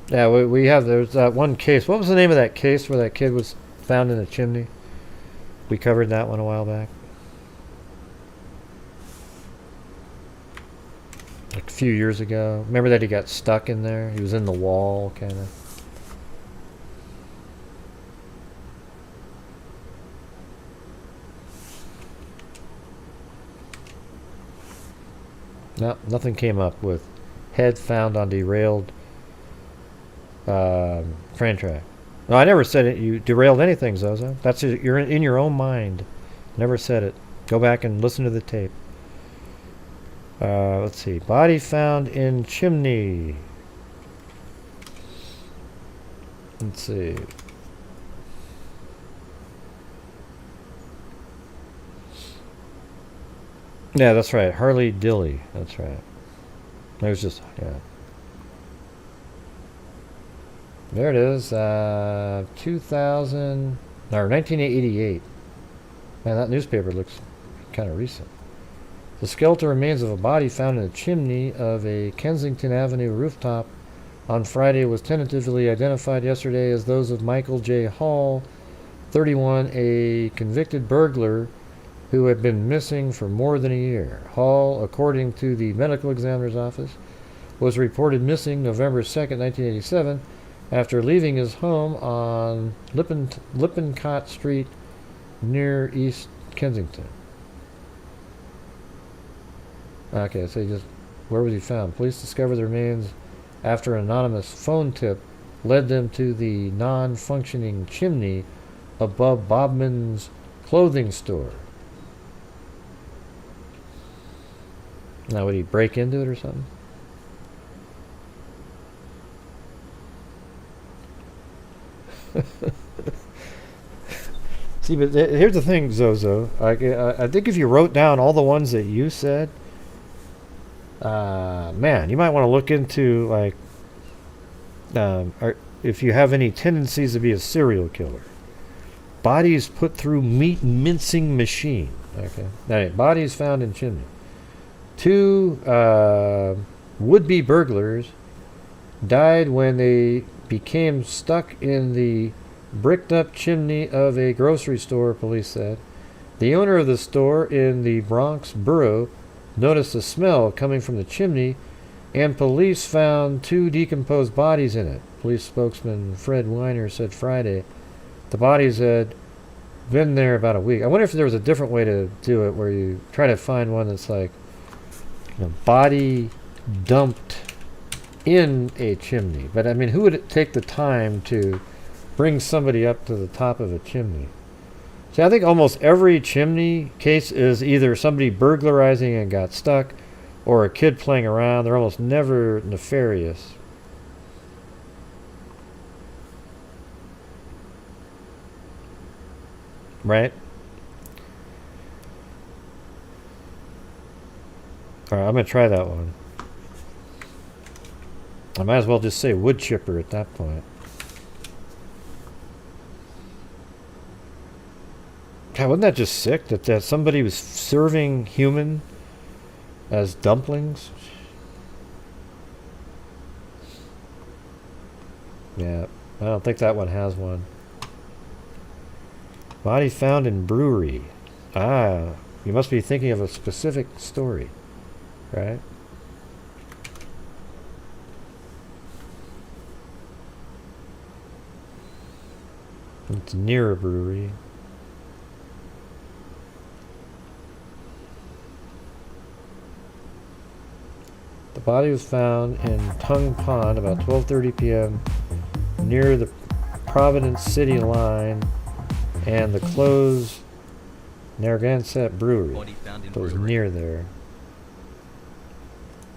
Yeah, there's that one case. What was the name of that case where that kid was found in a chimney? We covered that one a while back. Like a few years ago. Remember that he got stuck in there? He was in the wall, kind of. No, nothing came up with head found on derailed train track. No, I never said it. You derailed anything, Zozo. You're in your own mind. Never said it. Go back and listen to the tape. Let's see. Body found in chimney. Let's see. Yeah, that's right. Harley Dilly. That's right. It was just, yeah. There it is. 1988. Man, that newspaper looks kind of recent. The skeletal remains of a body found in a chimney of a Kensington Avenue rooftop on Friday was tentatively identified yesterday as those of Michael J. Hall, 31, a convicted burglar who had been missing for more than a year. Hall, according to the medical examiner's office, was reported missing November 2nd, 1987, after leaving his home on Lippincott Street near East Kensington. Okay, so where was he found? Police discovered the remains after an anonymous phone tip led them to the non-functioning chimney above Bodman's clothing store. Now, would he break into it or something? See, but here's the thing, Zozo. I think if you wrote down all the ones that you said, man, you might want to look into, like, if you have any tendencies to be a serial killer. Bodies put through meat mincing machine. Okay. Now, bodies found in chimney. 2 would-be burglars died when they became stuck in the bricked-up chimney of a grocery store, police said. The owner of the store in the Bronx borough noticed a smell coming from the chimney, and police found 2 decomposed bodies in it. Police spokesman Fred Weiner said Friday the bodies had been there about a week. I wonder if there was a different way to do it, where you try to find one that's like, body dumped in a chimney. But I mean, who would take the time to bring somebody up to the top of a chimney? See, I think almost every chimney case is either somebody burglarizing and got stuck, or a kid playing around. They're almost never nefarious. Right? Alright, I'm going to try that one. I might as well just say wood chipper at that point. God, wasn't that just sick that somebody was serving human as dumplings? Yeah, I don't think that one has one. Body found in brewery. Ah, you must be thinking of a specific story, right? It's near a brewery. The body was found in Tongue Pond about 12:30 p.m. near the Providence City line and the closed Narragansett Brewery. It was near there.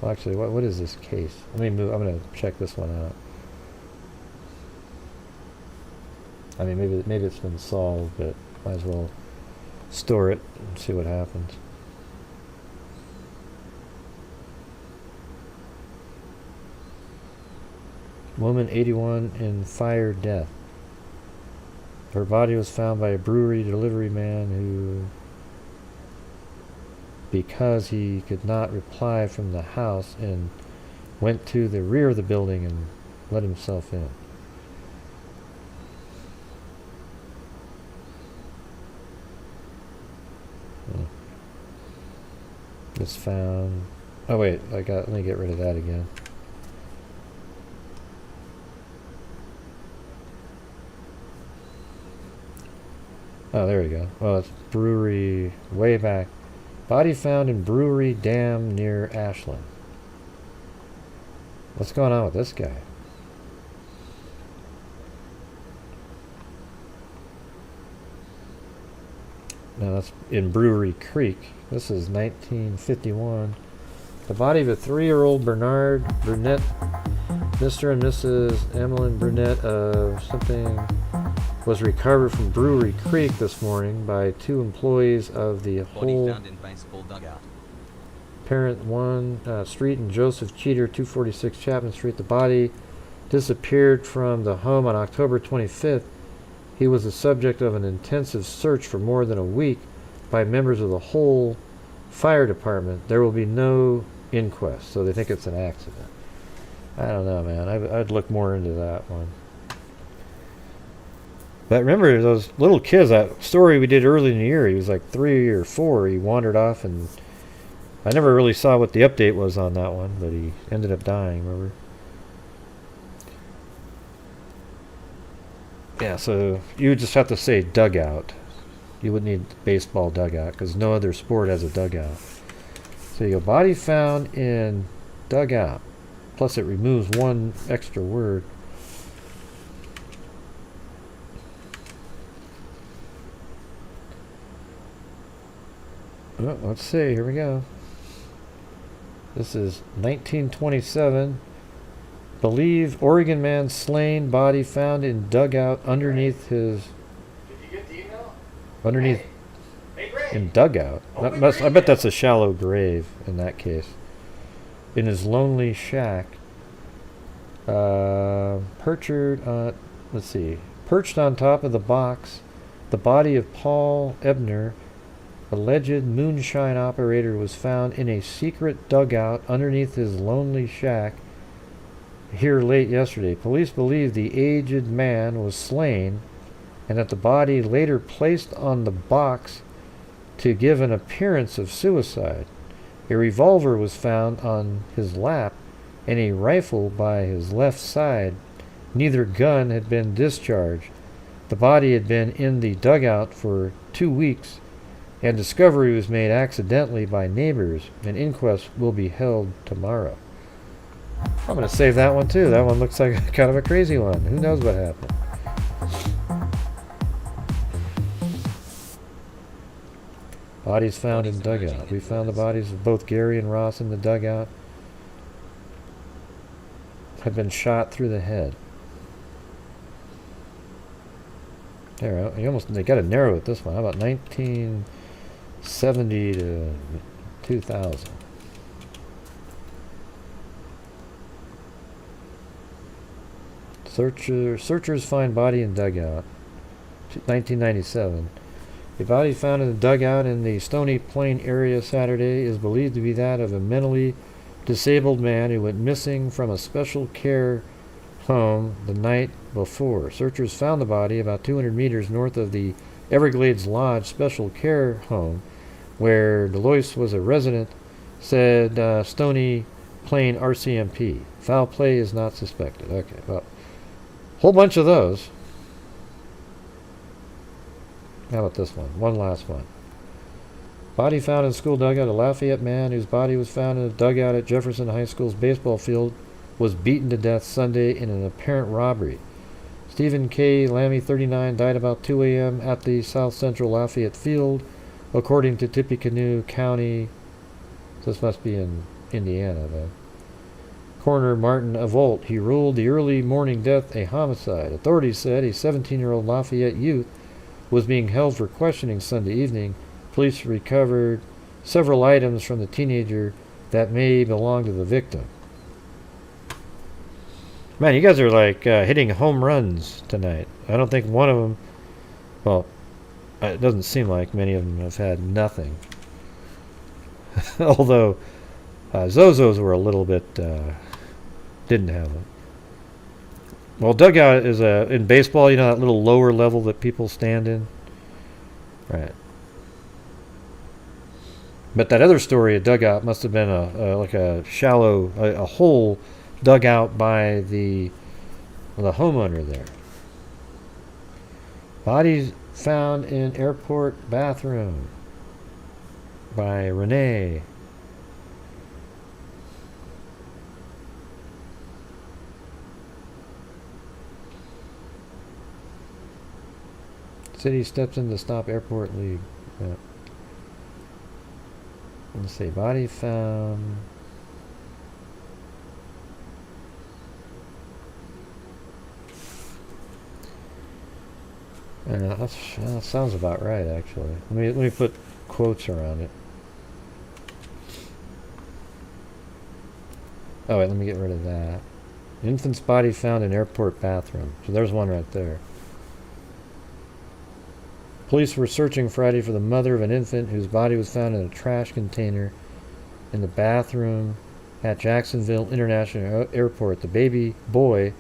Well, actually, what is this case? Let me move. I'm going to check this one out. I mean, maybe it's been solved, but might as well store it and see what happens. Woman 81 in fire death. Her body was found by a brewery delivery man who, because he could not reply from the house, and went to the rear of the building and let himself in. It's found. Oh wait, let me get rid of that again. Oh, there we go. Well, it's brewery way back. Body found in brewery dam near Ashland. What's going on with this guy? No, that's in Brewery Creek. This is 1951. The body of a 3-year-old Bernard Brunette, Mr. and Mrs. Emmeline Brunette of something, was recovered from Brewery Creek this morning by 2 employees of the whole found in baseball dugout. Parent 1 Street and Joseph Cheater, 246 Chapman Street. The body disappeared from the home on October 25th. He was the subject of an intensive search for more than a week by members of the whole fire department. There will be no inquest, so they think it's an accident. I don't know, man. I'd look more into that one. But remember those little kids, that story we did early in the year, he was like 3 or 4, he wandered off, and I never really saw what the update was on that one, but he ended up dying, remember? Yeah, so you would just have to say dugout. You wouldn't need baseball dugout because no other sport has a dugout. So you go body found in dugout. Plus it removes one extra word. Oh, let's see, here we go. This is 1927. Believe Oregon man slain, body found in dugout underneath his... Did you get the email? Underneath... in dugout? That must, I bet that's a shallow grave in that case. In his lonely shack. Perched on top of the box, the body of Paul Ebner, alleged moonshine operator, was found in a secret dugout underneath his lonely shack here late yesterday. Police believe the aged man was slain and that the body later placed on the box to give an appearance of suicide. A revolver was found on his lap and a rifle by his left side. Neither gun had been discharged. The body had been in the dugout for 2 weeks, and discovery was made accidentally by neighbors. An inquest will be held tomorrow. I'm going to save that one too. That one looks like kind of a crazy one. Who knows what happened? Bodies found in dugout. We found the bodies of both Gary and Ross in the dugout. Had been shot through the head. There, they got to narrow it this one. How about 1970 to 2000? Searchers find body in dugout. 1997. A body found in the dugout in the Stony Plain area Saturday is believed to be that of a mentally disabled man who went missing from a special care home the night before. Searchers found the body about 200 meters north of the Everglades Lodge special care home, where Delois was a resident, said Stony Plain RCMP. Foul play is not suspected. Okay, well, whole bunch of those. How about this one? One last one. Body found in school dugout. A Lafayette man whose body was found in a dugout at Jefferson High School's baseball field was beaten to death Sunday in an apparent robbery. Stephen K. Lammy, 39, died about 2 a.m. at the South Central Lafayette field, according to Tippecanoe County. This must be in Indiana, though. Coroner Martin Avolt, he ruled the early morning death a homicide. Authorities said a 17-year-old Lafayette youth was being held for questioning Sunday evening. Police recovered several items from the teenager that may belong to the victim. Man, you guys are like hitting home runs tonight. I don't think one of them, well, it doesn't seem like many of them have had nothing. Although Zozos were a little bit, didn't have them. Well, dugout is in baseball, you know, that little lower level that people stand in? Right. But that other story, a dugout, must have been like a shallow, a hole dug out by the homeowner there. Bodies found in airport bathroom by Renee. City steps in to stop airport league. Yeah. Let's see, body found. That sounds about right, actually. Let me put quotes around it. Oh wait, let me get rid of that. Infant's body found in airport bathroom. So there's one right there. Police were searching Friday for the mother of an infant whose body was found in a trash container in the bathroom at Jacksonville International Airport. The baby boy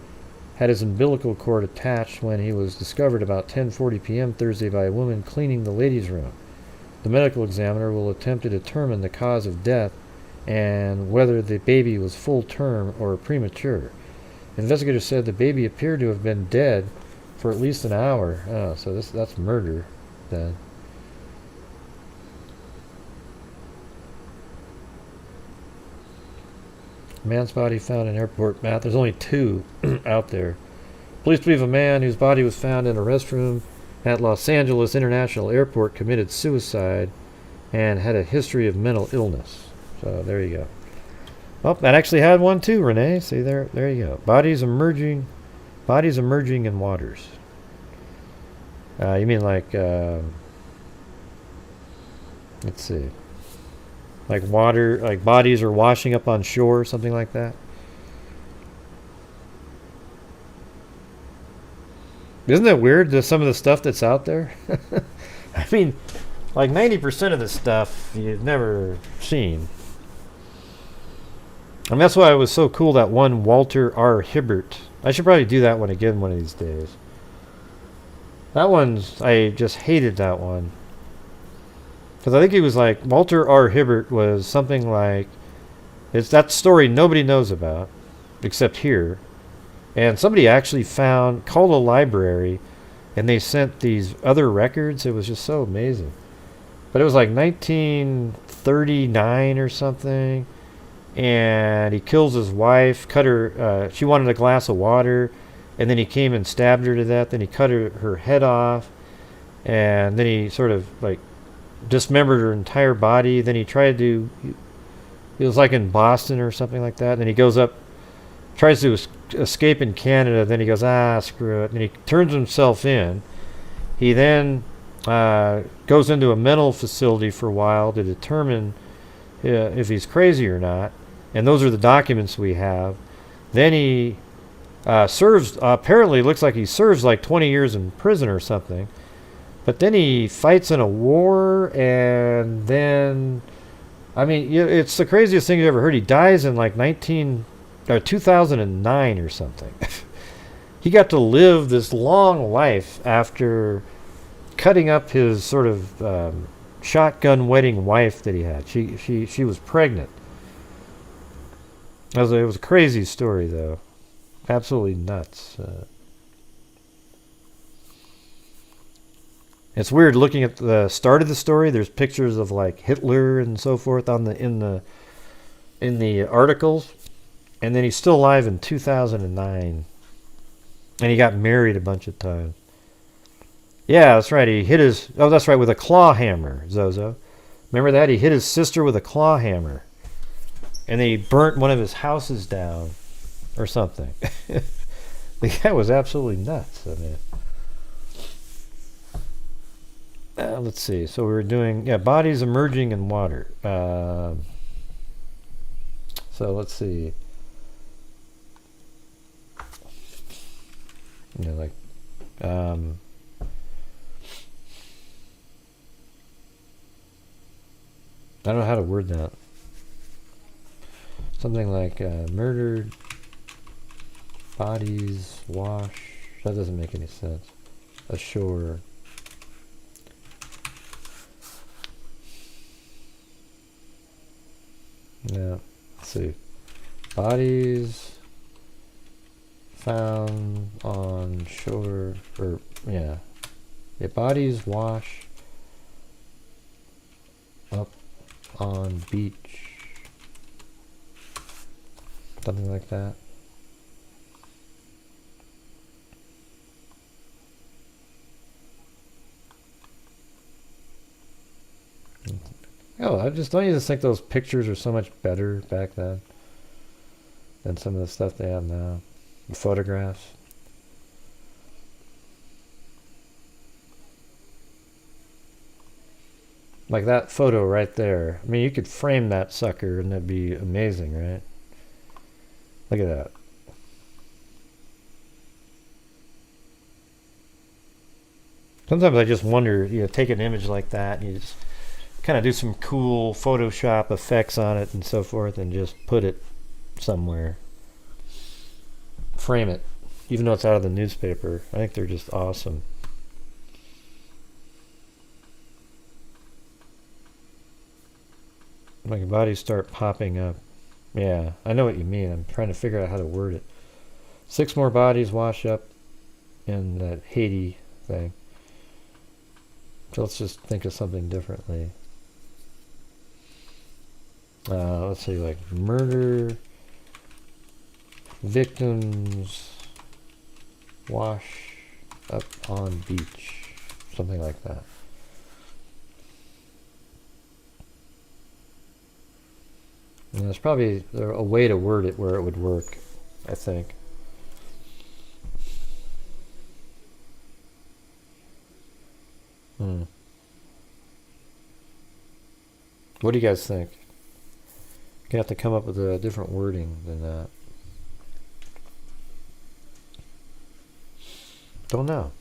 had his umbilical cord attached when he was discovered about 10:40 p.m. Thursday by a woman cleaning the ladies' room. The medical examiner will attempt to determine the cause of death and whether the baby was full term or premature. Investigators said the baby appeared to have been dead for at least an hour. Oh, so that's murder then. Man's body found in airport bath. There's only 2 out there. Police believe a man whose body was found in a restroom at Los Angeles International Airport committed suicide and had a history of mental illness. So there you go. Oh, that actually had one too, Renee. See there you go. Bodies emerging in waters. You mean like let's see. Like water, like bodies are washing up on shore, something like that. Isn't that weird, some of the stuff that's out there? I mean, like 90% of the stuff you've never seen. And that's why it was so cool, that one Walter R. Hibbert. I should probably do that one again one of these days. That one's, I just hated that one. Because I think he was like, Walter R. Hibbert was something like, it's that story nobody knows about, except here. And somebody actually called a library, and they sent these other records. It was just so amazing. But it was like 1939 or something, and he kills his wife, cut her, she wanted a glass of water, and then he came and stabbed her to death, then he cut her head off, and then he sort of like dismembered her entire body. Then he tried to, it was like in Boston or something like that, and then he goes up, tries to escape in Canada, then he goes, screw it, and he turns himself in. He then goes into a mental facility for a while to determine if he's crazy or not, and those are the documents we have. Then he serves, apparently looks like he serves like 20 years in prison or something, but then he fights in a war, and then, I mean, it's the craziest thing you've ever heard. He dies in like 2009 or something. He got to live this long life after cutting up his sort of shotgun wedding wife that he had. She was pregnant. It was a crazy story, though. Absolutely nuts. It's weird looking at the start of the story. There's pictures of like Hitler and so forth on in the articles. And then he's still alive in 2009. And he got married a bunch of times. Yeah, that's right. He hit his... Oh, that's right, with a claw hammer, Zozo. Remember that? He hit his sister with a claw hammer. And then he burnt one of his houses down. Or something. The guy was absolutely nuts. I mean... let's see. So we were doing... Yeah, bodies emerging in water. So let's see. You know, like, I don't know how to word that. Something like murdered bodies wash. That doesn't make any sense. Ashore. Yeah. Let's see. Bodies found on shore, or yeah, bodies wash up on beach, something like that. Oh, don't you just think those pictures are so much better back then than some of the stuff they have now? The photographs. Like that photo right there. I mean, you could frame that sucker and that'd be amazing, right? Look at that. Sometimes I just wonder, take an image like that and you just kind of do some cool Photoshop effects on it and so forth and just put it somewhere. Frame it, even though it's out of the newspaper. I think they're just awesome. Like bodies start popping up. Yeah, I know what you mean. I'm trying to figure out how to word it. 6 more bodies wash up in that Haiti thing. So let's just think of something differently. Let's see, like murder victims wash up on beach. Something like that. And there's probably a way to word it where it would work, I think. What do you guys think? You have to come up with a different wording than that. Don't know.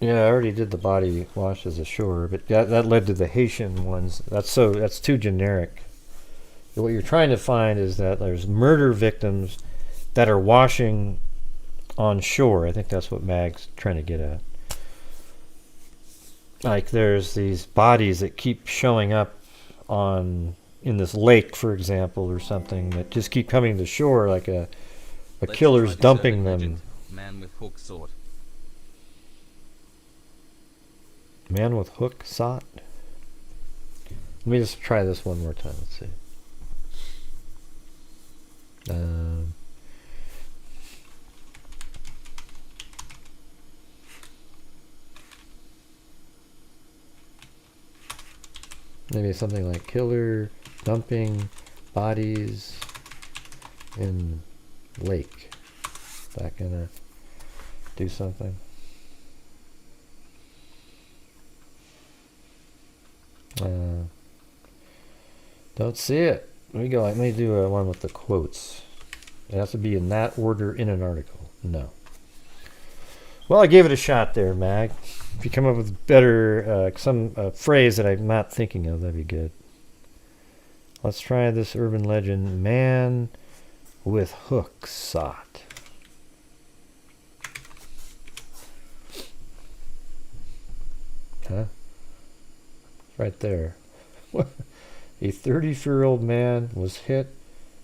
Yeah, I already did the body washes ashore, but that led to the Haitian ones. That's too generic. What you're trying to find is that there's murder victims that are washing on shore. I think that's what Mag's trying to get at. Like there's these bodies that keep showing up in this lake, for example, or something, that just keep coming to shore, like a killer's dumping them. Man with hook sword. Man with hook sought. Let me just try this one more time. Let's see. Maybe something like killer dumping bodies in lake. Is that gonna do something? Don't see it. Let me do one with the quotes. It has to be in that order in an article. No. Well, I gave it a shot there, Mag. If you come up with better, some phrase that I'm not thinking of, that'd be good. Let's try this urban legend. Man with hook sought. Huh? Right there. A 34-year-old man was hit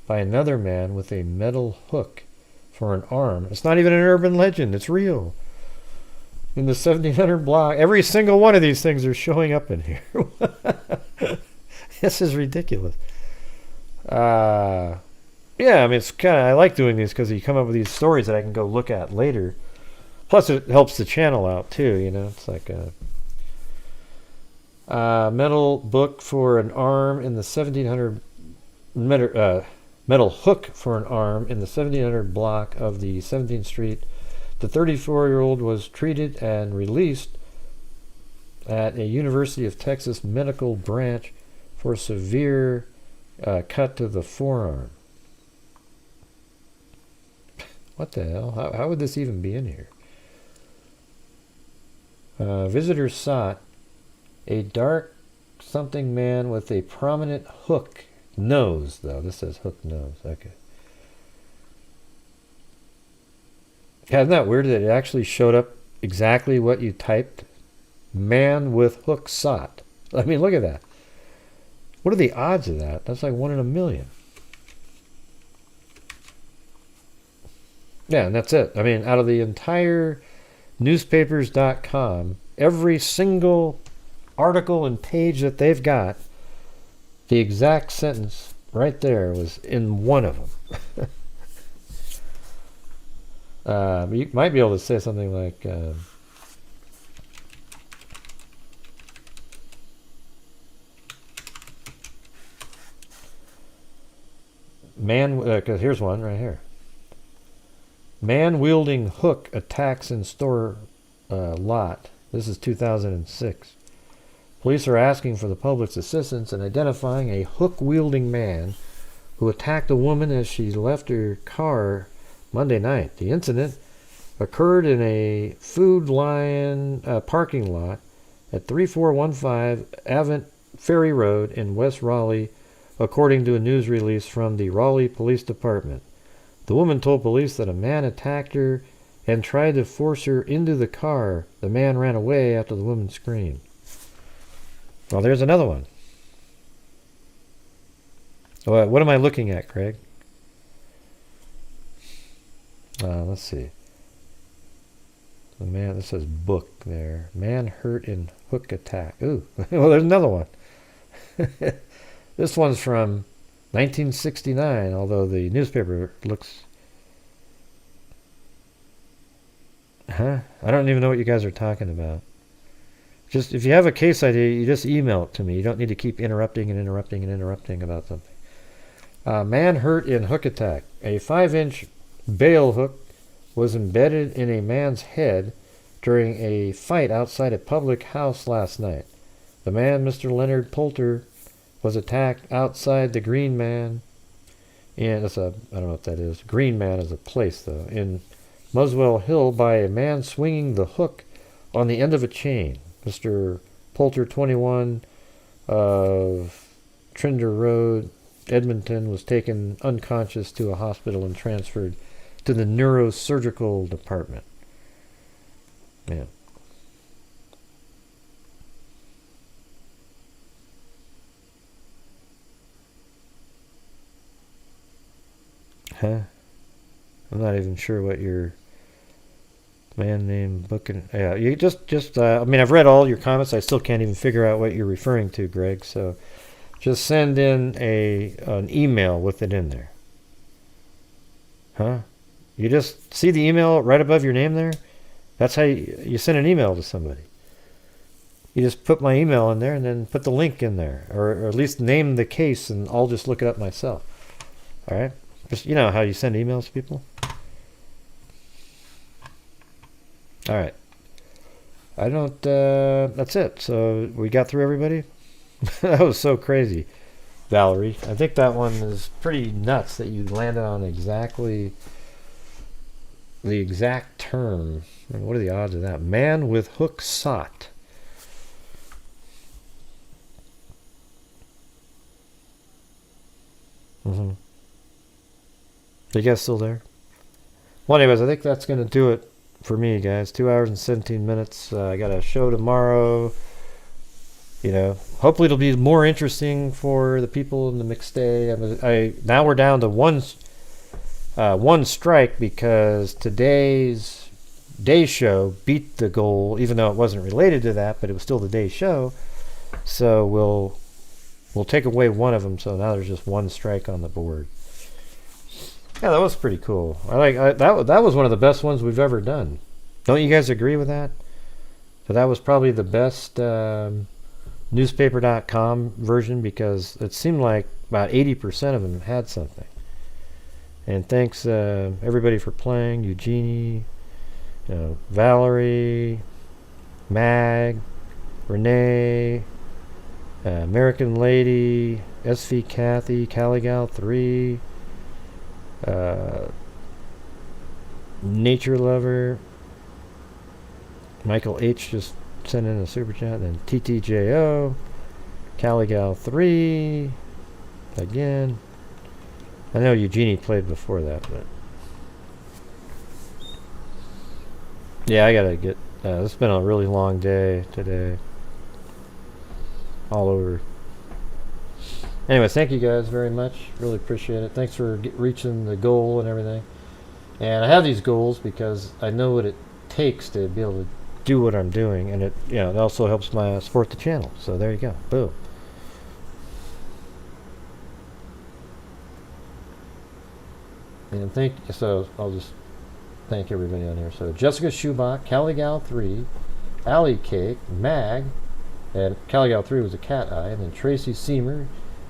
by another man with a metal hook for an arm. It's not even an urban legend. It's real. In the 1700 block, every single one of these things are showing up in here. This is ridiculous. Yeah, I mean, I like doing these because you come up with these stories that I can go look at later. Plus, it helps the channel out too. You know, it's like a metal book for an arm in the 1700 metal hook for an arm in the 1700 block of the 17th Street. The 34-year-old was treated and released at a University of Texas medical branch for severe cut to the forearm. What the hell? How would this even be in here? Visitors sought a dark something man with a prominent hook nose, though. This says hook nose. Okay. Isn't that weird that it actually showed up exactly what you typed? Man with hook sought. I mean, look at that. What are the odds of that? That's like 1 in a million. Yeah, and that's it. I mean, out of the entire newspapers.com, every single article and page that they've got, the exact sentence right there was in one of them. You might be able to say something like because here's one right here. Man wielding hook attacks in store lot. This is 2006. Police are asking for the public's assistance in identifying a hook-wielding man who attacked a woman as she left her car Monday night. The incident occurred in a Food Lion parking lot at 3415 Avant Ferry Road in West Raleigh, according to a news release from the Raleigh Police Department. The woman told police that a man attacked her and tried to force her into the car. The man ran away after the woman screamed. Well, there's another one. What am I looking at, Craig? Let's see. The man, this says book there. Man hurt in hook attack. Ooh, well, there's another one. This one's from 1969, although the newspaper looks... I don't even know what you guys are talking about. Just, if you have a case idea, you just email it to me. You don't need to keep interrupting about something. Man hurt in hook attack. A 5-inch bail hook was embedded in a man's head during a fight outside a public house last night. The man, Mr. Leonard Poulter, was attacked outside the Green Man. And I don't know what that is. Green Man is a place, though. In Muswell Hill by a man swinging the hook on the end of a chain. Mr. Poulter, 21, of Trinder Road, Edmonton, was taken unconscious to a hospital and transferred to the neurosurgical department. Man. I'm not even sure what your man name booking. Yeah, you just. I mean, I've read all your comments. I still can't even figure out what you're referring to, Greg. So, just send in an email with it in there. You just see the email right above your name there? That's how you send an email to somebody. You just put my email in there and then put the link in there. Or at least name the case and I'll just look it up myself. Alright? Just, you know how you send emails to people? Alright. That's it. So we got through everybody? That was so crazy, Valerie. I think that one is pretty nuts that you landed on exactly the exact term. I mean, what are the odds of that? Man with hook sought. Are you guys still there? Well, anyways, I think that's going to do it for me, guys. 2 hours and 17 minutes. I got a show tomorrow. You know, hopefully it'll be more interesting for the people in the mixed day. Now we're down to one strike because today's day show beat the goal, even though it wasn't related to that, but it was still the day show. So we'll take away one of them. So now there's just one strike on the board. Yeah, that was pretty cool. That was one of the best ones we've ever done. Don't you guys agree with that? So that was probably the best newspaper.com version because it seemed like about 80% of them had something. And thanks everybody for playing. Eugenie, Valerie, Mag, Renee, American Lady, SV Kathy, Caligal 3, Nature Lover, Michael H. just sent in a super chat, then TTJO, Caligal 3, again. I know Eugenie played before that, but yeah, I gotta get. It's been a really long day today. All over. Anyways, thank you guys very much. Really appreciate it. Thanks for reaching the goal and everything. And I have these goals because I know what it takes to be able to do what I'm doing, and it also helps my support the channel. So there you go. Boom. And so I'll just thank everybody on here. So Jessica Schubach, Caligal 3, Alley Cake, Mag, and Caligal 3 was a cat eye, and then Tracy Seamer,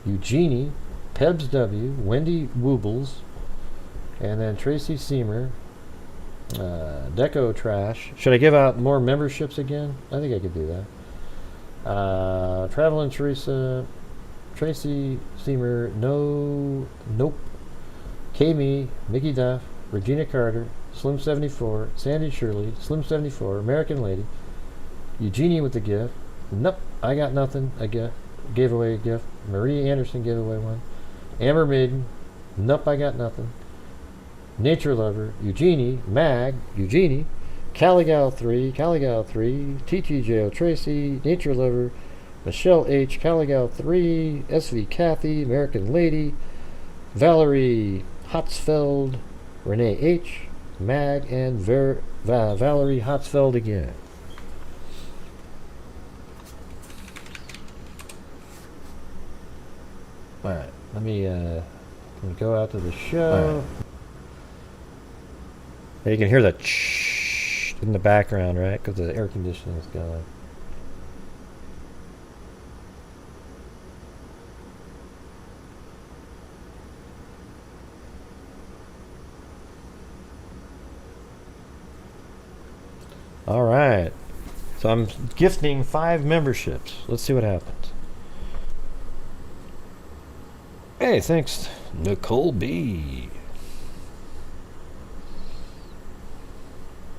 Eugenie, Pebs W, Wendy Woobles, and then Tracy Seamer, Deco Trash. Should I give out more memberships again? I think I could do that. Traveling Teresa, Tracy Seamer, Nope, Kami, Mickey Duff, Regina Carter, Slim 74, Sandy Shirley, Slim 74, American Lady, Eugenie with the gift. Nope, I got nothing. Gave away a gift. Marie Anderson gave away one. Amber Maiden. Nope, I got nothing. Nature Lover, Eugenie, Mag, Eugenie, Caligal 3, TTJO Tracy, Nature Lover, Michelle H, Caligal 3, SV Kathy, American Lady, Valerie Hotzfeld, Renee H, Mag and Valerie Hotzfeld again. Alright, let me go out to the show. Right. You can hear the in the background, right? Because the air conditioning is going. All right. So I'm gifting 5 memberships. Let's see what happens. Hey, thanks, Nicole B.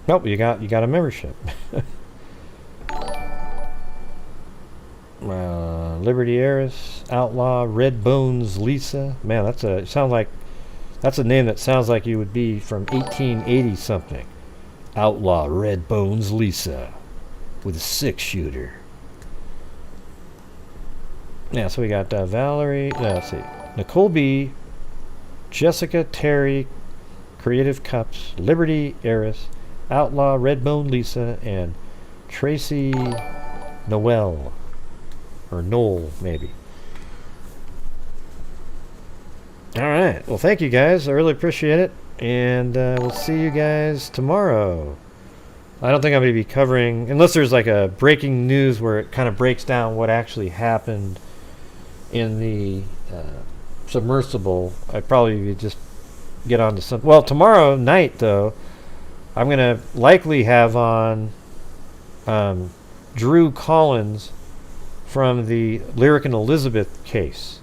Nope, you got a membership. Liberty Heiress, Outlaw, Red Bones Lisa. Man, that's a name that sounds like you would be from 1880 something. Outlaw Red Bones Lisa with a 6-shooter. Yeah, so we got Valerie. Let's see, Nicole B, Jessica Terry, Creative Cups, Liberty Heiress, Outlaw Redbone Lisa, and Tracy Noel, or Noel maybe. All right. Well, thank you guys. I really appreciate it, and we'll see you guys tomorrow. I don't think I'm going to be covering, unless there's like a breaking news where it kind of breaks down what actually happened in the submersible. I'd probably just get on to something. Well, tomorrow night, though, I'm going to likely have on Drew Collins from the Lyric and Elizabeth case.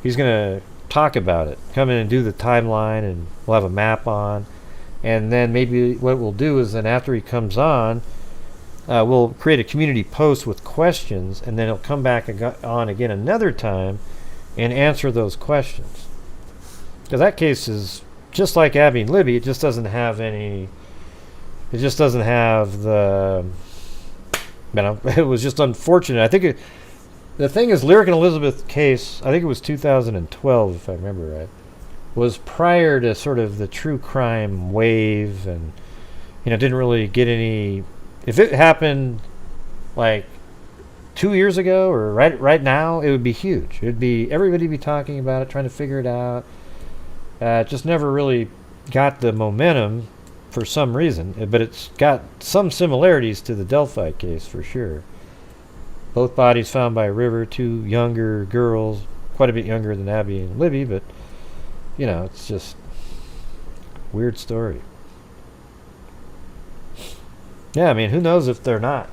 He's going to talk about it, come in and do the timeline, and we'll have a map on. And then maybe what we'll do is then after he comes on, we'll create a community post with questions, and then he'll come back on again another time and answer those questions. Because that case is just like Abby and Libby. It just doesn't have any. It just doesn't have the. It was just unfortunate. I think the thing is, Lyric and Elizabeth case, I think it was 2012, if I remember right, was prior to sort of the true crime wave, and didn't really get any. If it happened like 2 years ago or right now, it would be huge. It would be everybody would be talking about it, trying to figure it out. It just never really got the momentum for some reason, but it's got some similarities to the Delphi case for sure. Both bodies found by a river, 2 younger girls, quite a bit younger than Abby and Libby, but it's just weird story. Yeah, I mean, who knows if they're not,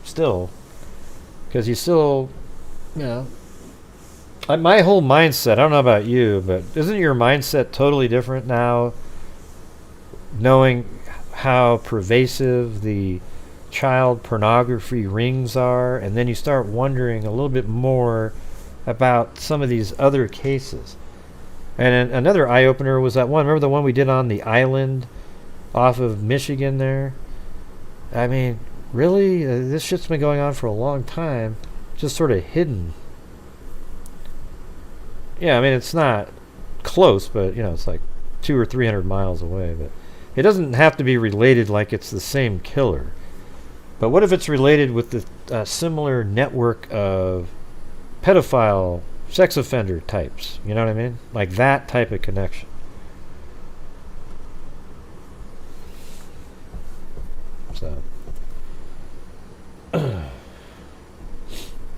still, because you still, my whole mindset, I don't know about you, but isn't your mindset totally different now, knowing how pervasive the child pornography rings are, and then you start wondering a little bit more about some of these other cases. And another eye-opener was that one, remember the one we did on the island off of Michigan there? I mean, really? This shit's been going on for a long time, just sort of hidden. Yeah, I mean, it's not close, but, it's like 200 or 300 miles away. But it doesn't have to be related like it's the same killer. But what if it's related with the similar network of pedophile, sex offender types? You know what I mean? Like that type of connection. So I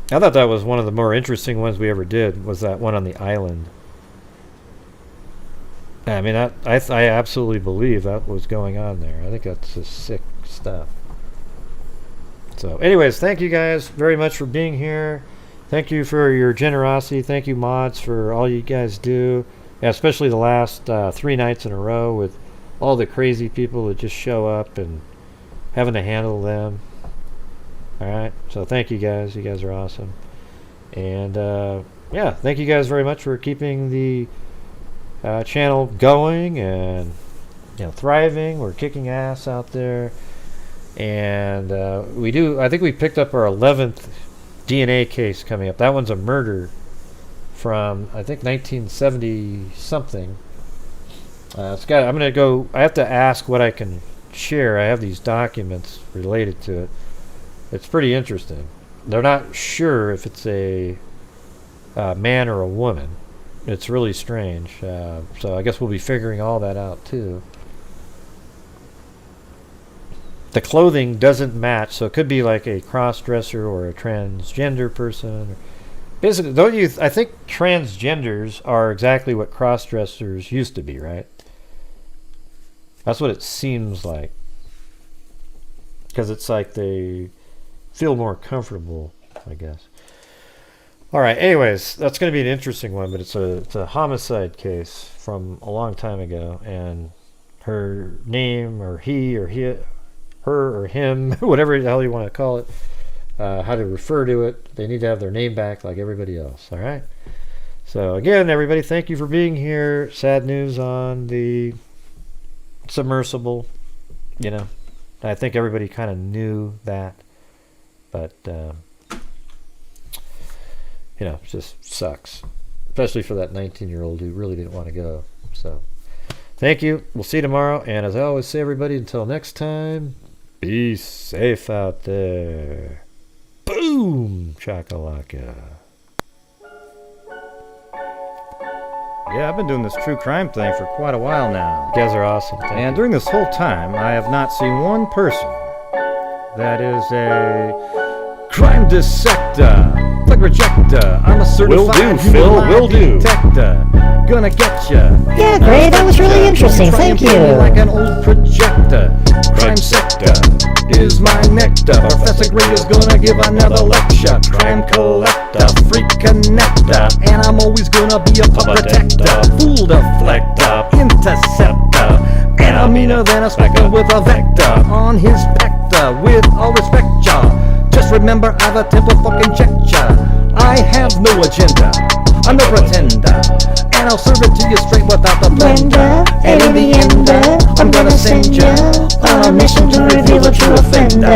thought that was one of the more interesting ones we ever did, was that one on the island. I mean, I absolutely believe that was going on there. I think that's just sick stuff. So anyways, thank you guys very much for being here. Thank you for your generosity. Thank you, mods, for all you guys do. Yeah, especially the last 3 nights in a row with all the crazy people that just show up and having to handle them. All right, so thank you guys. You guys are awesome. And yeah, thank you guys very much for keeping the channel going and thriving. We're kicking ass out there. And I think we picked up our 11th DNA case coming up. That one's a murder from, I think, 1970 something. I'm going to go. I have to ask what I can share. I have these documents related to it. It's pretty interesting. They're not sure if it's a man or a woman. It's really strange. So I guess we'll be figuring all that out too. The clothing doesn't match, so it could be like a cross-dresser or a transgender person. Basically, don't you? I think transgenders are exactly what cross-dressers used to be, right? That's what it seems like. Because it's like they feel more comfortable, I guess. All right. Anyways, that's going to be an interesting one, but it's a homicide case from a long time ago, and her name, or he, or her, or him, whatever the hell you want to call it, how to refer to it, they need to have their name back like everybody else. All right. So again, everybody, thank you for being here. Sad news on the submersible. You know, I think everybody kind of knew that, but you know, it just sucks, especially for that 19-year-old who really didn't want to go. So thank you. We'll see you tomorrow, and as I always say, everybody, until next time, be safe out there. Boom chakalaka. Yeah, I've been doing this true crime thing for quite a while now. You guys are awesome. And during this whole time, I have not seen one person that is a crime dissector, plug rejector. I'm a certified will do. detector. Gonna get ya. Yeah, great. That was really interesting. Thank you. Like an old projector. Crime sector is my nectar. Professor Gray is gonna give another lecture. Crime collector, freak connector, and I'm always gonna be a pup protector. Fool deflector, interceptor, and I'm meaner than a spectre with a vector on his spectre. With all respect, y'all, just remember I've a temper fucking check ya. I have no agenda, I'm no pretender, and I'll serve it to you straight without the blender. And in the end, I'm gonna send ya on a mission to reveal the true offender.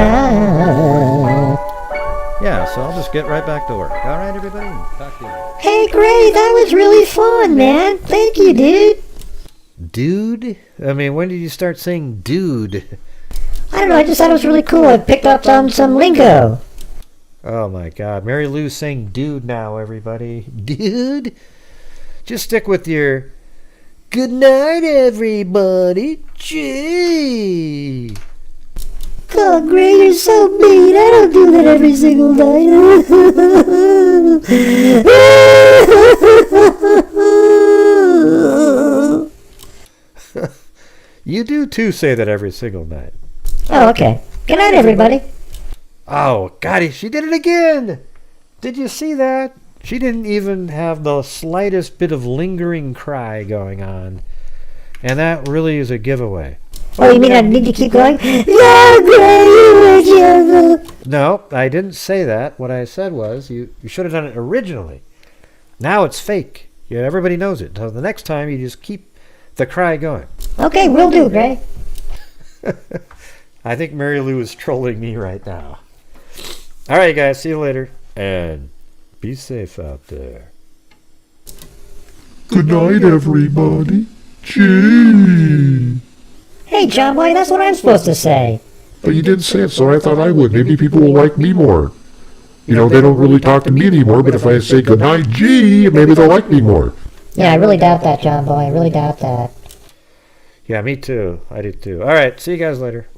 Yeah, so I'll just get right back to work. All right, everybody? Talk to you. Hey, great. That was really fun, man. Thank you, dude. Dude? I mean, when did you start saying dude? I don't know. I just thought it was really cool. I picked up on some lingo. Oh my God. Mary Lou's saying dude now, everybody. Dude? Just stick with your good night, everybody. Gee. God, Gray, you're so mean. I don't do that every single night. You do too say that every single night. Oh, okay. Good night, everybody. Oh, God, she did it again. Did you see that? She didn't even have the slightest bit of lingering cry going on. And that really is a giveaway. Oh, you mean I need to keep going? No, I didn't say that. What I said was you should have done it originally. Now it's fake. Yeah, everybody knows it. So the next time you just keep the cry going. Okay, will do, Gray. I think Mary Lou is trolling me right now. All right, guys. See you later. And be safe out there. Good night, everybody. Gee. Hey, John Boy, that's what I'm supposed to say. But you didn't say it, so I thought I would. Maybe people will like me more. You know, they don't really talk to me anymore, but if I say good night, gee, maybe they'll like me more. Yeah, I really doubt that, John Boy. I really doubt that. Yeah, me too. I do too. All right. See you guys later.